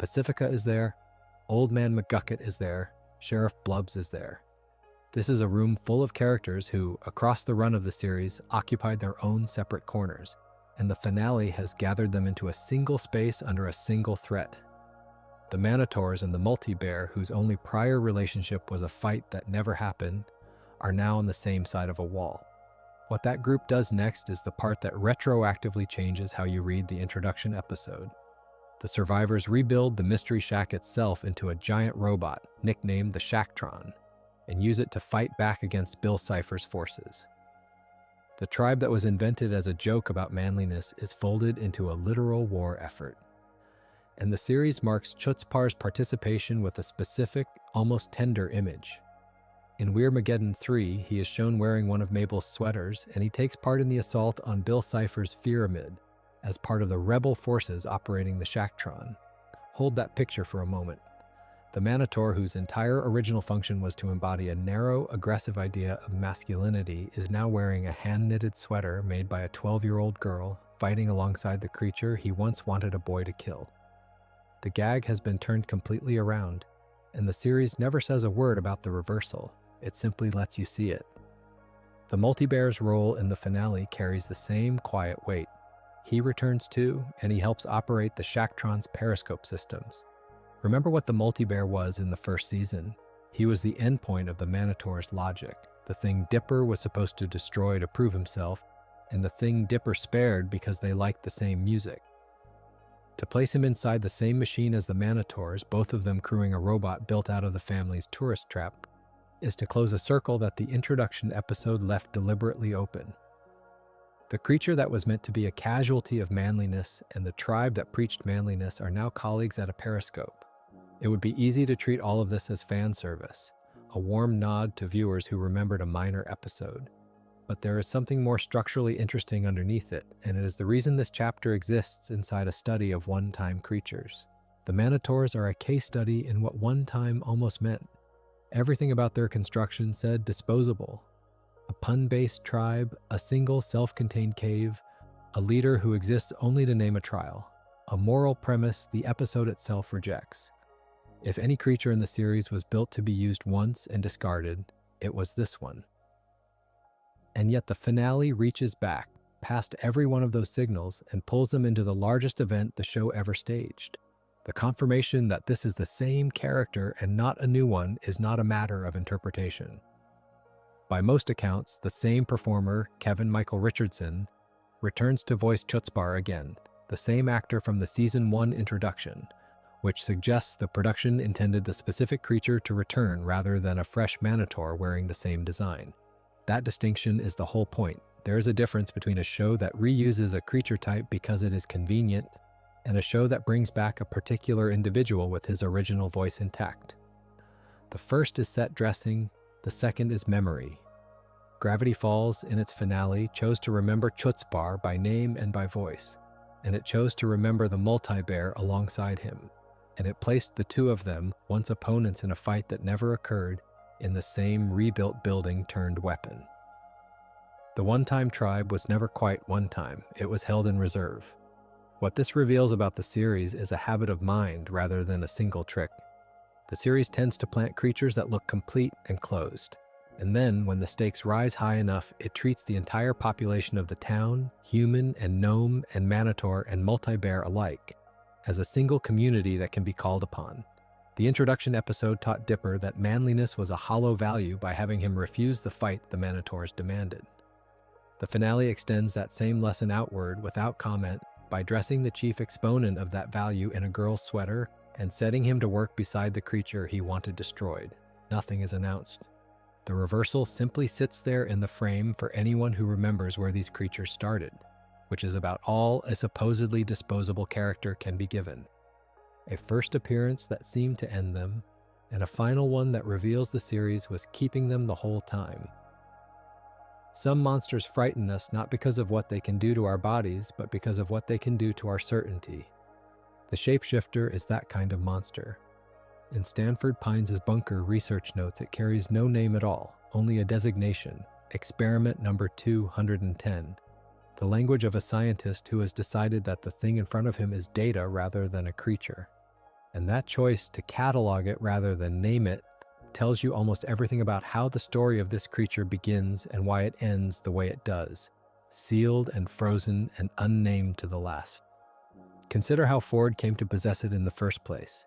Pacifica is there, Old Man McGucket is there, Sheriff Blubbs is there. This is a room full of characters who, across the run of the series, occupied their own separate corners, and the finale has gathered them into a single space under a single threat. The Manotaurs and the Multi-Bear, whose only prior relationship was a fight that never happened, are now on the same side of a wall. What that group does next is the part that retroactively changes how you read the introduction episode. The survivors rebuild the Mystery Shack itself into a giant robot, nicknamed the Shacktron, and use it to fight back against Bill Cipher's forces. The tribe that was invented as a joke about manliness is folded into a literal war effort. And the series marks Chutzpar's participation with a specific, almost tender image. In Weirmageddon 3, he is shown wearing one of Mabel's sweaters, and he takes part in the assault on Bill Cipher's pyramid as part of the rebel forces operating the Shacktron. Hold that picture for a moment. The Manotaur, whose entire original function was to embody a narrow, aggressive idea of masculinity, is now wearing a hand-knitted sweater made by a 12-year-old girl, fighting alongside the creature he once wanted a boy to kill. The gag has been turned completely around, and the series never says a word about the reversal. It simply lets you see it. The Multi-Bear's role in the finale carries the same quiet weight. He returns too, and he helps operate the Shacktron's periscope systems. Remember what the Multi-Bear was in the first season? He was the endpoint of the Manotaur's logic, the thing Dipper was supposed to destroy to prove himself, and the thing Dipper spared because they liked the same music. To place him inside the same machine as the Manotaurs, both of them crewing a robot built out of the family's tourist trap, is to close a circle that the introduction episode left deliberately open. The creature that was meant to be a casualty of manliness and the tribe that preached manliness are now colleagues at a periscope. It would be easy to treat all of this as fan service, a warm nod to viewers who remembered a minor episode. But there is something more structurally interesting underneath it, and it is the reason this chapter exists inside a study of one-time creatures. The Manotaurs are a case study in what one-time almost meant. Everything about their construction said disposable. A pun-based tribe, a single self-contained cave, a leader who exists only to name a trial. A moral premise the episode itself rejects. If any creature in the series was built to be used once and discarded, it was this one. And yet the finale reaches back, past every one of those signals, and pulls them into the largest event the show ever staged. The confirmation that this is the same character and not a new one is not a matter of interpretation. By most accounts, the same performer, Kevin Michael Richardson, returns to voice Chutzpar again, the same actor from the Season 1 introduction, which suggests the production intended the specific creature to return rather than a fresh Manotaur wearing the same design. That distinction is the whole point. There is a difference between a show that reuses a creature type because it is convenient and a show that brings back a particular individual with his original voice intact. The first is set dressing, the second is memory. Gravity Falls, in its finale, chose to remember Chutzpar by name and by voice, and it chose to remember the Multi-Bear alongside him, and it placed the two of them, once opponents in a fight that never occurred, in the same rebuilt building turned weapon. The one-time tribe was never quite one time, it was held in reserve. What this reveals about the series is a habit of mind rather than a single trick. The series tends to plant creatures that look complete and closed. And then, when the stakes rise high enough, it treats the entire population of the town, human and gnome and Manotaur and Multi-Bear alike, as a single community that can be called upon. The introduction episode taught Dipper that manliness was a hollow value by having him refuse the fight the Manotaurs demanded. The finale extends that same lesson outward without comment by dressing the chief exponent of that value in a girl's sweater and setting him to work beside the creature he wanted destroyed. Nothing is announced. The reversal simply sits there in the frame for anyone who remembers where these creatures started, which is about all a supposedly disposable character can be given. A first appearance that seemed to end them, and a final one that reveals the series was keeping them the whole time. Some monsters frighten us not because of what they can do to our bodies, but because of what they can do to our certainty. The shapeshifter is that kind of monster. In Stanford Pines' bunker research notes, it carries no name at all, only a designation, experiment number 210, the language of a scientist who has decided that the thing in front of him is data rather than a creature. And that choice to catalog it rather than name it tells you almost everything about how the story of this creature begins and why it ends the way it does, sealed and frozen and unnamed to the last. Consider how Ford came to possess it in the first place.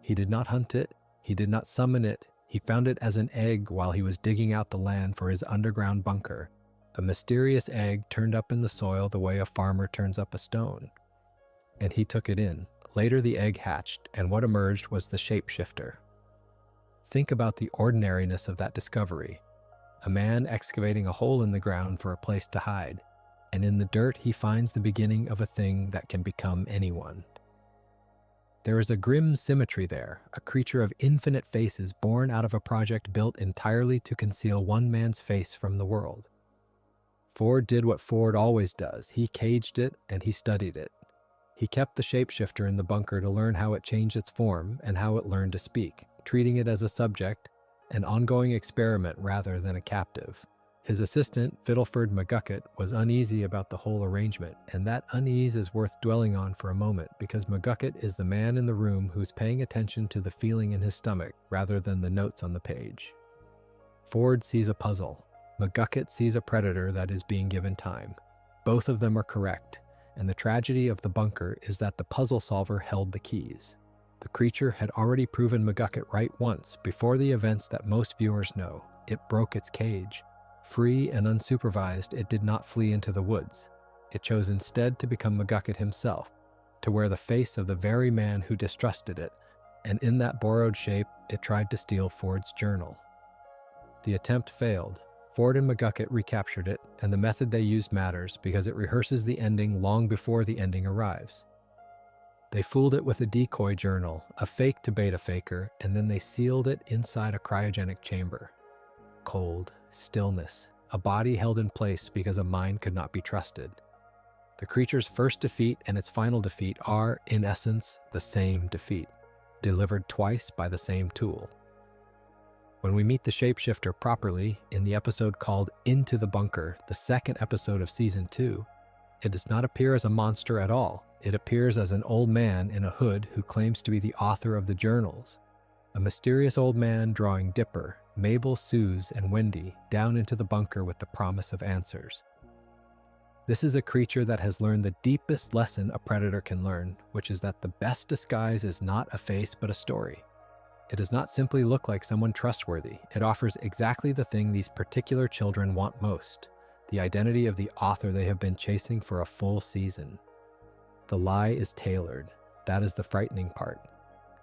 He did not hunt it, he did not summon it, he found it as an egg while he was digging out the land for his underground bunker. A mysterious egg turned up in the soil the way a farmer turns up a stone. And he took it in. Later the egg hatched, and what emerged was the shapeshifter. Think about the ordinariness of that discovery. A man excavating a hole in the ground for a place to hide, and in the dirt he finds the beginning of a thing that can become anyone. There is a grim symmetry there, a creature of infinite faces born out of a project built entirely to conceal one man's face from the world. Ford did what Ford always does. He caged it and he studied it. He kept the shapeshifter in the bunker to learn how it changed its form and how it learned to speak, treating it as a subject, an ongoing experiment rather than a captive. His assistant, Fiddleford McGucket, was uneasy about the whole arrangement, and that unease is worth dwelling on for a moment because McGucket is the man in the room who's paying attention to the feeling in his stomach rather than the notes on the page. Ford sees a puzzle. McGucket sees a predator that is being given time. Both of them are correct, and the tragedy of the bunker is that the puzzle solver held the keys. The creature had already proven McGucket right once before the events that most viewers know. It broke its cage. Free and unsupervised, it did not flee into the woods. It chose instead to become McGucket himself, to wear the face of the very man who distrusted it, and in that borrowed shape, it tried to steal Ford's journal. The attempt failed. Ford and McGucket recaptured it, and the method they used matters because it rehearses the ending long before the ending arrives. They fooled it with a decoy journal, a fake to beta faker, and then they sealed it inside a cryogenic chamber. Cold, stillness, a body held in place because a mind could not be trusted. The creature's first defeat and its final defeat are, in essence, the same defeat, delivered twice by the same tool. When we meet the shapeshifter properly, in the episode called Into the Bunker, the second episode of Season 2, it does not appear as a monster at all. It appears as an old man in a hood who claims to be the author of the journals. A mysterious old man drawing Dipper, Mabel, Suze, and Wendy down into the bunker with the promise of answers. This is a creature that has learned the deepest lesson a predator can learn, which is that the best disguise is not a face but a story. It does not simply look like someone trustworthy. It offers exactly the thing these particular children want most, the identity of the author they have been chasing for a full season. The lie is tailored. That is the frightening part.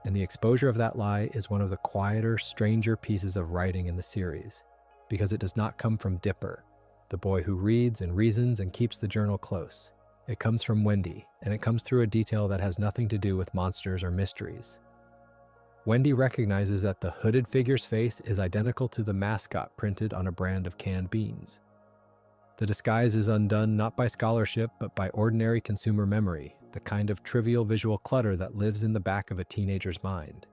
And the exposure of that lie is one of the quieter, stranger pieces of writing in the series, because it does not come from Dipper, the boy who reads and reasons and keeps the journal close. It comes from Wendy, and it comes through a detail that has nothing to do with monsters or mysteries. Wendy recognizes that the hooded figure's face is identical to the mascot printed on a brand of canned beans. The disguise is undone not by scholarship, but by ordinary consumer memory, the kind of trivial visual clutter that lives in the back of a teenager's mind.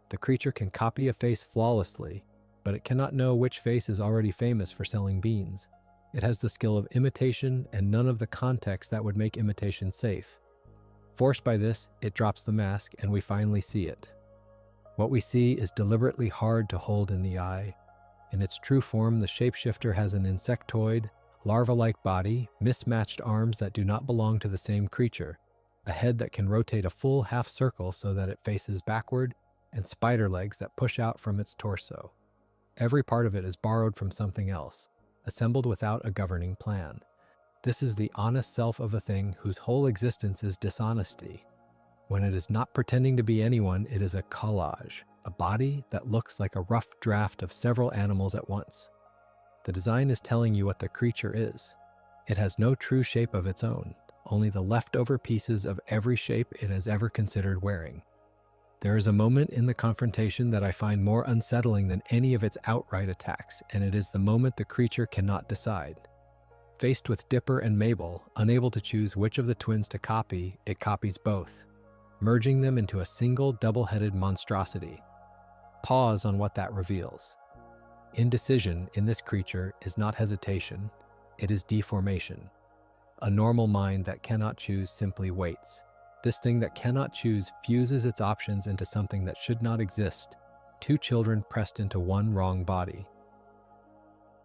The creature can copy a face flawlessly, but it cannot know which face is already famous for selling beans. It has the skill of imitation and none of the context that would make imitation safe. Forced by this, it drops the mask and we finally see it. What we see is deliberately hard to hold in the eye. In its true form, the shapeshifter has an insectoid, larva-like body, mismatched arms that do not belong to the same creature, a head that can rotate a full half circle so that it faces backward, and spider legs that push out from its torso. Every part of it is borrowed from something else, assembled without a governing plan. This is the honest self of a thing whose whole existence is dishonesty. When it is not pretending to be anyone, it is a collage, a body that looks like a rough draft of several animals at once. The design is telling you what the creature is. It has no true shape of its own, only the leftover pieces of every shape it has ever considered wearing. There is a moment in the confrontation that I find more unsettling than any of its outright attacks, and it is the moment the creature cannot decide. Faced with Dipper and Mabel, unable to choose which of the twins to copy, it copies both, merging them into a single double-headed monstrosity. Pause on what that reveals. Indecision in this creature is not hesitation, it is deformation. A normal mind that cannot choose simply waits. This thing that cannot choose fuses its options into something that should not exist, two children pressed into one wrong body.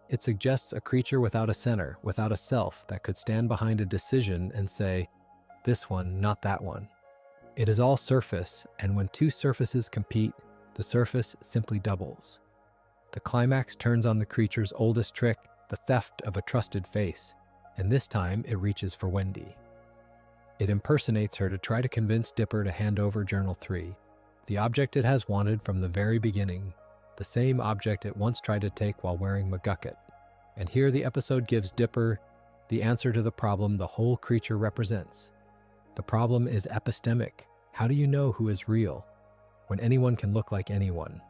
It suggests a creature without a center, without a self that could stand behind a decision and say, this one, not that one. It is all surface, and when two surfaces compete, the surface simply doubles. The climax turns on the creature's oldest trick, the theft of a trusted face, and this time it reaches for Wendy. It impersonates her to try to convince Dipper to hand over Journal 3, the object it has wanted from the very beginning, the same object it once tried to take while wearing McGucket. And here the episode gives Dipper the answer to the problem the whole creature represents. The problem is epistemic. How do you know who is real when anyone can look like anyone?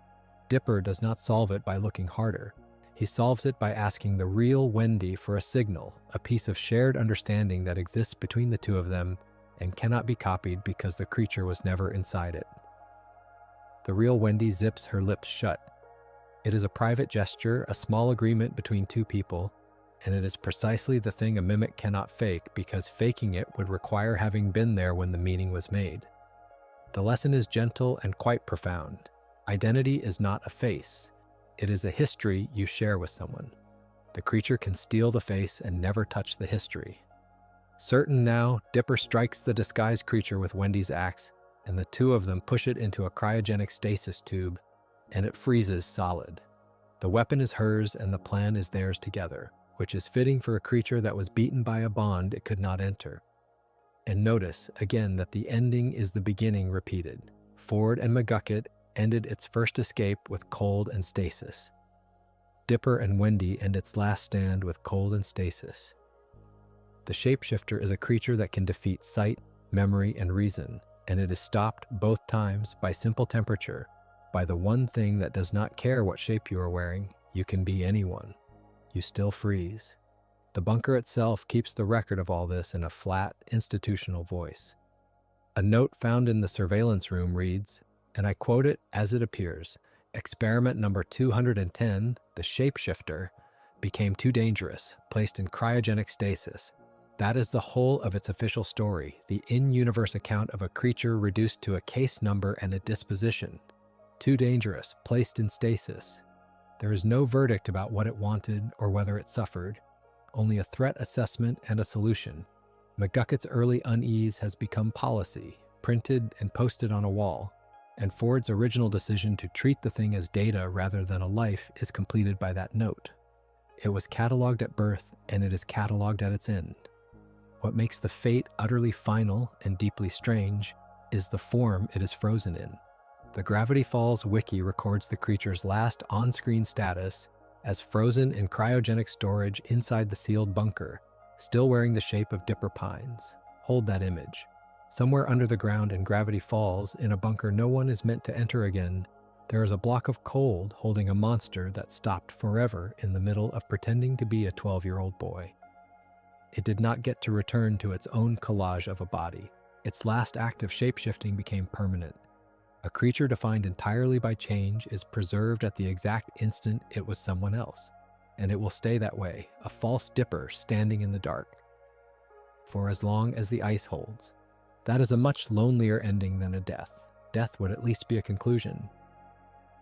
Dipper does not solve it by looking harder. He solves it by asking the real Wendy for a signal, a piece of shared understanding that exists between the two of them and cannot be copied because the creature was never inside it. The real Wendy zips her lips shut. It is a private gesture, a small agreement between two people, and it is precisely the thing a mimic cannot fake because faking it would require having been there when the meaning was made. The lesson is gentle and quite profound. Identity is not a face. It is a history you share with someone. The creature can steal the face and never touch the history. Certain now, Dipper strikes the disguised creature with Wendy's axe, and the two of them push it into a cryogenic stasis tube, and it freezes solid. The weapon is hers and the plan is theirs together, which is fitting for a creature that was beaten by a bond it could not enter. And notice, again, that the ending is the beginning repeated. Ford and McGucket ended its first escape with cold and stasis. Dipper and Wendy end its last stand with cold and stasis. The shapeshifter is a creature that can defeat sight, memory, and reason, and it is stopped both times by simple temperature, by the one thing that does not care what shape you are wearing. You can be anyone. You still freeze. The bunker itself keeps the record of all this in a flat, institutional voice. A note found in the surveillance room reads, and I quote it as it appears, "Experiment number 210, the shapeshifter, became too dangerous, placed in cryogenic stasis. That is the whole of its official story, the in-universe account of a creature reduced to a case number and a disposition. Too dangerous, placed in stasis. There is no verdict about what it wanted or whether it suffered, only a threat assessment and a solution. McGucket's early unease has become policy, printed and posted on a wall, and Ford's original decision to treat the thing as data rather than a life is completed by that note. It was cataloged at birth, and it is cataloged at its end. What makes the fate utterly final and deeply strange is the form it is frozen in. The Gravity Falls Wiki records the creature's last on-screen status as frozen in cryogenic storage inside the sealed bunker, still wearing the shape of Dipper Pines. Hold that image. Somewhere under the ground in Gravity Falls, in a bunker no one is meant to enter again, there is a block of cold holding a monster that stopped forever in the middle of pretending to be a 12-year-old boy. It did not get to return to its own collage of a body. Its last act of shapeshifting became permanent. A creature defined entirely by change is preserved at the exact instant it was someone else, and it will stay that way, a false Dipper standing in the dark, for as long as the ice holds. That is a much lonelier ending than a death. Death would at least be a conclusion.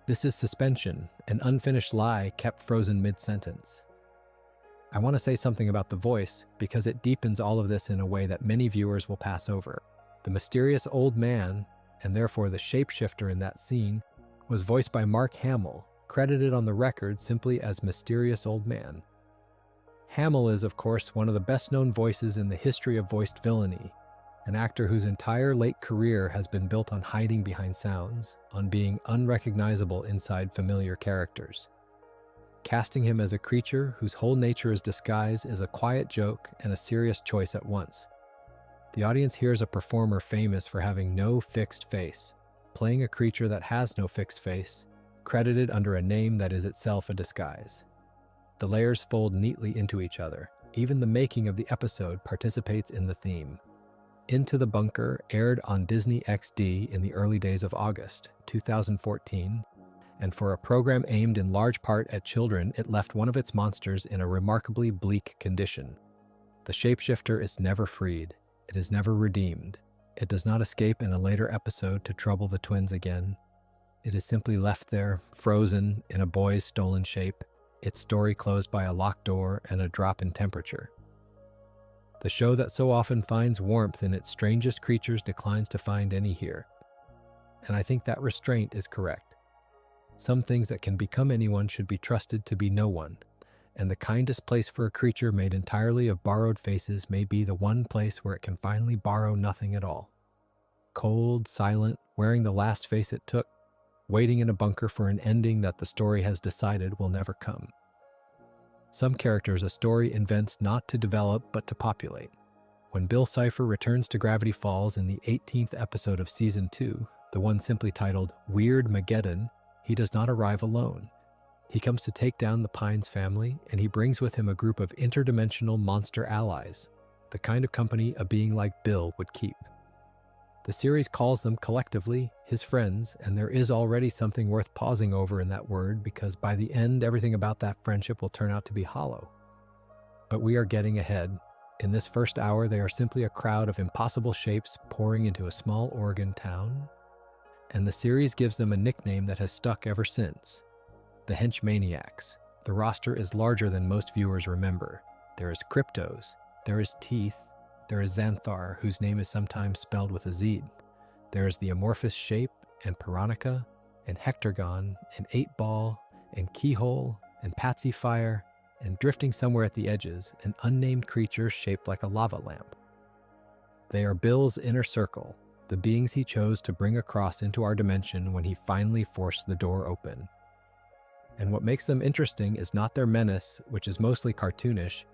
This is suspension, an unfinished lie kept frozen mid-sentence. I want to say something about the voice because it deepens all of this in a way that many viewers will pass over. The mysterious old man, and therefore the shapeshifter in that scene, was voiced by Mark Hamill, credited on the record simply as Mysterious Old Man. Hamill is, of course, one of the best-known voices in the history of voiced villainy, an actor whose entire late career has been built on hiding behind sounds, on being unrecognizable inside familiar characters. Casting him as a creature whose whole nature is disguise is a quiet joke and a serious choice at once. The audience hears a performer famous for having no fixed face, playing a creature that has no fixed face, credited under a name that is itself a disguise. The layers fold neatly into each other. Even the making of the episode participates in the theme. Into the Bunker aired on Disney XD in the early days of August 2014, and for a program aimed in large part at children, it left one of its monsters in a remarkably bleak condition. The shapeshifter is never freed. It is never redeemed. It does not escape in a later episode to trouble the twins again. It is simply left there, frozen in a boy's stolen shape, its story closed by a locked door and a drop in temperature. The show that so often finds warmth in its strangest creatures declines to find any here. And I think that restraint is correct. Some things that can become anyone should be trusted to be no one, and the kindest place for a creature made entirely of borrowed faces may be the one place where it can finally borrow nothing at all. Cold, silent, wearing the last face it took, waiting in a bunker for an ending that the story has decided will never come. Some characters a story invents not to develop but to populate. When Bill Cipher returns to Gravity Falls in the 18th episode of Season 2, the one simply titled Weird Mageddon, he does not arrive alone. He comes to take down the Pines family, and he brings with him a group of interdimensional monster allies, the kind of company a being like Bill would keep. The series calls them collectively his friends, and there is already something worth pausing over in that word because by the end, everything about that friendship will turn out to be hollow. But we are getting ahead. In this first hour, they are simply a crowd of impossible shapes pouring into a small Oregon town, and the series gives them a nickname that has stuck ever since. The Henchmaniacs. The roster is larger than most viewers remember. There is Kryptos, there is Teeth, there is Xanthar, whose name is sometimes spelled with a Z. There is the Amorphous Shape, and Piranha, and Hectorgon, and 8-Ball, and Keyhole, and Patsy Fire, and drifting somewhere at the edges, an unnamed creature shaped like a lava lamp. They are Bill's inner circle, the beings he chose to bring across into our dimension when he finally forced the door open. And what makes them interesting is not their menace, which is mostly cartoonish,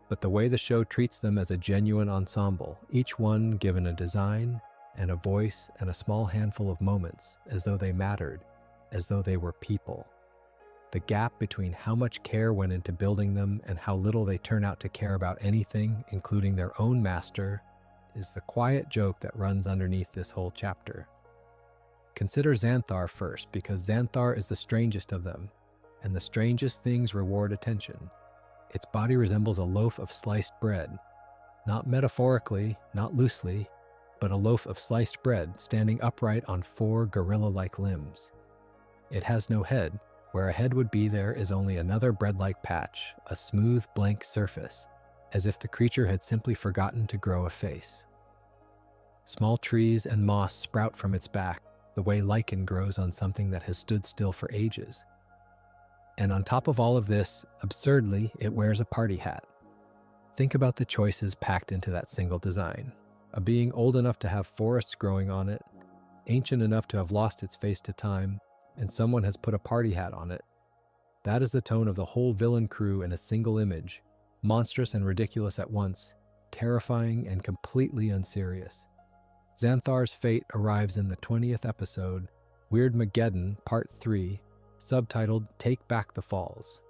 but the way the show treats them as a genuine ensemble, each one given a design and a voice and a small handful of moments, as though they mattered, as though they were people. The gap between how much care went into building them and how little they turn out to care about anything, including their own master, is the quiet joke that runs underneath this whole chapter. Consider Xanthar first, because Xanthar is the strangest of them, and the strangest things reward attention. Its body resembles a loaf of sliced bread, not metaphorically, not loosely, but a loaf of sliced bread standing upright on 4 gorilla-like limbs. It has no head. Where a head would be, there is only another bread-like patch, a smooth, blank surface, as if the creature had simply forgotten to grow a face. Small trees and moss sprout from its back, the way lichen grows on something that has stood still for ages. And on top of all of this, absurdly, it wears a party hat. Think about the choices packed into that single design. A being old enough to have forests growing on it, ancient enough to have lost its face to time, and someone has put a party hat on it. That is the tone of the whole villain crew in a single image, monstrous and ridiculous at once, terrifying and completely unserious. Xanthar's fate arrives in the 20th episode, Weird Mageddon, Part 3, subtitled Take Back the Falls.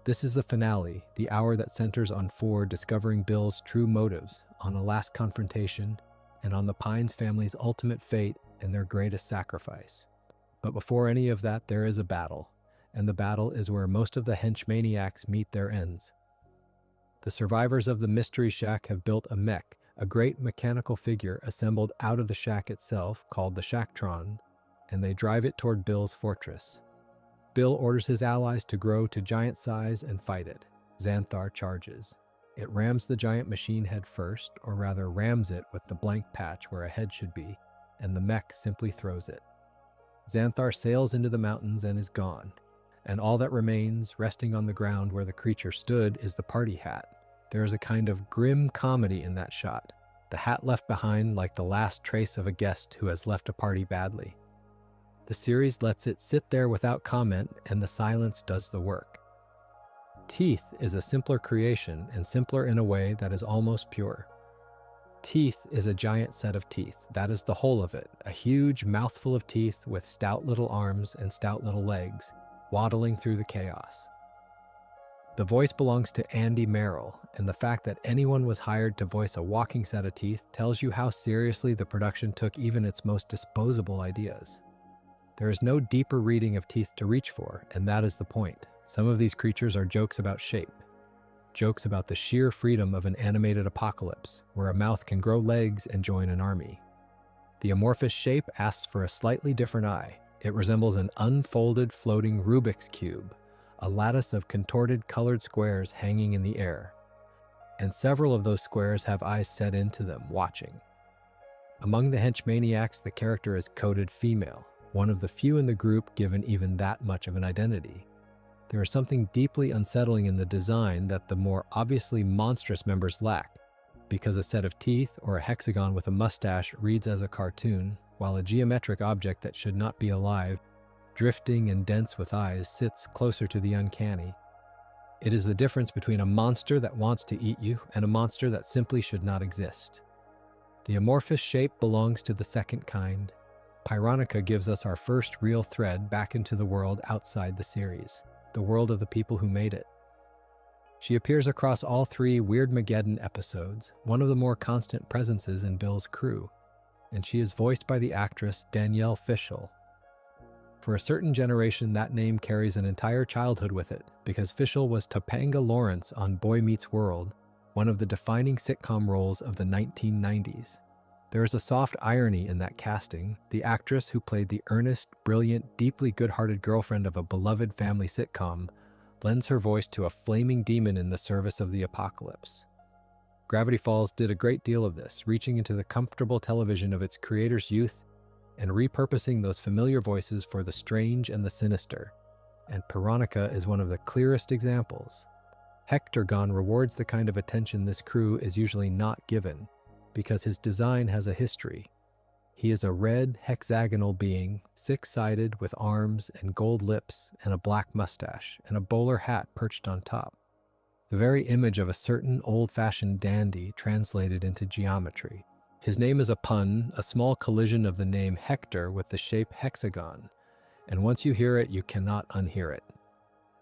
This is the finale, the hour that centers on Ford discovering Bill's true motives, on a last confrontation, and on the Pines family's ultimate fate and their greatest sacrifice. But before any of that, there is a battle, and the battle is where most of the henchmaniacs meet their ends. The survivors of the Mystery Shack have built a mech, a great mechanical figure assembled out of the shack itself, called the Shacktron, and they drive it toward Bill's fortress. Bill orders his allies to grow to giant size and fight it. Xanthar charges. It rams the giant machine head first, or rather rams it with the blank patch where a head should be, and the mech simply throws it. Xanthar sails into the mountains and is gone, and all that remains, resting on the ground where the creature stood, is the party hat. There is a kind of grim comedy in that shot, the hat left behind like the last trace of a guest who has left a party badly. The series lets it sit there without comment, and the silence does the work. Teeth is a simpler creation, and simpler in a way that is almost pure. Teeth is a giant set of teeth. That is the whole of it, a huge mouthful of teeth with stout little arms and stout little legs, waddling through the chaos. The voice belongs to Andy Merrill, and the fact that anyone was hired to voice a walking set of teeth tells you how seriously the production took even its most disposable ideas. There is no deeper reading of teeth to reach for, and that is the point. Some of these creatures are jokes about shape, jokes about the sheer freedom of an animated apocalypse, where a mouth can grow legs and join an army. The amorphous shape asks for a slightly different eye. It resembles an unfolded floating Rubik's Cube, a lattice of contorted colored squares hanging in the air. and several of those squares have eyes set into them, watching. Among the henchmaniacs, the character is coded female, one of the few in the group given even that much of an identity. There is something deeply unsettling in the design that the more obviously monstrous members lack, because a set of teeth or a hexagon with a mustache reads as a cartoon, while a geometric object that should not be alive, drifting and dense with eyes, sits closer to the uncanny. It is the difference between a monster that wants to eat you and a monster that simply should not exist. The amorphous shape belongs to the second kind. Pyronica gives us our first real thread back into the world outside the series, the world of the people who made it. She appears across all 3 Weirdmageddon episodes, one of the more constant presences in Bill's crew, and she is voiced by the actress Danielle Fishel. For a certain generation, that name carries an entire childhood with it, because Fishel was Topanga Lawrence on Boy Meets World, one of the defining sitcom roles of the 1990s. There is a soft irony in that casting. The actress who played the earnest, brilliant, deeply good-hearted girlfriend of a beloved family sitcom lends her voice to a flaming demon in the service of the apocalypse. Gravity Falls did a great deal of this, reaching into the comfortable television of its creator's youth and repurposing those familiar voices for the strange and the sinister. And Pyronica is one of the clearest examples. Hectorgon rewards the kind of attention this crew is usually not given, because his design has a history. He is a red, hexagonal being, 6-sided with arms and gold lips and a black mustache and a bowler hat perched on top. The very image of a certain old-fashioned dandy translated into geometry. His name is a pun, a small collision of the name Hector with the shape hexagon, and once you hear it, you cannot unhear it.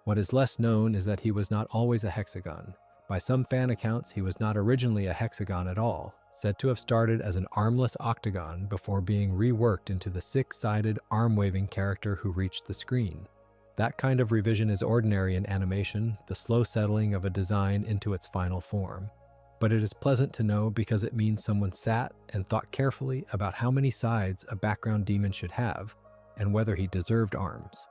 What is less known is that he was not always a hexagon. By some fan accounts, he was not originally a hexagon at all, said to have started as an armless octagon before being reworked into the 6-sided, arm-waving character who reached the screen. That kind of revision is ordinary in animation, the slow settling of a design into its final form. But it is pleasant to know because it means someone sat and thought carefully about how many sides a background demon should have, and whether he deserved arms.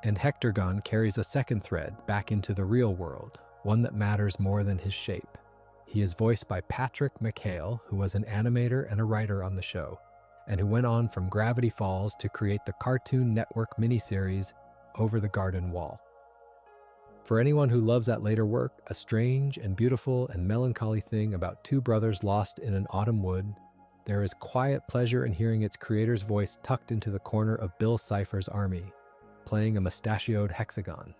And Hectorgon carries a second thread back into the real world, one that matters more than his shape. He is voiced by Patrick McHale, who was an animator and a writer on the show, and who went on from Gravity Falls to create the Cartoon Network miniseries Over the Garden Wall. For anyone who loves that later work, a strange and beautiful and melancholy thing about 2 brothers lost in an autumn wood, there is quiet pleasure in hearing its creator's voice tucked into the corner of Bill Cipher's army, playing a mustachioed hexagon.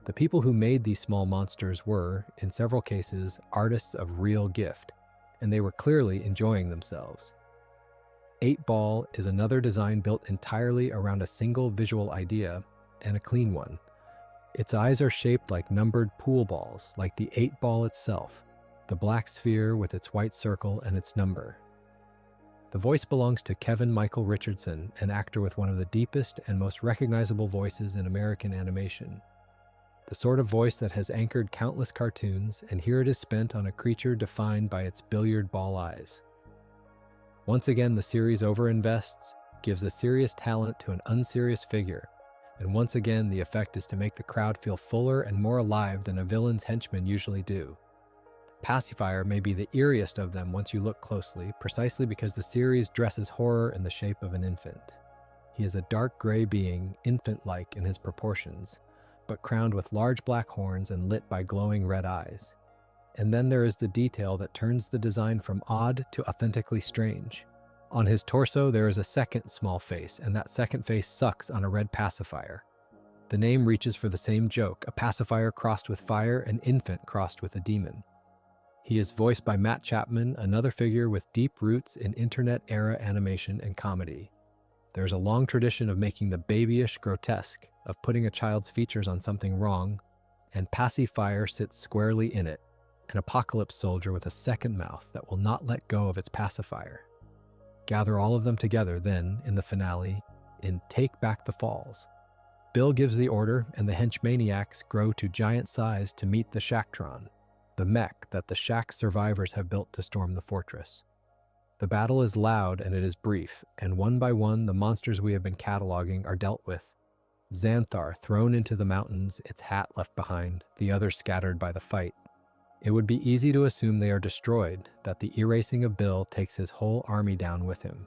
The people who made these small monsters were, in several cases, artists of real gift, and they were clearly enjoying themselves. 8-Ball is another design built entirely around a single visual idea, and a clean one. Its eyes are shaped like numbered pool balls, like the 8-Ball itself, the black sphere with its white circle and its number. The voice belongs to Kevin Michael Richardson, an actor with one of the deepest and most recognizable voices in American animation. The sort of voice that has anchored countless cartoons, and here it is spent on a creature defined by its billiard ball eyes. Once again, the series overinvests, gives a serious talent to an unserious figure, and once again the effect is to make the crowd feel fuller and more alive than a villain's henchmen usually do. Pacifier may be the eeriest of them once you look closely, precisely because the series dresses horror in the shape of an infant. He is a dark gray being, infant-like in his proportions, but crowned with large black horns and lit by glowing red eyes. And then there is the detail that turns the design from odd to authentically strange. On his torso, there is a second small face, and that second face sucks on a red pacifier. The name reaches for the same joke, a pacifier crossed with fire, an infant crossed with a demon. He is voiced by Matt Chapman, another figure with deep roots in internet-era animation and comedy. There's a long tradition of making the babyish grotesque, of putting a child's features on something wrong, and Pacifier sits squarely in it, an apocalypse soldier with a second mouth that will not let go of its pacifier. Gather all of them together then, in the finale, in Take Back the Falls. Bill gives the order, and the henchmaniacs grow to giant size to meet the Shacktron, the mech that the Shack survivors have built to storm the fortress. The battle is loud and it is brief, and one by one the monsters we have been cataloging are dealt with. Xanthar thrown into the mountains, its hat left behind, the others scattered by the fight. It would be easy to assume they are destroyed, that the erasing of Bill takes his whole army down with him.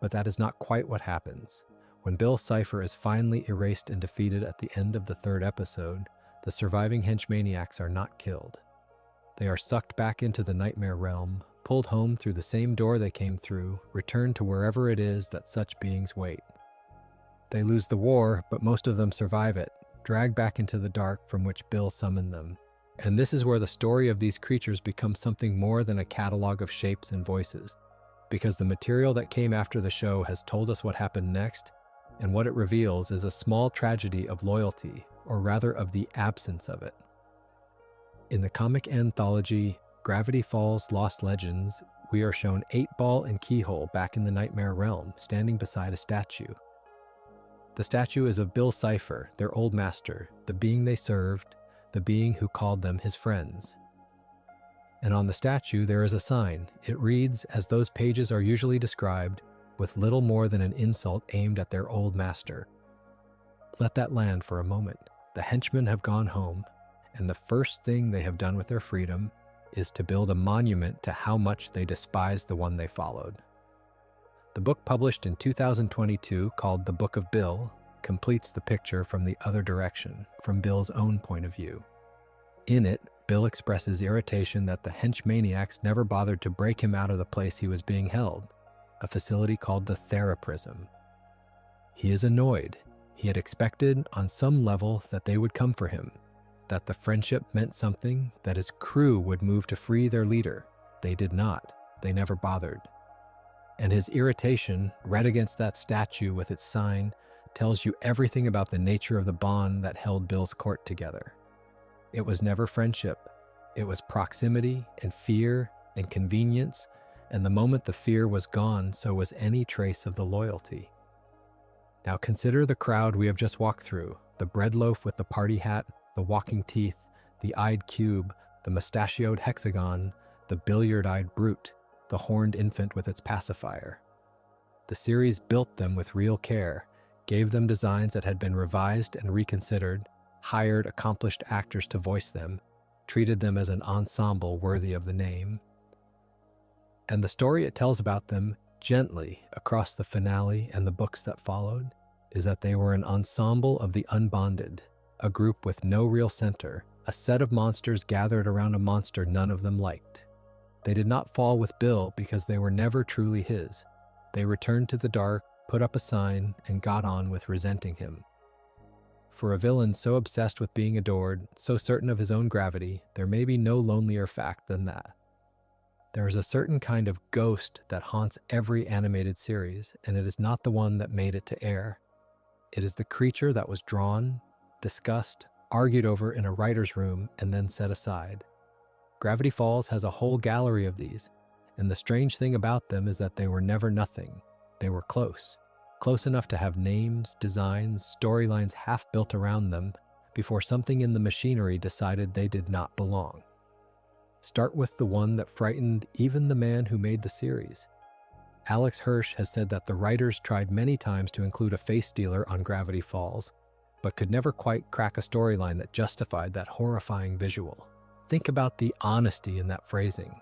But that is not quite what happens. When Bill's Cipher is finally erased and defeated at the end of the third episode, the surviving henchmaniacs are not killed. They are sucked back into the nightmare realm, pulled home through the same door they came through, returned to wherever it is that such beings wait. They lose the war, but most of them survive it, dragged back into the dark from which Bill summoned them. And this is where the story of these creatures becomes something more than a catalog of shapes and voices, because the material that came after the show has told us what happened next, and what it reveals is a small tragedy of loyalty, or rather of the absence of it. In the comic anthology Gravity Falls Lost Legends, we are shown 8-Ball and Keyhole back in the Nightmare Realm, standing beside a statue. The statue is of Bill Cipher, their old master, the being they served, the being who called them his friends. And on the statue there is a sign. It reads, as those pages are usually described, with little more than an insult aimed at their old master. Let that land for a moment. The henchmen have gone home, and the first thing they have done with their freedom is to build a monument to how much they despised the one they followed. The book published in 2022, called The Book of Bill, completes the picture from the other direction, from Bill's own point of view. In it, Bill expresses irritation that the henchmaniacs never bothered to break him out of the place he was being held, a facility called the Theraprism. He is annoyed. He had expected, on some level, that they would come for him, that the friendship meant something, that his crew would move to free their leader. They did not. They never bothered. And his irritation, read against that statue with its sign, tells you everything about the nature of the bond that held Bill's court together. It was never friendship. It was proximity and fear and convenience, and the moment the fear was gone, so was any trace of the loyalty. Now consider the crowd we have just walked through, the bread loaf with the party hat, the walking teeth, the eyed cube, the mustachioed hexagon, the billiard-eyed brute, the horned infant with its pacifier. The series built them with real care, gave them designs that had been revised and reconsidered, hired accomplished actors to voice them, treated them as an ensemble worthy of the name. And the story it tells about them, gently, across the finale and the books that followed, is that they were an ensemble of the unbonded, a group with no real center, a set of monsters gathered around a monster none of them liked. They did not fall with Bill because they were never truly his. They returned to the dark, put up a sign, and got on with resenting him. For a villain so obsessed with being adored, so certain of his own gravity, there may be no lonelier fact than that. There is a certain kind of ghost that haunts every animated series, and it is not the one that made it to air. It is the creature that was drawn, discussed, argued over in a writer's room, and then set aside. Gravity Falls has a whole gallery of these, and the strange thing about them is that they were never nothing. They were close enough to have names, designs, storylines half built around them before something in the machinery decided they did not belong. Start with the one that frightened even the man who made the series. Alex Hirsch has said that the writers tried many times to include a face stealer on Gravity Falls, but could never quite crack a storyline that justified that horrifying visual. Think about the honesty in that phrasing.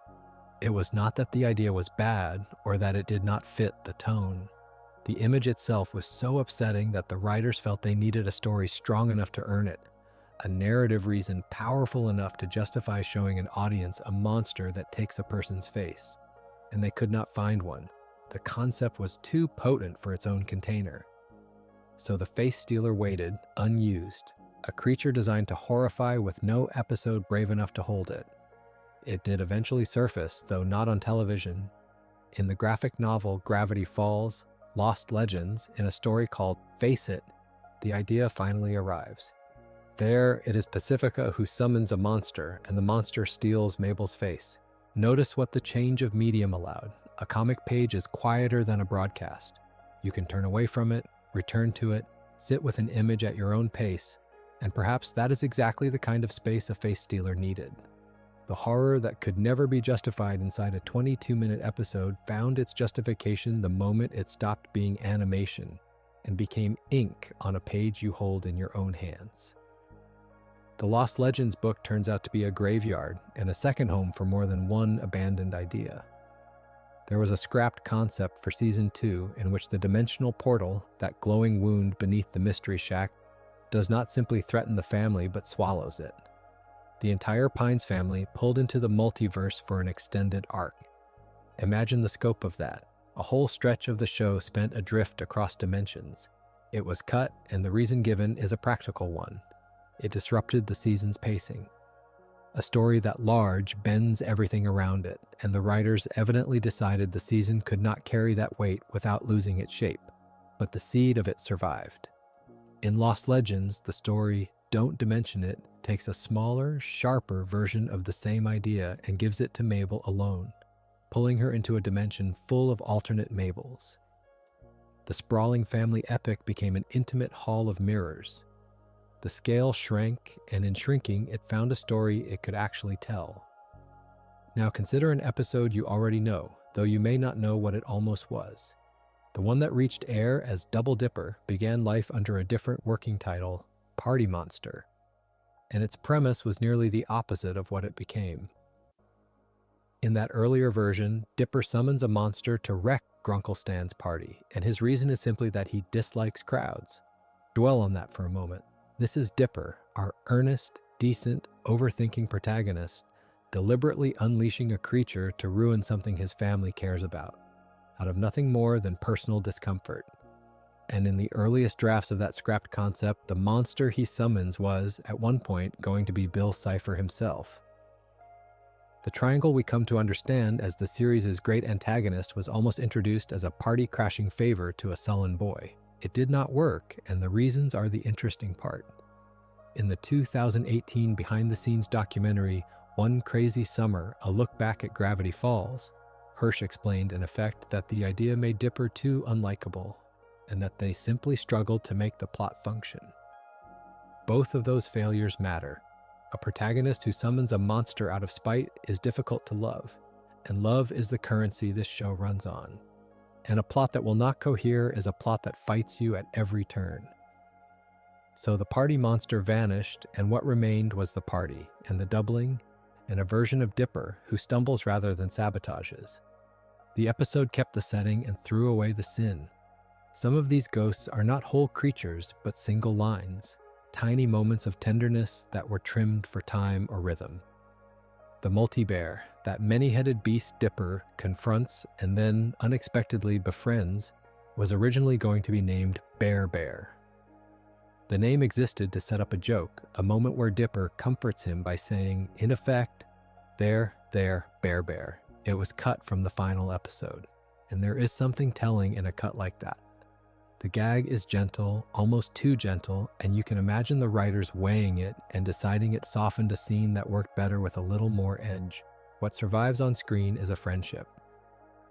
It was not that the idea was bad or that it did not fit the tone. The image itself was so upsetting that the writers felt they needed a story strong enough to earn it, a narrative reason powerful enough to justify showing an audience a monster that takes a person's face. And they could not find one. The concept was too potent for its own container. So the face stealer waited, unused, a creature designed to horrify with no episode brave enough to hold it. It did eventually surface, though not on television. In the graphic novel Gravity Falls, Lost Legends, in a story called Face It, the idea finally arrives. There, it is Pacifica who summons a monster, and the monster steals Mabel's face. Notice what the change of medium allowed. A comic page is quieter than a broadcast. You can turn away from it, return to it, sit with an image at your own pace, and perhaps that is exactly the kind of space a face stealer needed. The horror that could never be justified inside a 22-minute episode found its justification the moment it stopped being animation and became ink on a page you hold in your own hands. The Lost Legends book turns out to be a graveyard and a second home for more than one abandoned idea. There was a scrapped concept for Season 2 in which the dimensional portal, that glowing wound beneath the Mystery Shack, does not simply threaten the family but swallows it. The entire Pines family pulled into the multiverse for an extended arc. Imagine the scope of that. A whole stretch of the show spent adrift across dimensions. It was cut, and the reason given is a practical one. It disrupted the season's pacing. A story that large bends everything around it, and the writers evidently decided the season could not carry that weight without losing its shape, but the seed of it survived. In Lost Legends, the story Don't Dimension It takes a smaller, sharper version of the same idea and gives it to Mabel alone, pulling her into a dimension full of alternate Mabels. The sprawling family epic became an intimate hall of mirrors. The scale shrank, and in shrinking, it found a story it could actually tell. Now consider an episode you already know, though you may not know what it almost was. The one that reached air as Double Dipper began life under a different working title, Party Monster, and its premise was nearly the opposite of what it became. In that earlier version, Dipper summons a monster to wreck Grunkle Stan's party, and his reason is simply that he dislikes crowds. Dwell on that for a moment. This is Dipper, our earnest, decent, overthinking protagonist, deliberately unleashing a creature to ruin something his family cares about, out of nothing more than personal discomfort. And in the earliest drafts of that scrapped concept, the monster he summons was, at one point, going to be Bill Cipher himself. The triangle we come to understand as the series' great antagonist was almost introduced as a party-crashing favor to a sullen boy. It did not work, and the reasons are the interesting part. In the 2018 behind-the-scenes documentary, One Crazy Summer, A Look Back at Gravity Falls, Hirsch explained in effect that the idea made Dipper too unlikable, and that they simply struggled to make the plot function. Both of those failures matter. A protagonist who summons a monster out of spite is difficult to love, and love is the currency this show runs on. And a plot that will not cohere is a plot that fights you at every turn. So the party monster vanished, and what remained was the party, and the doubling, and a version of Dipper who stumbles rather than sabotages. The episode kept the setting and threw away the sin. Some of these ghosts are not whole creatures, but single lines, tiny moments of tenderness that were trimmed for time or rhythm. The multi-bear, that many-headed beast Dipper confronts and then unexpectedly befriends, was originally going to be named Bear Bear. The name existed to set up a joke, a moment where Dipper comforts him by saying, in effect, there, Bear Bear. It was cut from the final episode, and there is something telling in a cut like that. The gag is gentle, almost too gentle, and you can imagine the writers weighing it and deciding it softened a scene that worked better with a little more edge. What survives on screen is a friendship.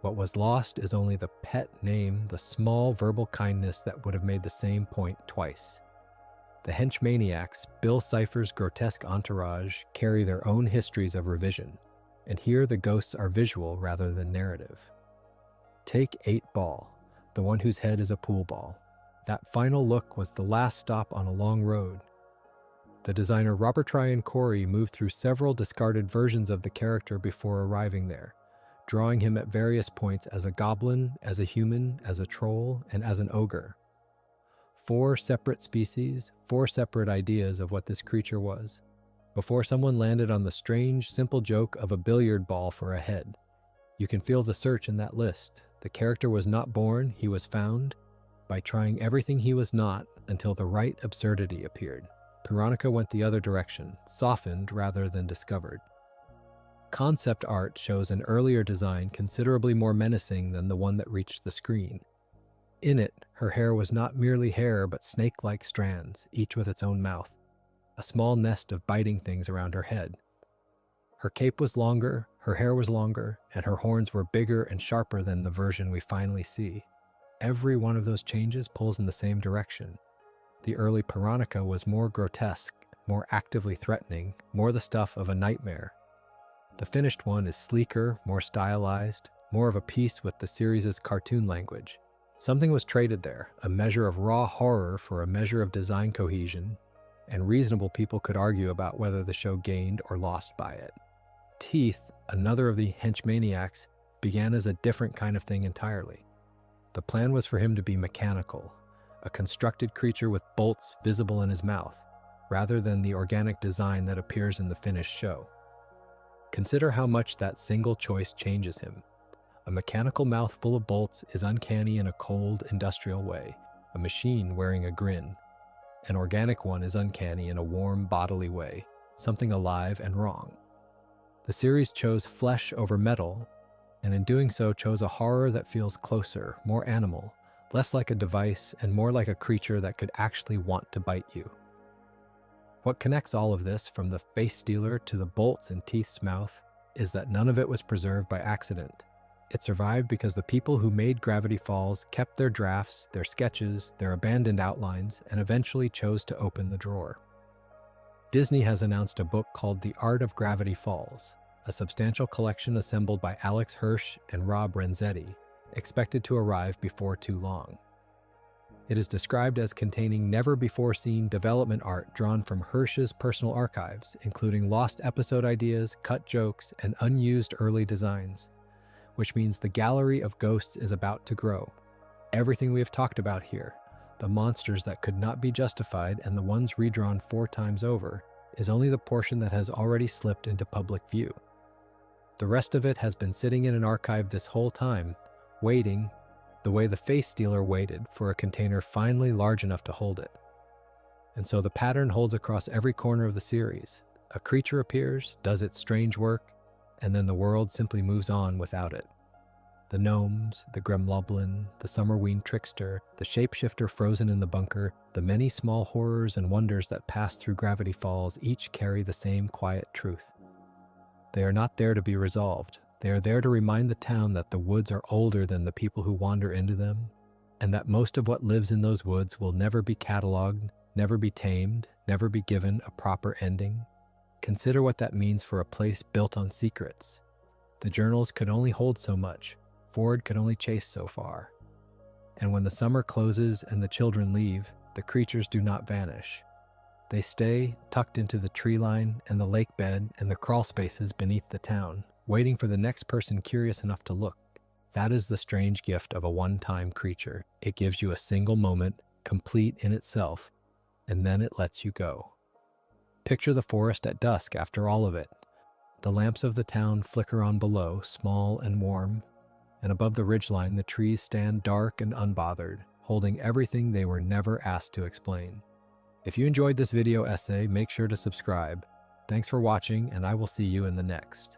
What was lost is only the pet name, the small verbal kindness that would have made the same point twice. The henchmaniacs, Bill Cipher's grotesque entourage, carry their own histories of revision, and here the ghosts are visual rather than narrative. Take 8-Ball. The one whose head is a pool ball. That final look was the last stop on a long road. The designer Robert Tryon Corey moved through several discarded versions of the character before arriving there, drawing him at various points as a goblin, as a human, as a troll, and as an ogre. 4 separate species, 4 separate ideas of what this creature was, before someone landed on the strange, simple joke of a billiard ball for a head. You can feel the search in that list. The character was not born, he was found, by trying everything he was not until the right absurdity appeared. Pironica went the other direction, softened rather than discovered. Concept art shows an earlier design considerably more menacing than the one that reached the screen. In it, her hair was not merely hair but snake-like strands, each with its own mouth, a small nest of biting things around her head. Her cape was longer, her hair was longer, and her horns were bigger and sharper than the version we finally see. Every one of those changes pulls in the same direction. The early Pironica was more grotesque, more actively threatening, more the stuff of a nightmare. The finished one is sleeker, more stylized, more of a piece with the series' cartoon language. Something was traded there, a measure of raw horror for a measure of design cohesion, and reasonable people could argue about whether the show gained or lost by it. Teeth, another of the henchmaniacs, began as a different kind of thing entirely. The plan was for him to be mechanical, a constructed creature with bolts visible in his mouth, rather than the organic design that appears in the finished show. Consider how much that single choice changes him. A mechanical mouth full of bolts is uncanny in a cold, industrial way, a machine wearing a grin. An organic one is uncanny in a warm, bodily way, something alive and wrong. The series chose flesh over metal, and in doing so chose a horror that feels closer, more animal, less like a device and more like a creature that could actually want to bite you. What connects all of this, from the face stealer to the bolts in Teeth's mouth, is that none of it was preserved by accident. It survived because the people who made Gravity Falls kept their drafts, their sketches, their abandoned outlines, and eventually chose to open the drawer. Disney has announced a book called The Art of Gravity Falls, a substantial collection assembled by Alex Hirsch and Rob Renzetti, expected to arrive before too long. It is described as containing never-before-seen development art drawn from Hirsch's personal archives, including lost episode ideas, cut jokes, and unused early designs, which means the gallery of ghosts is about to grow. Everything we have talked about here, the monsters that could not be justified and the ones redrawn 4 times over, is only the portion that has already slipped into public view. The rest of it has been sitting in an archive this whole time, waiting, the way the face stealer waited for a container finally large enough to hold it. And so the pattern holds across every corner of the series. A creature appears, does its strange work, and then the world simply moves on without it. The gnomes, the Gremloblin, the Summerween trickster, the shapeshifter frozen in the bunker, the many small horrors and wonders that pass through Gravity Falls each carry the same quiet truth. They are not there to be resolved. They are there to remind the town that the woods are older than the people who wander into them, and that most of what lives in those woods will never be cataloged, never be tamed, never be given a proper ending. Consider what that means for a place built on secrets. The journals could only hold so much. Ford could only chase so far. And when the summer closes and the children leave, the creatures do not vanish. They stay tucked into the tree line and the lake bed and the crawl spaces beneath the town, waiting for the next person curious enough to look. That is the strange gift of a one-time creature. It gives you a single moment, complete in itself, and then it lets you go. Picture the forest at dusk after all of it. The lamps of the town flicker on below, small and warm, and above the ridgeline the trees stand dark and unbothered, holding everything they were never asked to explain. If you enjoyed this video essay, make sure to subscribe. Thanks for watching, and I will see you in the next.